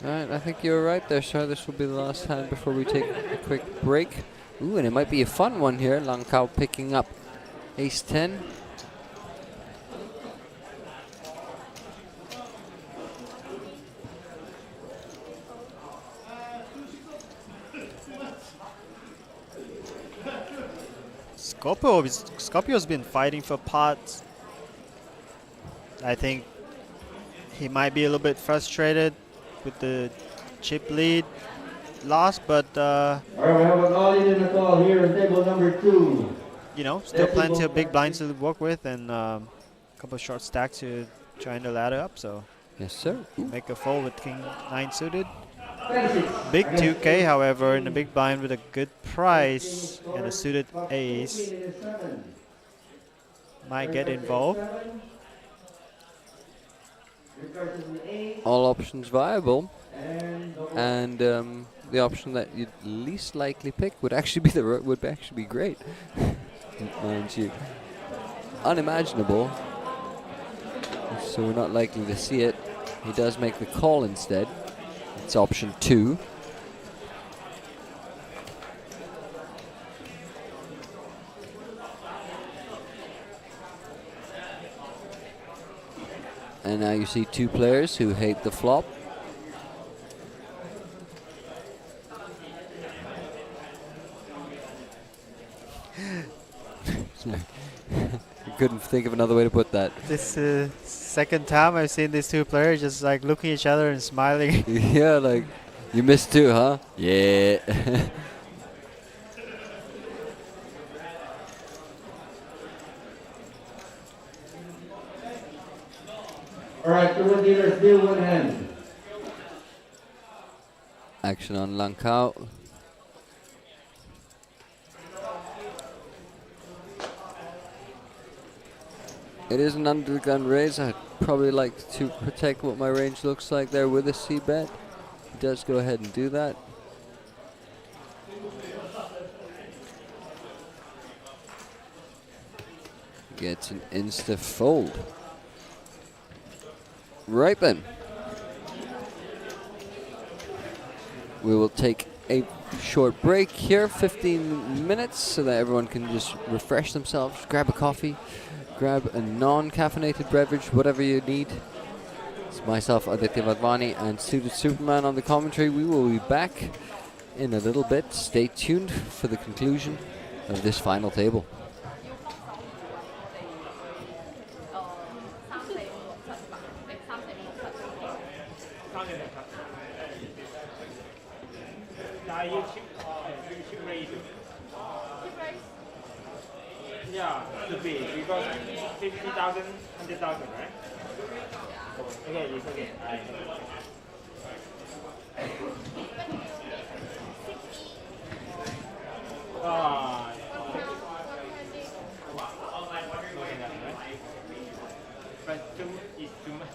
Alright, I think you're right there, sir. This will be the last time before we take a quick break. Ooh, and it might be a fun one here. Lang Kao picking up ace-10. Scorpio's been fighting for pots. I think he might be a little bit frustrated with the chip lead loss, but All right, we have an all-in in the call here in table number 2. you know, still plenty of big blinds to work with and a couple of short stacks to trying to ladder up. So yes, sir. Make a fold with King 9 suited. Big 2K, however, in the big blind with a good price and a suited ace might get involved. All options viable, and the option that you'd least likely pick would actually be great, mind you. Unimaginable, so we're not likely to see it. He does make the call instead. It's option 2. And now you see two players who hate the flop. I couldn't think of another way to put that. This second time I've seen these two players just like looking at each other and smiling. Yeah, like, you missed two, huh? Yeah. All right, the wood dealers deal one hand. Action on Lang Kao. It is an under the gun raise. I'd probably like to protect what my range looks like there with a C-bet. He does go ahead and do that. Gets an insta fold. Right then. We will take a short break here, 15 minutes, so that everyone can just refresh themselves, grab a coffee, grab a non-caffeinated beverage, whatever you need. It's myself, Aditya Vadvani, and Suited Superman on the commentary. We will be back in a little bit. Stay tuned for the conclusion of this final table. Yeah, should be because 50,000, 100,000, right? Okay, it's okay. But is too much.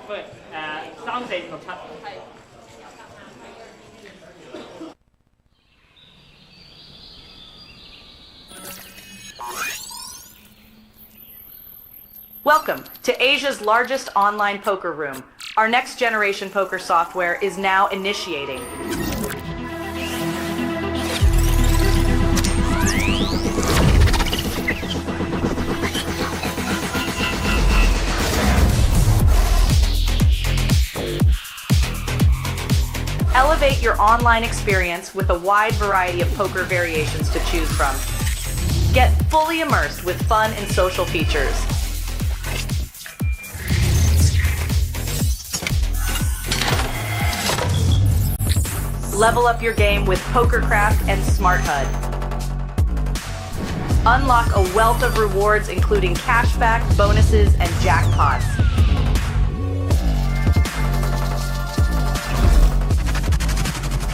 But 346七。 Welcome to Asia's largest online poker room. Our next generation poker software is now initiating. Elevate your online experience with a wide variety of poker variations to choose from. Get fully immersed with fun and social features. Level up your game with PokerCraft and Smart HUD. Unlock a wealth of rewards including cashback, bonuses, and jackpots.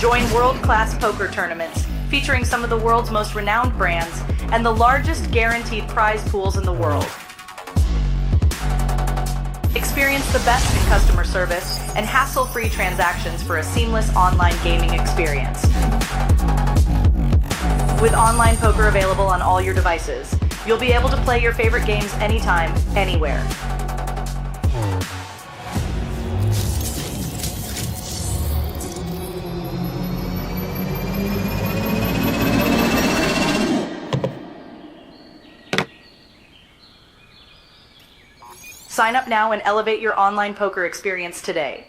Join world-class poker tournaments featuring some of the world's most renowned brands and the largest guaranteed prize pools in the world. Experience the best in customer service and hassle-free transactions for a seamless online gaming experience. With online poker available on all your devices, you'll be able to play your favorite games anytime, anywhere. Sign up now and elevate your online poker experience today.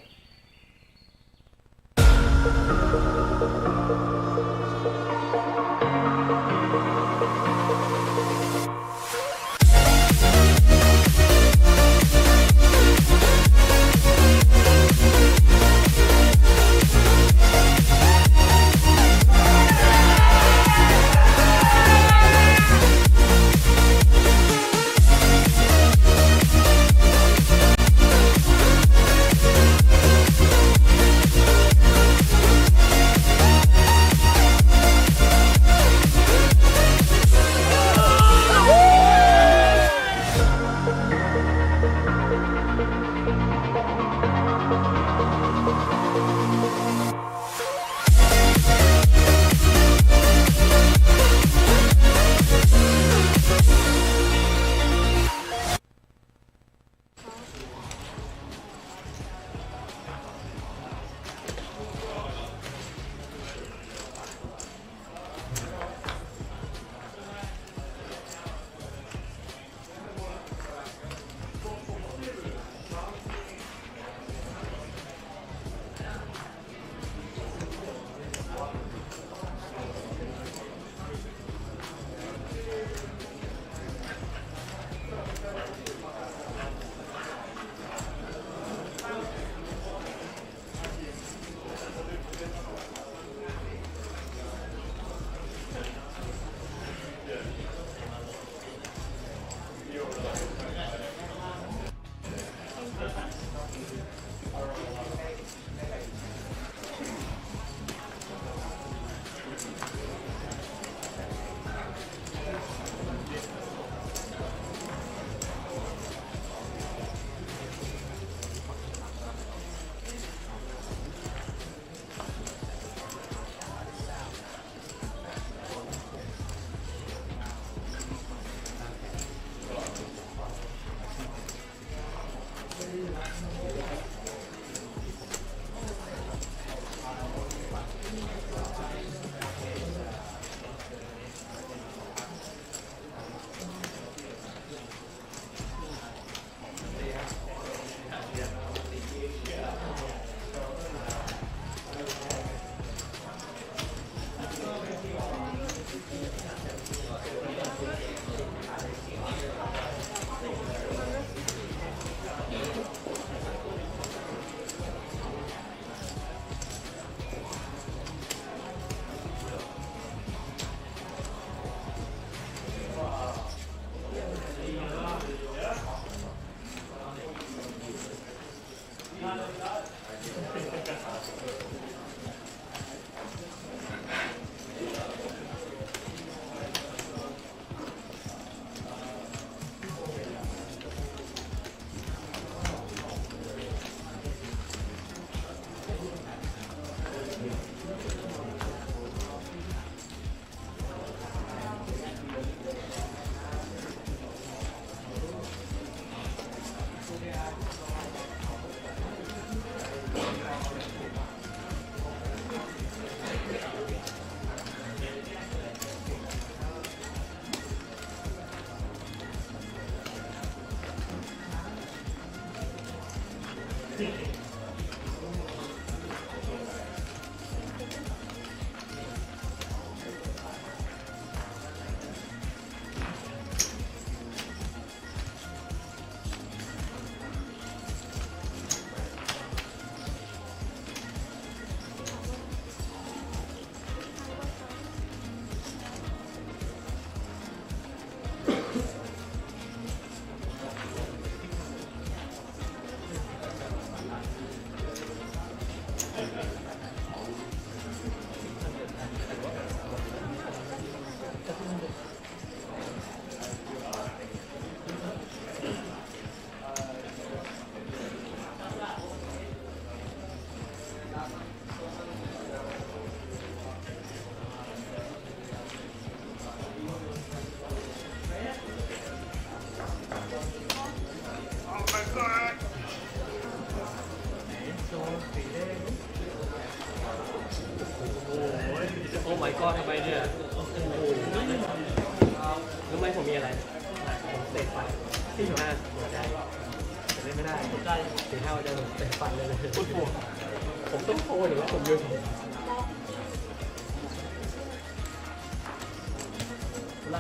god ทำไมเนี่ยรู้ไหมผมมีอะไรผมเตะฟันที่อยู่หน้าหัวใจแต่เล่นไม่ได้หัวใจเสียเท่าจะเตะฟันเลยผมต้องโทรหรือว่าผมยืนแล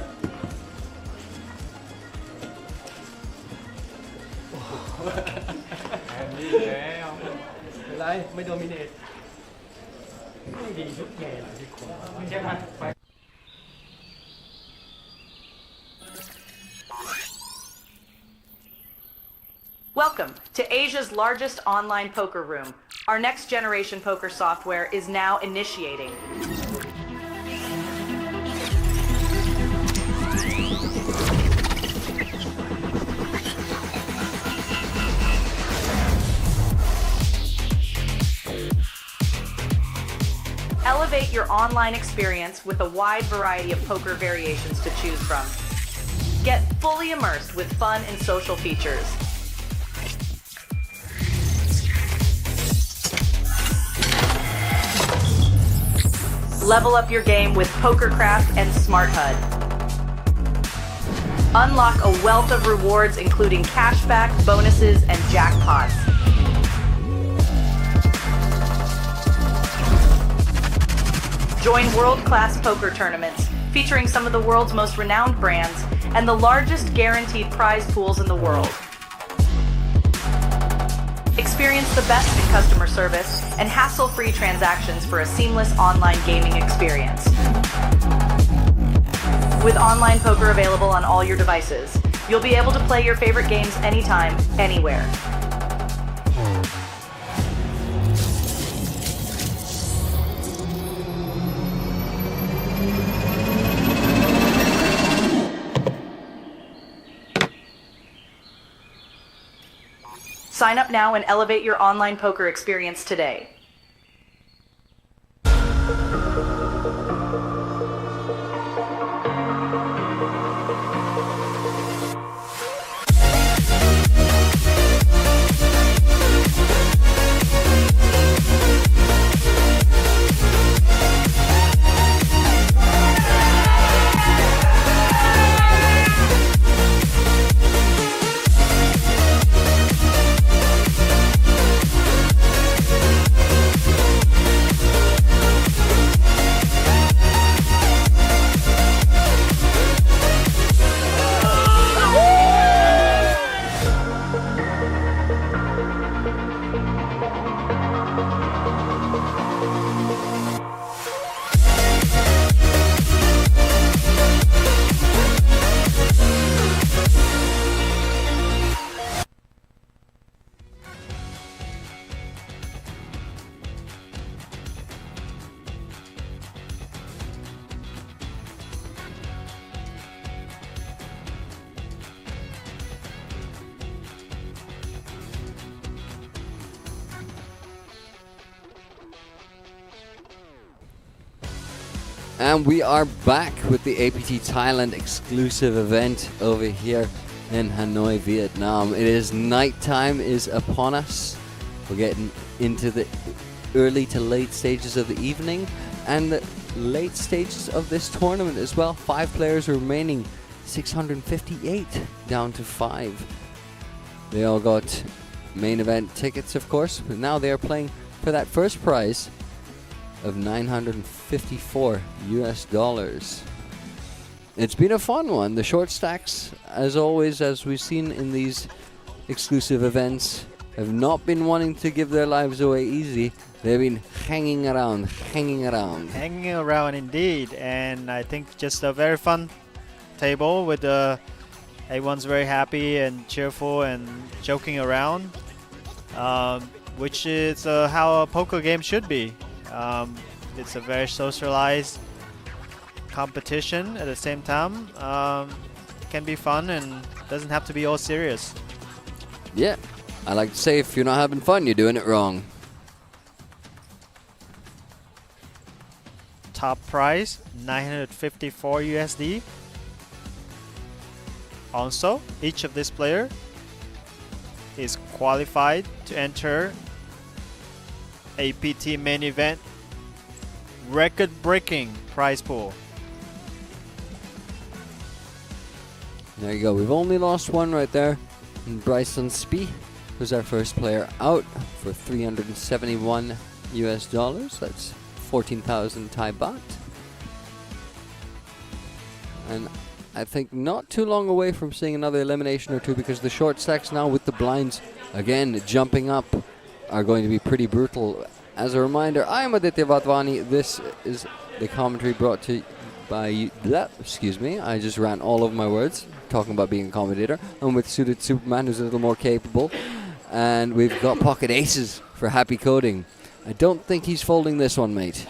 ้วเป็นไรไม่โดมิเนตไม่ดีทุกแง่ที่คนไม่ใช่ไหม Welcome to Asia's largest online poker room. Our next generation poker software is now initiating. Elevate your online experience with a wide variety of poker variations to choose from. Get fully immersed with fun and social features. Level up your game with PokerCraft and Smart HUD. Unlock a wealth of rewards including cashback, bonuses, and jackpots. Join world-class poker tournaments featuring some of the world's most renowned brands and the largest guaranteed prize pools in the world. Experience the best in customer service and hassle-free transactions for a seamless online gaming experience. With online poker available on all your devices, you'll be able to play your favorite games anytime, anywhere. Sign up now and elevate your online poker experience today. And we are back with the APT Thailand exclusive event over here in Hanoi, Vietnam. It is nighttime is upon us. We're getting into the early to late stages of the evening and the late stages of this tournament as well. 5 players remaining, 658 down to 5. They all got main event tickets, of course, but now they are playing for that first prize of $954 US. It's been a fun one. The short stacks, as always, as we've seen in these exclusive events, have not been wanting to give their lives away easy. They've been hanging around. Hanging around indeed, and I think just a very fun table with everyone's very happy and cheerful and joking around, which is how a poker game should be. It's a very socialized competition at the same time. It can be fun and doesn't have to be all serious. Yeah, I like to say if you're not having fun, you're doing it wrong. Top prize, 954 USD. Also, each of this player is qualified to enter APT main event record-breaking prize pool. There you go. We've only lost one right there. And Bryson Spee was our first player out for $371 US. That's 14,000 Thai baht. And I think not too long away from seeing another elimination or two, because the short stacks now with the blinds again jumping up are going to be pretty brutal. As a reminder, I am Aditya Vatwani. This is the commentary brought to you by excuse me, I just ran all over my words talking about being a commentator. I'm with Suited Superman, who's a little more capable, and we've got pocket aces for Happy Coding. I don't think he's folding this one, mate.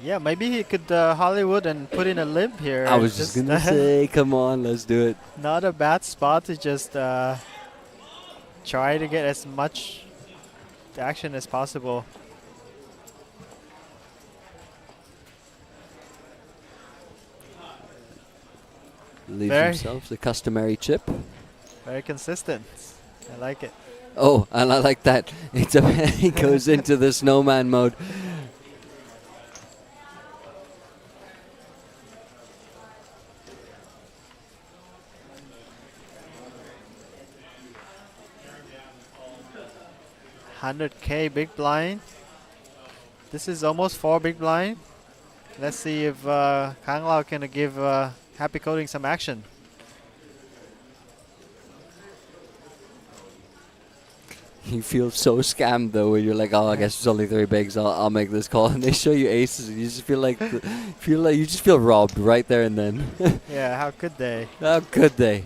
Yeah, maybe he could Hollywood and put in a limp here. I was just gonna say, come on, let's do it. Not a bad spot to just try to get as much action as possible. Leaves himself the customary chip. Very consistent. I like it. Oh, and I like that. It's he goes into the snowman mode. $100K big blind. This is almost 4 big blind. Let's see if Kang Lao can give Happy Coding some action. You feel so scammed though, when you're like, oh, I guess it's only 3 bigs. I'll make this call, and they show you aces, and you just feel like you just feel robbed right there and then. Yeah, how could they? How could they?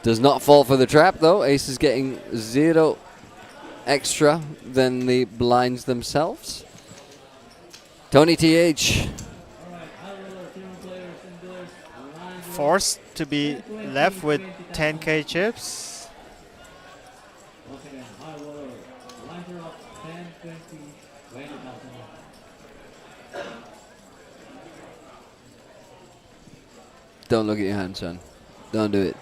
Does not fall for the trap though. Ace is getting 0 extra than the blinds themselves. N8TH. Forced to be left with 10K chips. Don't look at your hand, son. Don't do it.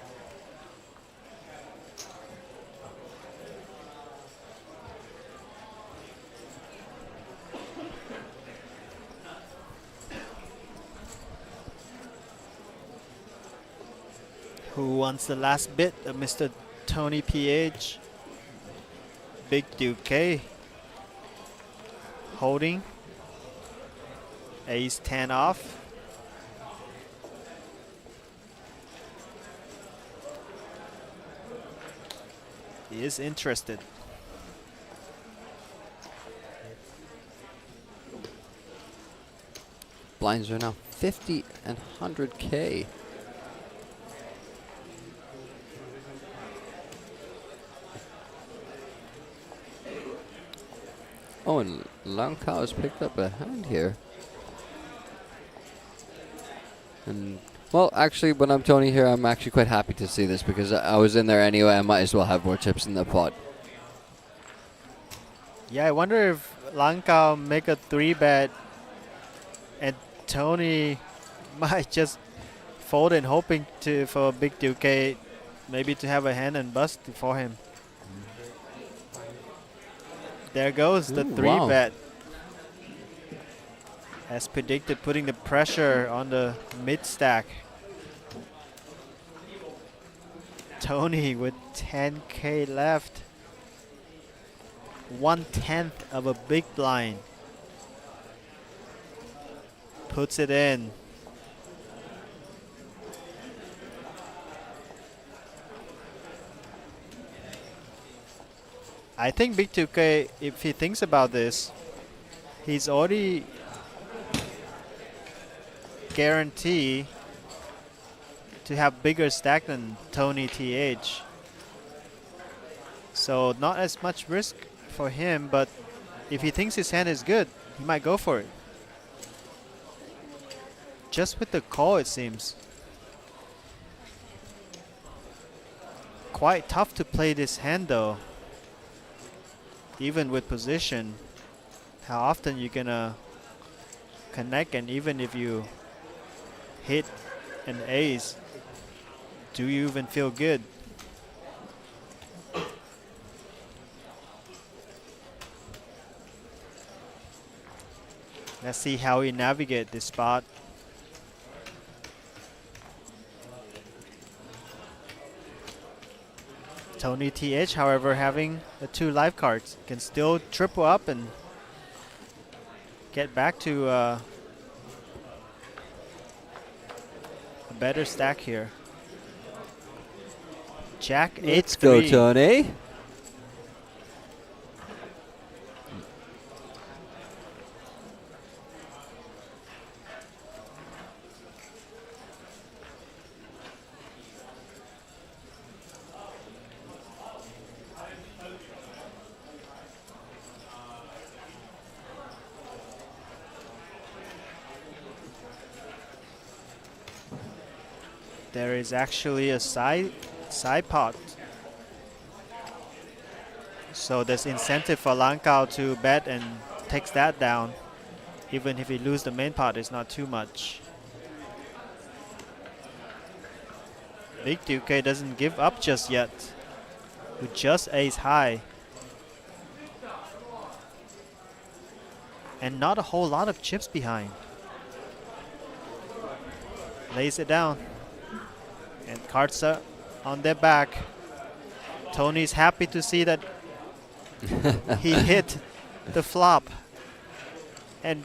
Who wants the last bit of Mr. Tony PH? Big Duke K. Holding. Ace 10 off. He is interested. Blinds are now 50 and 100K. Oh, and Lang Kao has picked up a hand here. And, well, actually, when I'm Tony here, I'm actually quite happy to see this, because I was in there anyway. I might as well have more chips in the pot. Yeah, I wonder if Lang Kao make a 3-bet and Tony might just fold and hoping for Big Duke K maybe to have a hand and bust for him. There goes the 3-bet. As predicted, putting the pressure on the mid stack. Tony with 10K left. 1/10 of a big blind. Puts it in. I think Big 2K, if he thinks about this, he's already guaranteed to have bigger stack than Tony TH. So not as much risk for him, but if he thinks his hand is good, he might go for it. Just with the call, it seems. Quite tough to play this hand though. Even with position, how often you're gonna connect, and even if you hit an ace, do you even feel good? Let's see how he navigates this spot. N8TH, however, having the 2 life cards, can still triple up and get back to a better stack here. Jack 8-3. Let's go, Tony. There is actually a side pot. So there's incentive for Langkao to bet and takes that down. Even if he loses the main pot, it's not too much. Big Duque doesn't give up just yet, with just ace high. And not a whole lot of chips behind. Lays it down. And cards are on their back. Tony's happy to see that he hit the flop. And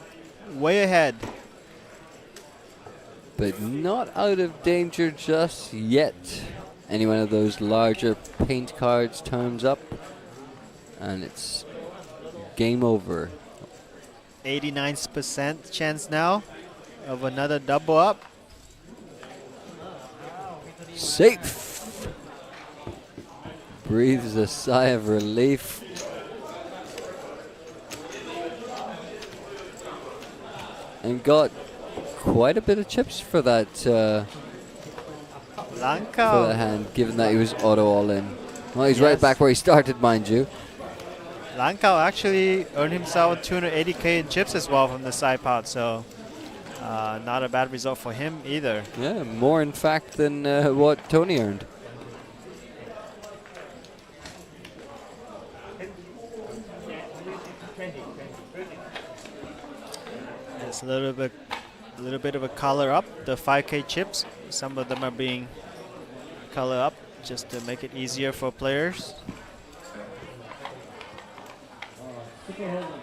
way ahead. But not out of danger just yet. Any one of those larger paint cards turns up, and it's game over. 89% chance now of another double up. Safe. Breathes a sigh of relief. And got quite a bit of chips for that hand, given that he was auto all in. Well, he's right back where he started, mind you. Langkao actually earned himself 280k in chips as well from the side pot, so not a bad result for him either. Yeah, more in fact than what Tony earned. There's a little bit of a color up. The 5k chips, some of them are being color up just to make it easier for players. Super Hold'em.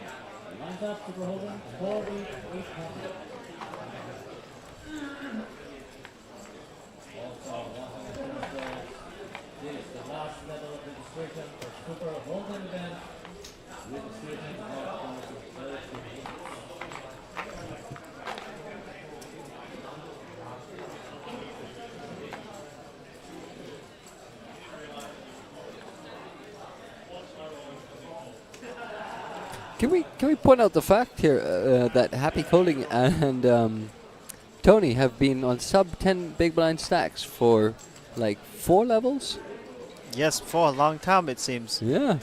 Lines up, Super Hold'em. 4, 8, 8 pounds. Also, 100 this is the last level of registration for Super Hold'em event. Registration is not going to Can we point out the fact here that Happy Coling and Tony have been on sub 10 big blind stacks for like 4 levels? Yes, for a long time it seems. Yeah.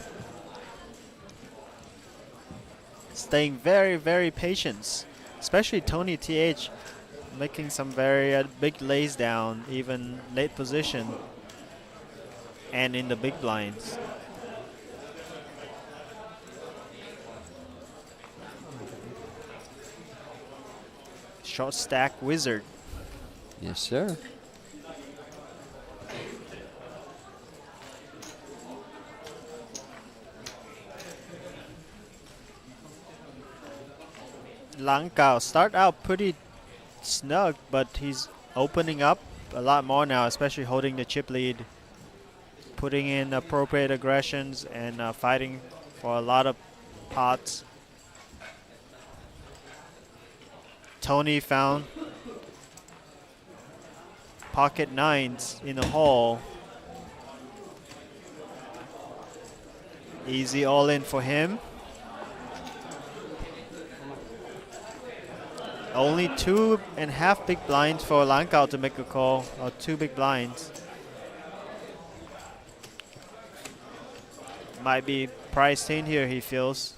Staying very, very patient. Especially N8TH making some very big lays down, even late position. And in the big blinds. Short stack wizard. Yes, sir. Langkao start out pretty snug, but he's opening up a lot more now, especially holding the chip lead, putting in appropriate aggressions and fighting for a lot of pots. Tony found pocket nines in the hole. Easy all in for him. Only 2.5 big blinds for Langkao to make a call, or 2 big blinds. Might be priced in here, he feels.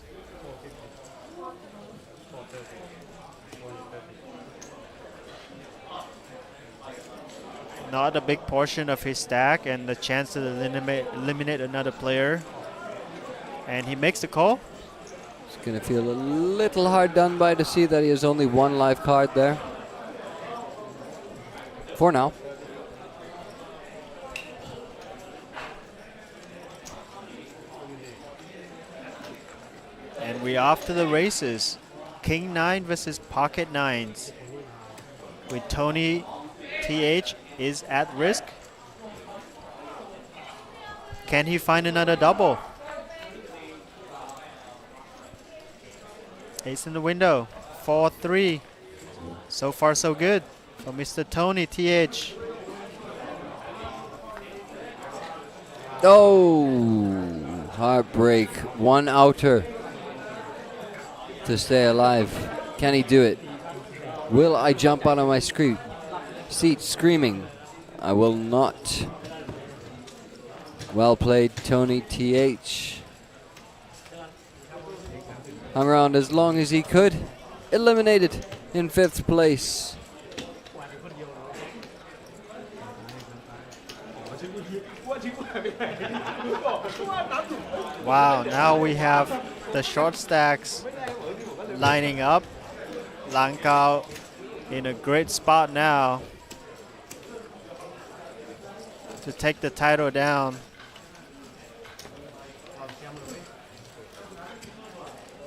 Not a big portion of his stack and the chance to eliminate another player. And he makes the call. Going to feel a little hard done by to see that he has only one live card there. For now. And we off to the races. King 9 versus Pocket 9s. With Tony TH is at risk. Can he find another double? Ace in the window. 4-3. So far so good for Mr. Tony TH. Oh, heartbreak. One outer to stay alive. Can he do it? Will I jump out of my seat screaming? I will not. Well played, Tony TH. Hung around as long as he could. Eliminated in 5th place. Wow, now we have the short stacks lining up. Lankao in a great spot now to take the title down.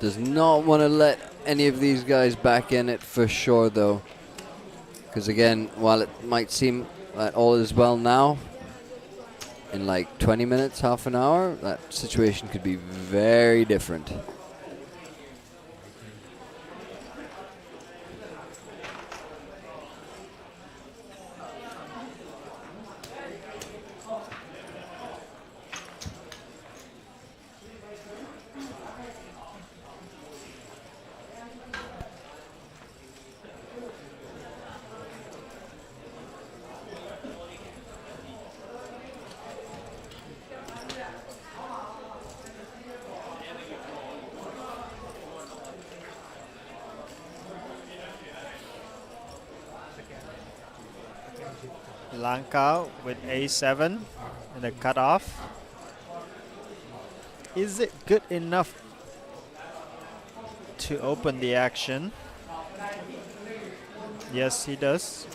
Does not want to let any of these guys back in it for sure, though. Because again, while it might seem that all is well now, in like 20 minutes, half an hour, that situation could be very different. Lankao with A7 and the cutoff. Is it good enough to open the action? Yes, he does.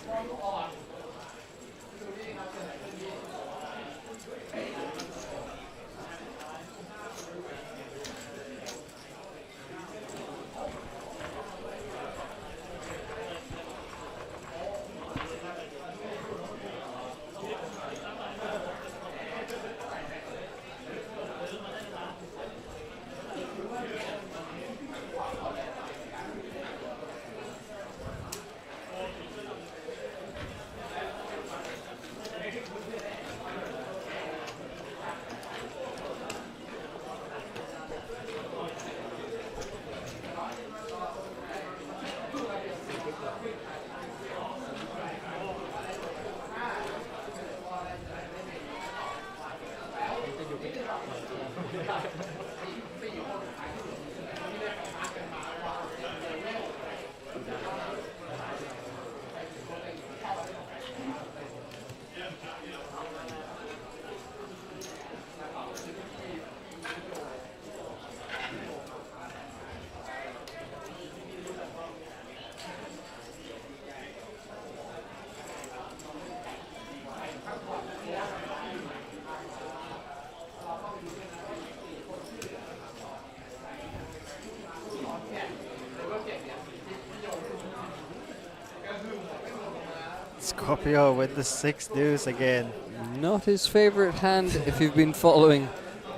Scorpio with the 6 deuce again. Not his favorite hand if you've been following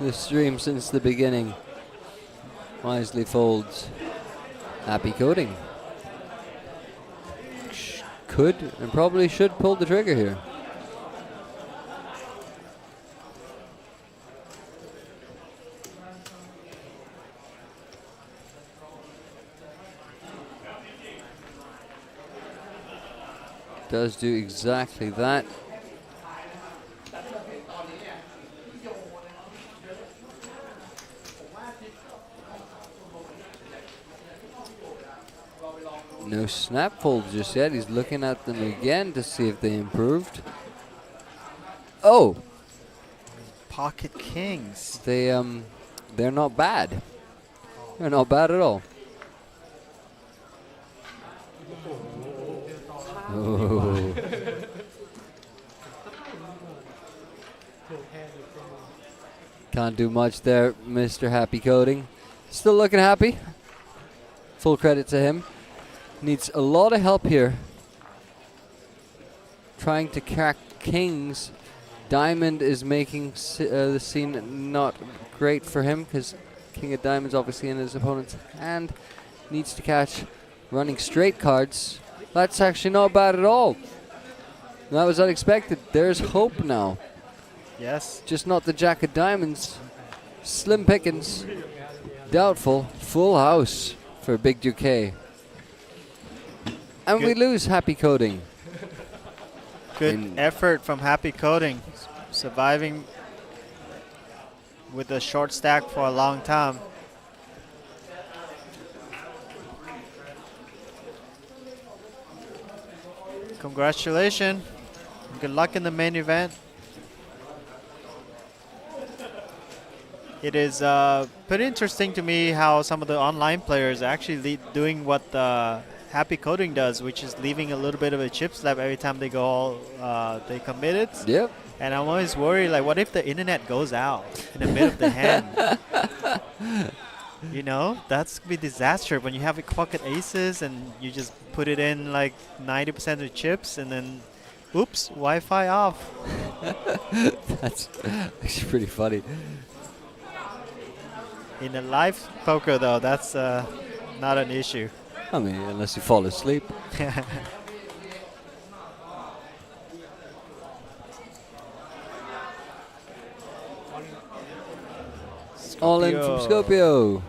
the stream since the beginning. Wisely folds. Happy coding. Could and probably should pull the trigger here. Does do exactly that. No snap folds just yet. He's looking at them again to see if they improved. Oh, Pocket kings. they're not bad. They're not bad at all. Oh. Can't do much there, Mr. Happy Coding. Still looking happy. Full credit to him. Needs a lot of help here. Trying to crack kings. Diamond is making the scene not great for him because King of Diamonds obviously in his opponent's hand. Needs to catch running straight cards. That's actually not bad at all. That was unexpected. There's hope now. Yes. Just not the Jack of Diamonds. Slim pickings. Doubtful. Full house for Big Duque. And we lose Happy Coding. Good effort from Happy Coding. Surviving with a short stack for a long time. Congratulations. Good luck in the main event. It is pretty interesting to me how some of the online players are actually doing what Happy Coding does, which is leaving a little bit of a chip slap every time they go, they commit it. Yep. And I'm always worried, like, what if the internet goes out in the middle of the hand? You know, that's gonna be disaster when you have a pocket aces and you just put it in like 90% of the chips and then, oops, Wi-Fi off. That's actually pretty funny. In a live poker, though, that's not an issue. I mean, unless you fall asleep. All in from Skopio.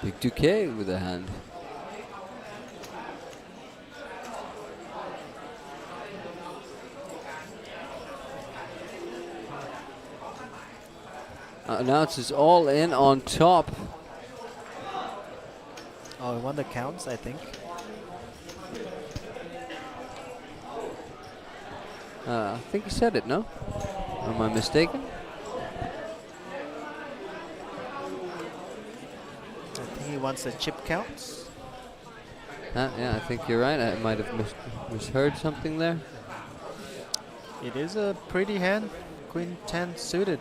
Big Duque with a hand. Announces all in on top. Oh, one that counts, I think. I think he said it, no? Or am I mistaken? I think he wants the chip counts. Yeah, I think you're right. I might have misheard something there. It is a pretty hand. Queen 10 suited.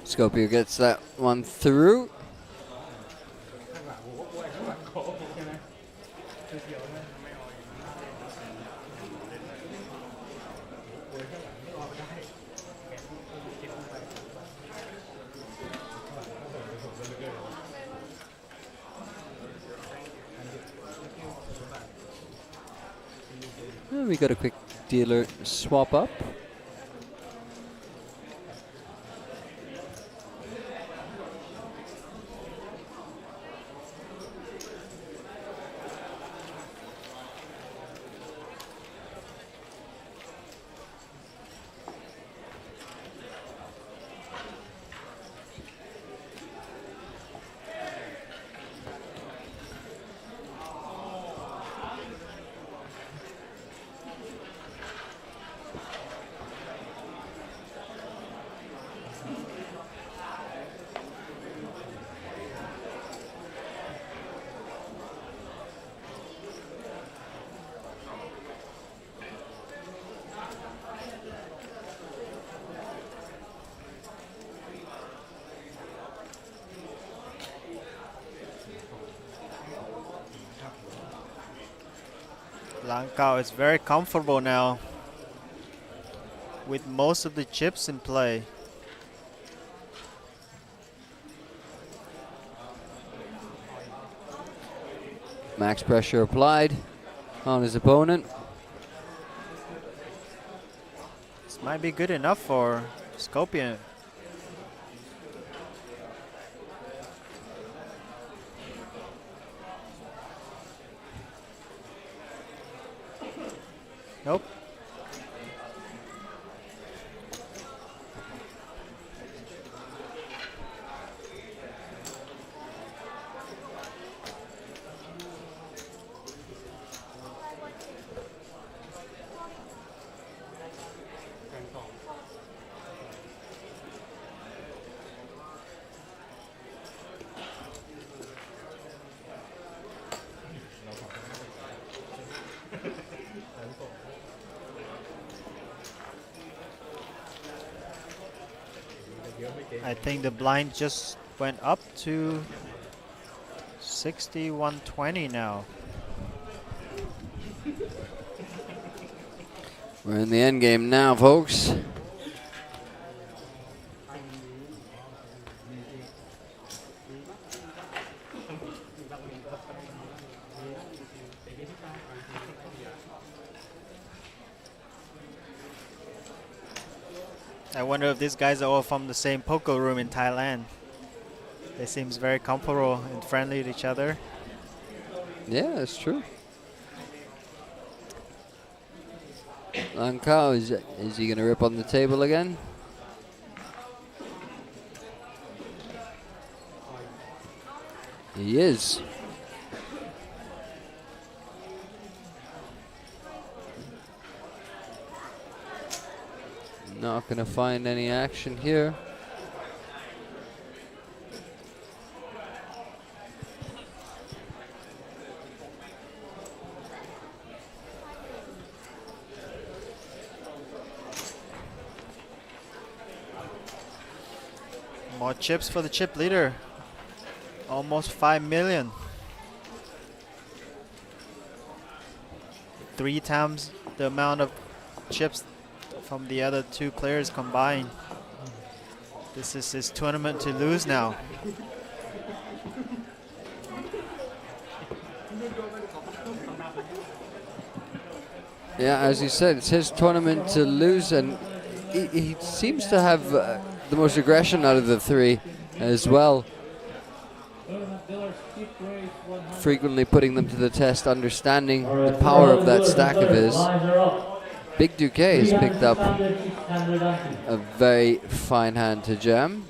Skopio gets that one through. And we got a quick dealer swap up. Langkao is very comfortable now. with most of the chips in play. Max pressure applied on his opponent. This might be good enough for Scorpion. Nope. I think the blind just went up to 6120 now. We're in the end game now, folks. I wonder if these guys are all from the same poker room in Thailand. They seems very comfortable and friendly to each other. Yeah, that's true. Lankao, is he going to rip on the table again? He is. Not going to find any action here. More chips for the chip leader. Almost 5 million. 3 times the amount of chips from the other 2 players combined. This is his tournament to lose now. Yeah, as you said, it's his tournament to lose, and he seems to have the most aggression out of the 3 as well. Frequently putting them to the test, understanding the power of that stack of his. Big Duque has picked up a very fine hand to jam.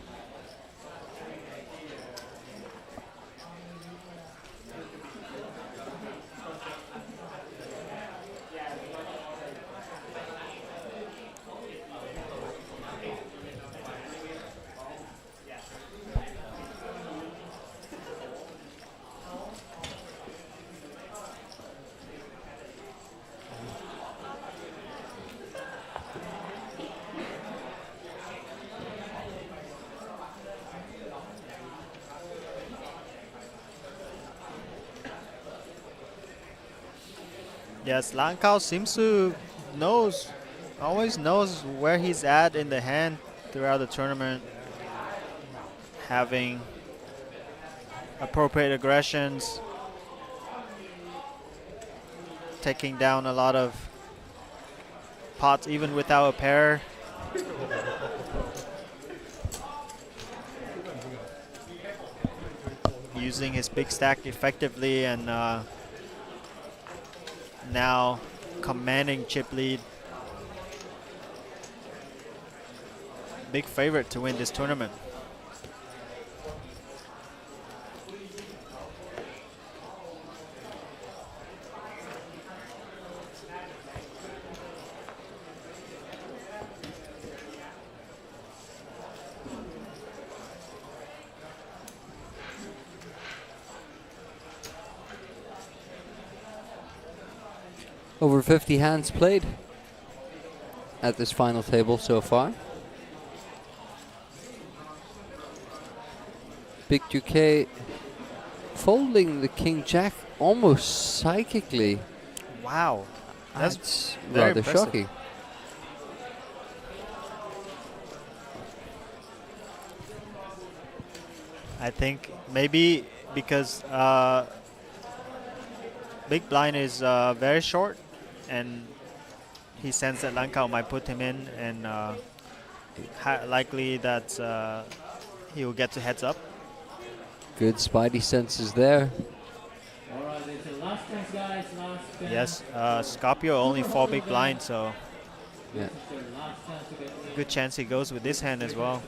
Yes, Lankao seems to always knows where he's at in the hand throughout the tournament. Having appropriate aggressions, taking down a lot of pots even without a pair. Using his big stack effectively and now commanding chip lead. Big favorite to win this tournament. Over 50 hands played at this final table so far. Big Duque folding the King Jack almost psychically. Wow, That's very rather impressive. shocking. I think maybe because big blind is very short, and he sensed that Lankao might put him in, and likely that he will get to heads up. Good spidey senses there. Alright, it's the last chance, guys. Last chance. Yes, Scorpio only 4 big blind, so yeah, good chance he goes with this hand as well.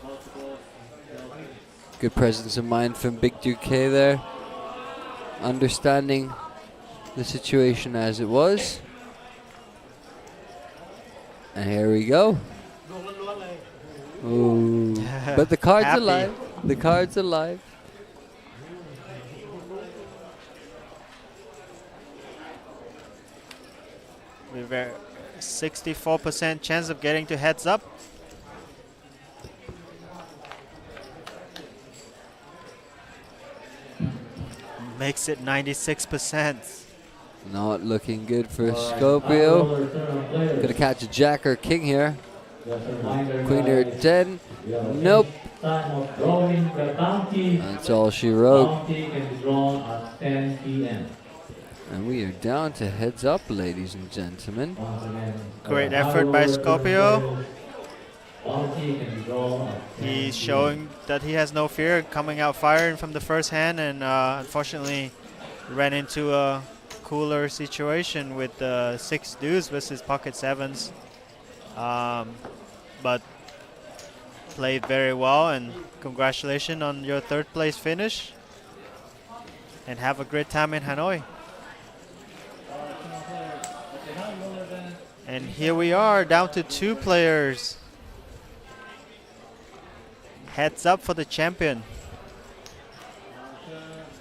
Good presence of mind from Big Duke K there. Understanding the situation as it was. And here we go. Ooh. But the card's Happy. alive. The card's alive. We've a 64% chance of getting to heads up. Makes it 96%. Not looking good for Scorpio. Gonna catch a jack or king here. Queen or 10. Nope. That's all she wrote. And we are down to heads up, ladies and gentlemen. Great effort by Scorpio. He's showing that he has no fear, coming out firing from the first hand, and unfortunately ran into a cooler situation with 6 deuce versus pocket 7s. But played very well, and congratulations on your 3rd place finish. And have a great time in Hanoi. And here we are, down to 2 players. Heads up for the champion.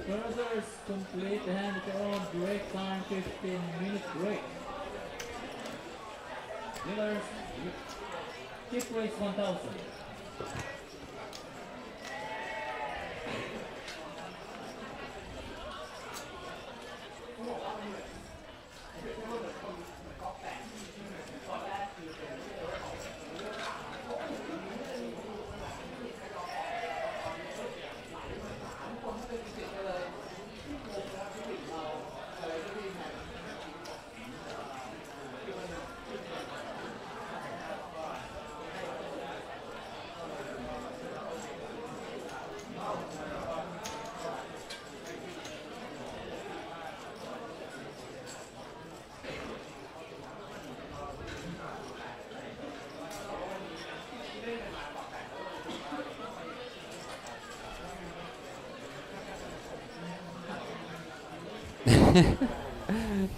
Brothers, complete the hand of your own. Break time, 15-minute break. Dealers, keep race 1,000.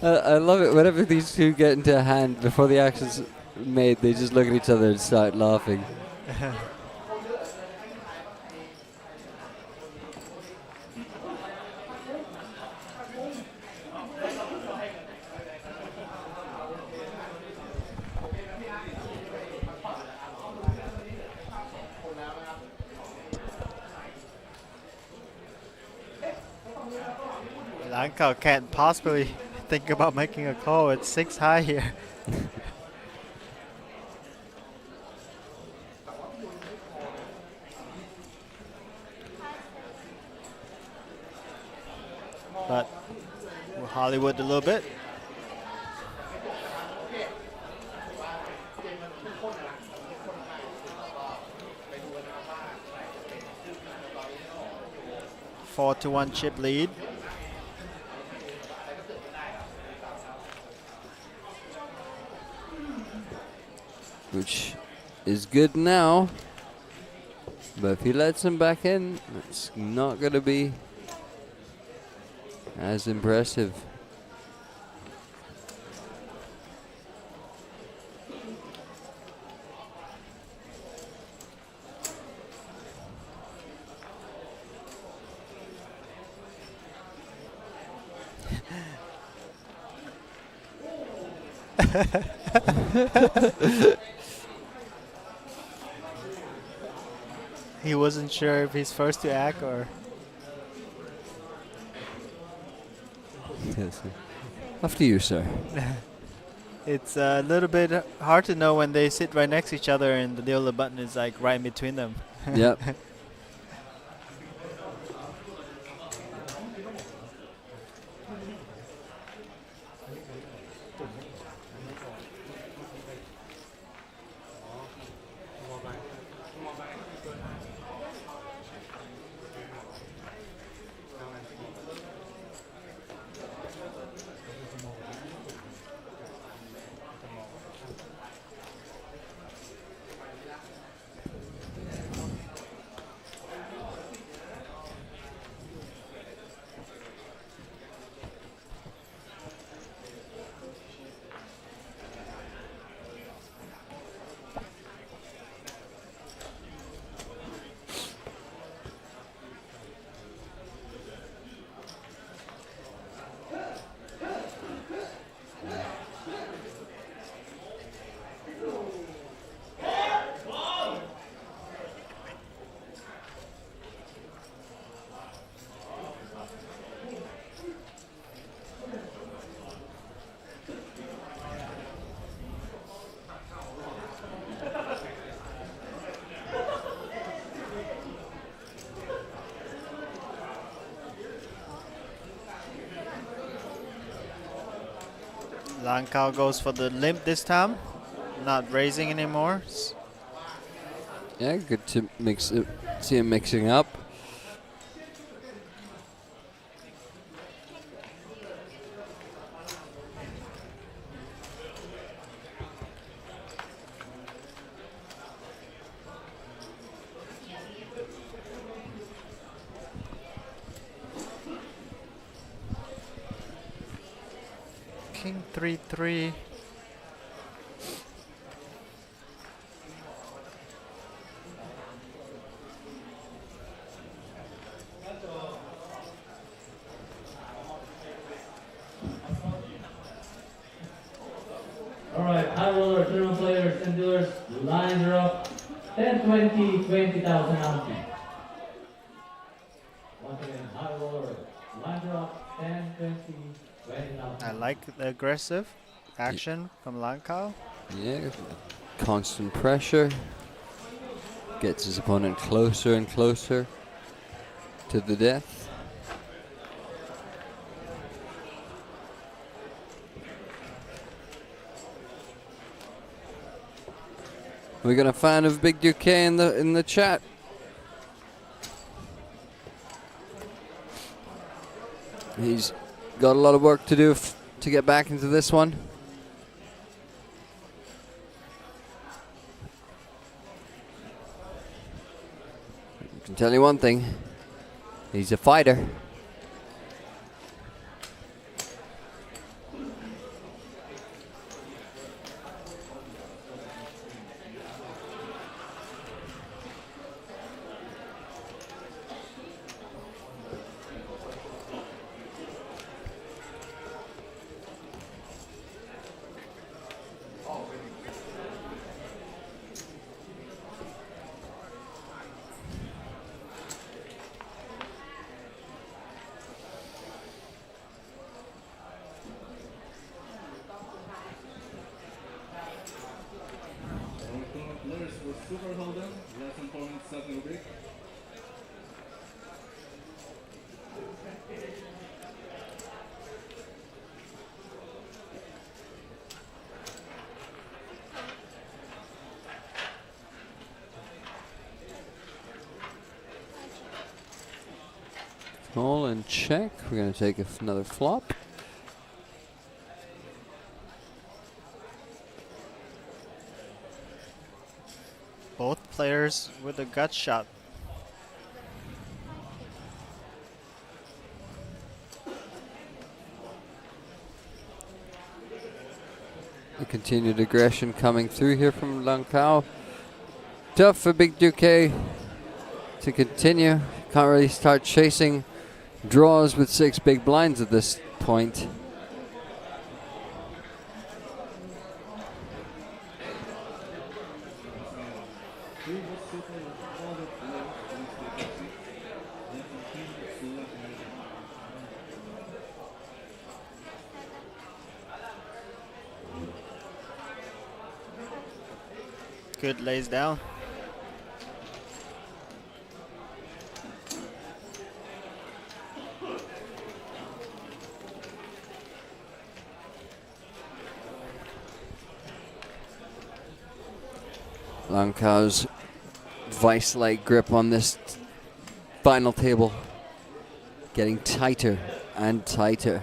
I love it. Whenever these two get into a hand before the action's made, they just look at each other and start laughing. Lankao can't possibly think about making a call. It's 6 high here. But we'll Hollywood a little bit. Four to 1 chip lead. Which is good now. But if he lets him back in, it's not going to be as impressive. He wasn't sure if he's first to act or... Yes. After you, sir. It's a little bit hard to know when they sit right next to each other and the dealer button is like right in between them. Yep. Lang Kao goes for the limp this time, not raising anymore. Yeah, good to mix it, see him mixing up. King 3-3. All right, high roller, tournament players and dealers, lines are up. 10, 20, 20,000 ounces. Once again, high roller, lines are up. 10, 20, 20,000. I like the aggressive action from Lang Kao. Yeah, constant pressure. Gets his opponent closer and closer to the death. We got a fan of Big Duke in the chat. He's got a lot of work to do to get back into this one. I can tell you one thing. He's a fighter. Call and check. We're going to take another flop. Both players with a gut shot. The continued aggression coming through here from Lang Kao. Tough for Big Duke to continue. Can't really start chasing draws with 6 big blinds at this point. Good lays down. Lang Kao's vice-like grip on this final table getting tighter and tighter.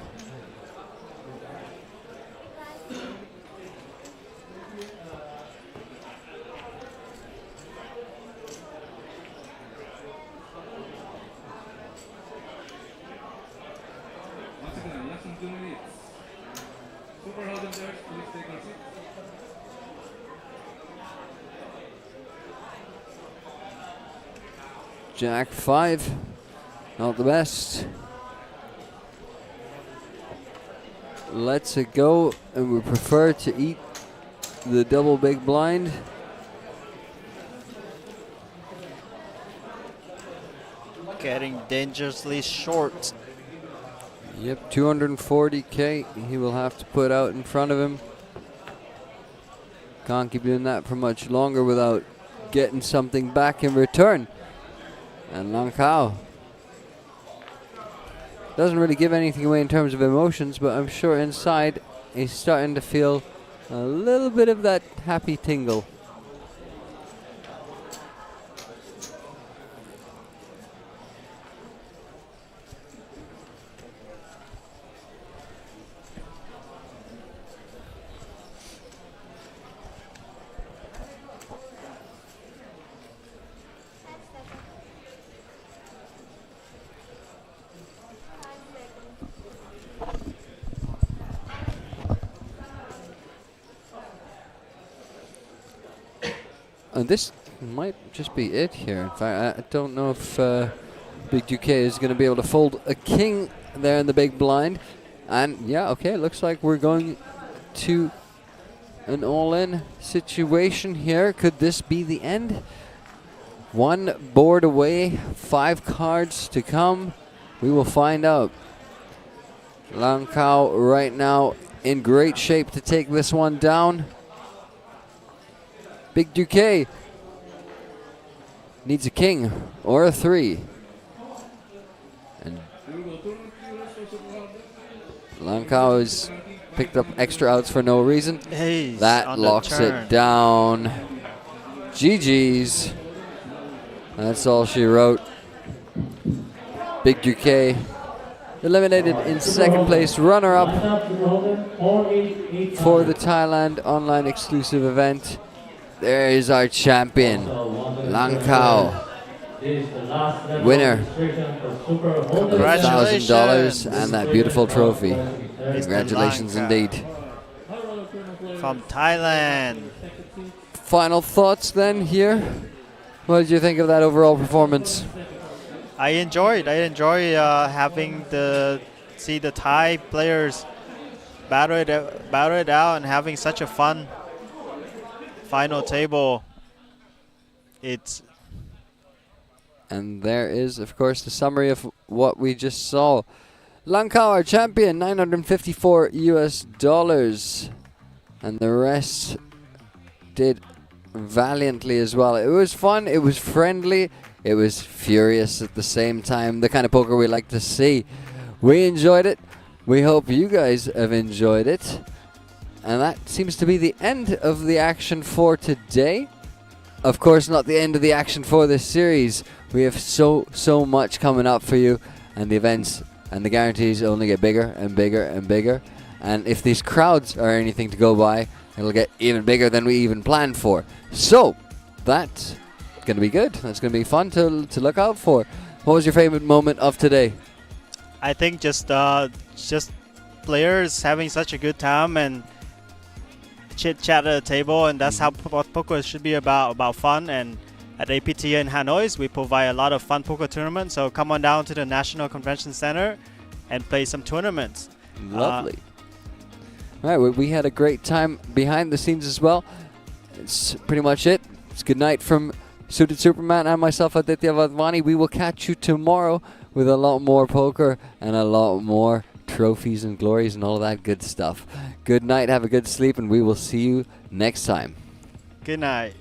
Once again, less than 2 minutes. Super Hold'em players, please take your seats. Jack 5, not the best. Lets it go, and we prefer to eat the double big blind. Getting dangerously short. Yep, 240K he will have to put out in front of him. Can't keep doing that for much longer without getting something back in return. And Lang Kao doesn't really give anything away in terms of emotions, but I'm sure inside he's starting to feel a little bit of that happy tingle. And this might just be it here. In fact, I don't know if Big Duque is going to be able to fold a king there in the big blind. And yeah, okay, looks like we're going to an all-in situation here. Could this be the end? One board away, 5 cards to come. We will find out. Lang Cao right now in great shape to take this one down. Big Duque needs a king or a 3. And Lang Cao has picked up extra outs for no reason. Ace that locks it down. GG's. That's all she wrote. Big Duque eliminated in second place, runner-up for the Thailand online exclusive event. There is our champion, Lang Cao, winner of $1,000 and that beautiful trophy. Congratulations indeed. From Thailand. Final thoughts then here. What did you think of that overall performance? I enjoyed having see the Thai players battle it out and having such a fun final table. And there is, of course, the summary of what we just saw. Lang Cao, our champion, $954 US, and the rest did valiantly as well. It was fun, it was friendly, it was furious at the same time. The kind of poker we like to see. We enjoyed it. We hope you guys have enjoyed it. And that seems to be the end of the action for today. Of course, not the end of the action for this series. We have so much coming up for you, and the events and the guarantees only get bigger and bigger and bigger. And if these crowds are anything to go by, it'll get even bigger than we even planned for. So that's going to be good. That's going to be fun to look out for. What was your favorite moment of today? I think just players having such a good time and chit chat at the table, and that's how poker should be about fun. And at APT in Hanoi, we provide a lot of fun poker tournaments. So come on down to the National Convention Center and play some tournaments. Lovely. All right, we had a great time behind the scenes as well. It's pretty much it. It's good night from Suited Superman and myself, Aditya Vadvani. We will catch you tomorrow with a lot more poker and a lot more trophies and glories and all of that good stuff. Good night, have a good sleep, and we will see you next time. Good night.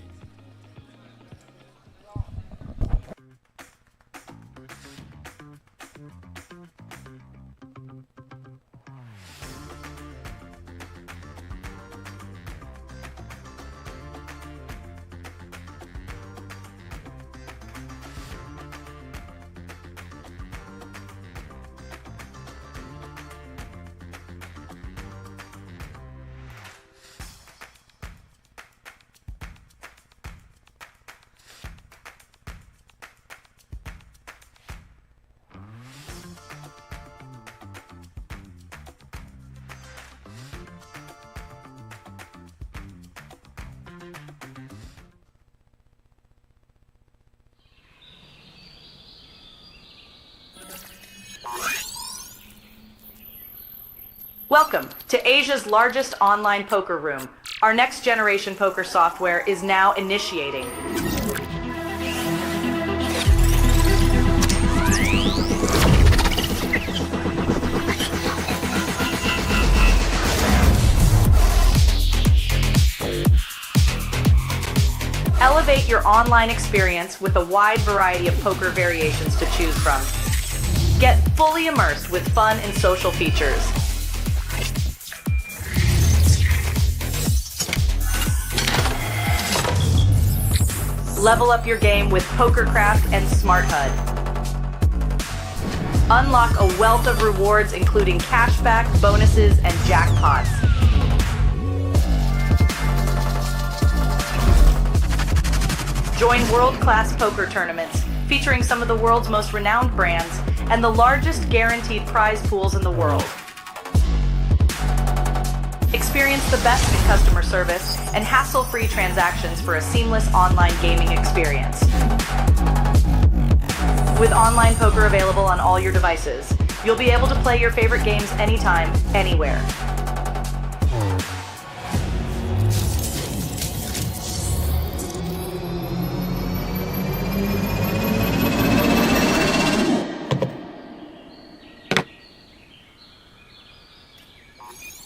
Welcome to Asia's largest online poker room. Our next generation poker software is now initiating. Elevate your online experience with a wide variety of poker variations to choose from. Get fully immersed with fun and social features. Level up your game with PokerCraft and Smart HUD. Unlock a wealth of rewards including cashback, bonuses, and jackpots. Join world-class poker tournaments featuring some of the world's most renowned brands and the largest guaranteed prize pools in the world. Experience the best in customer service and hassle-free transactions for a seamless online gaming experience. With online poker available on all your devices, you'll be able to play your favorite games anytime, anywhere.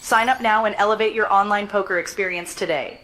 Sign up now and elevate your online poker experience today.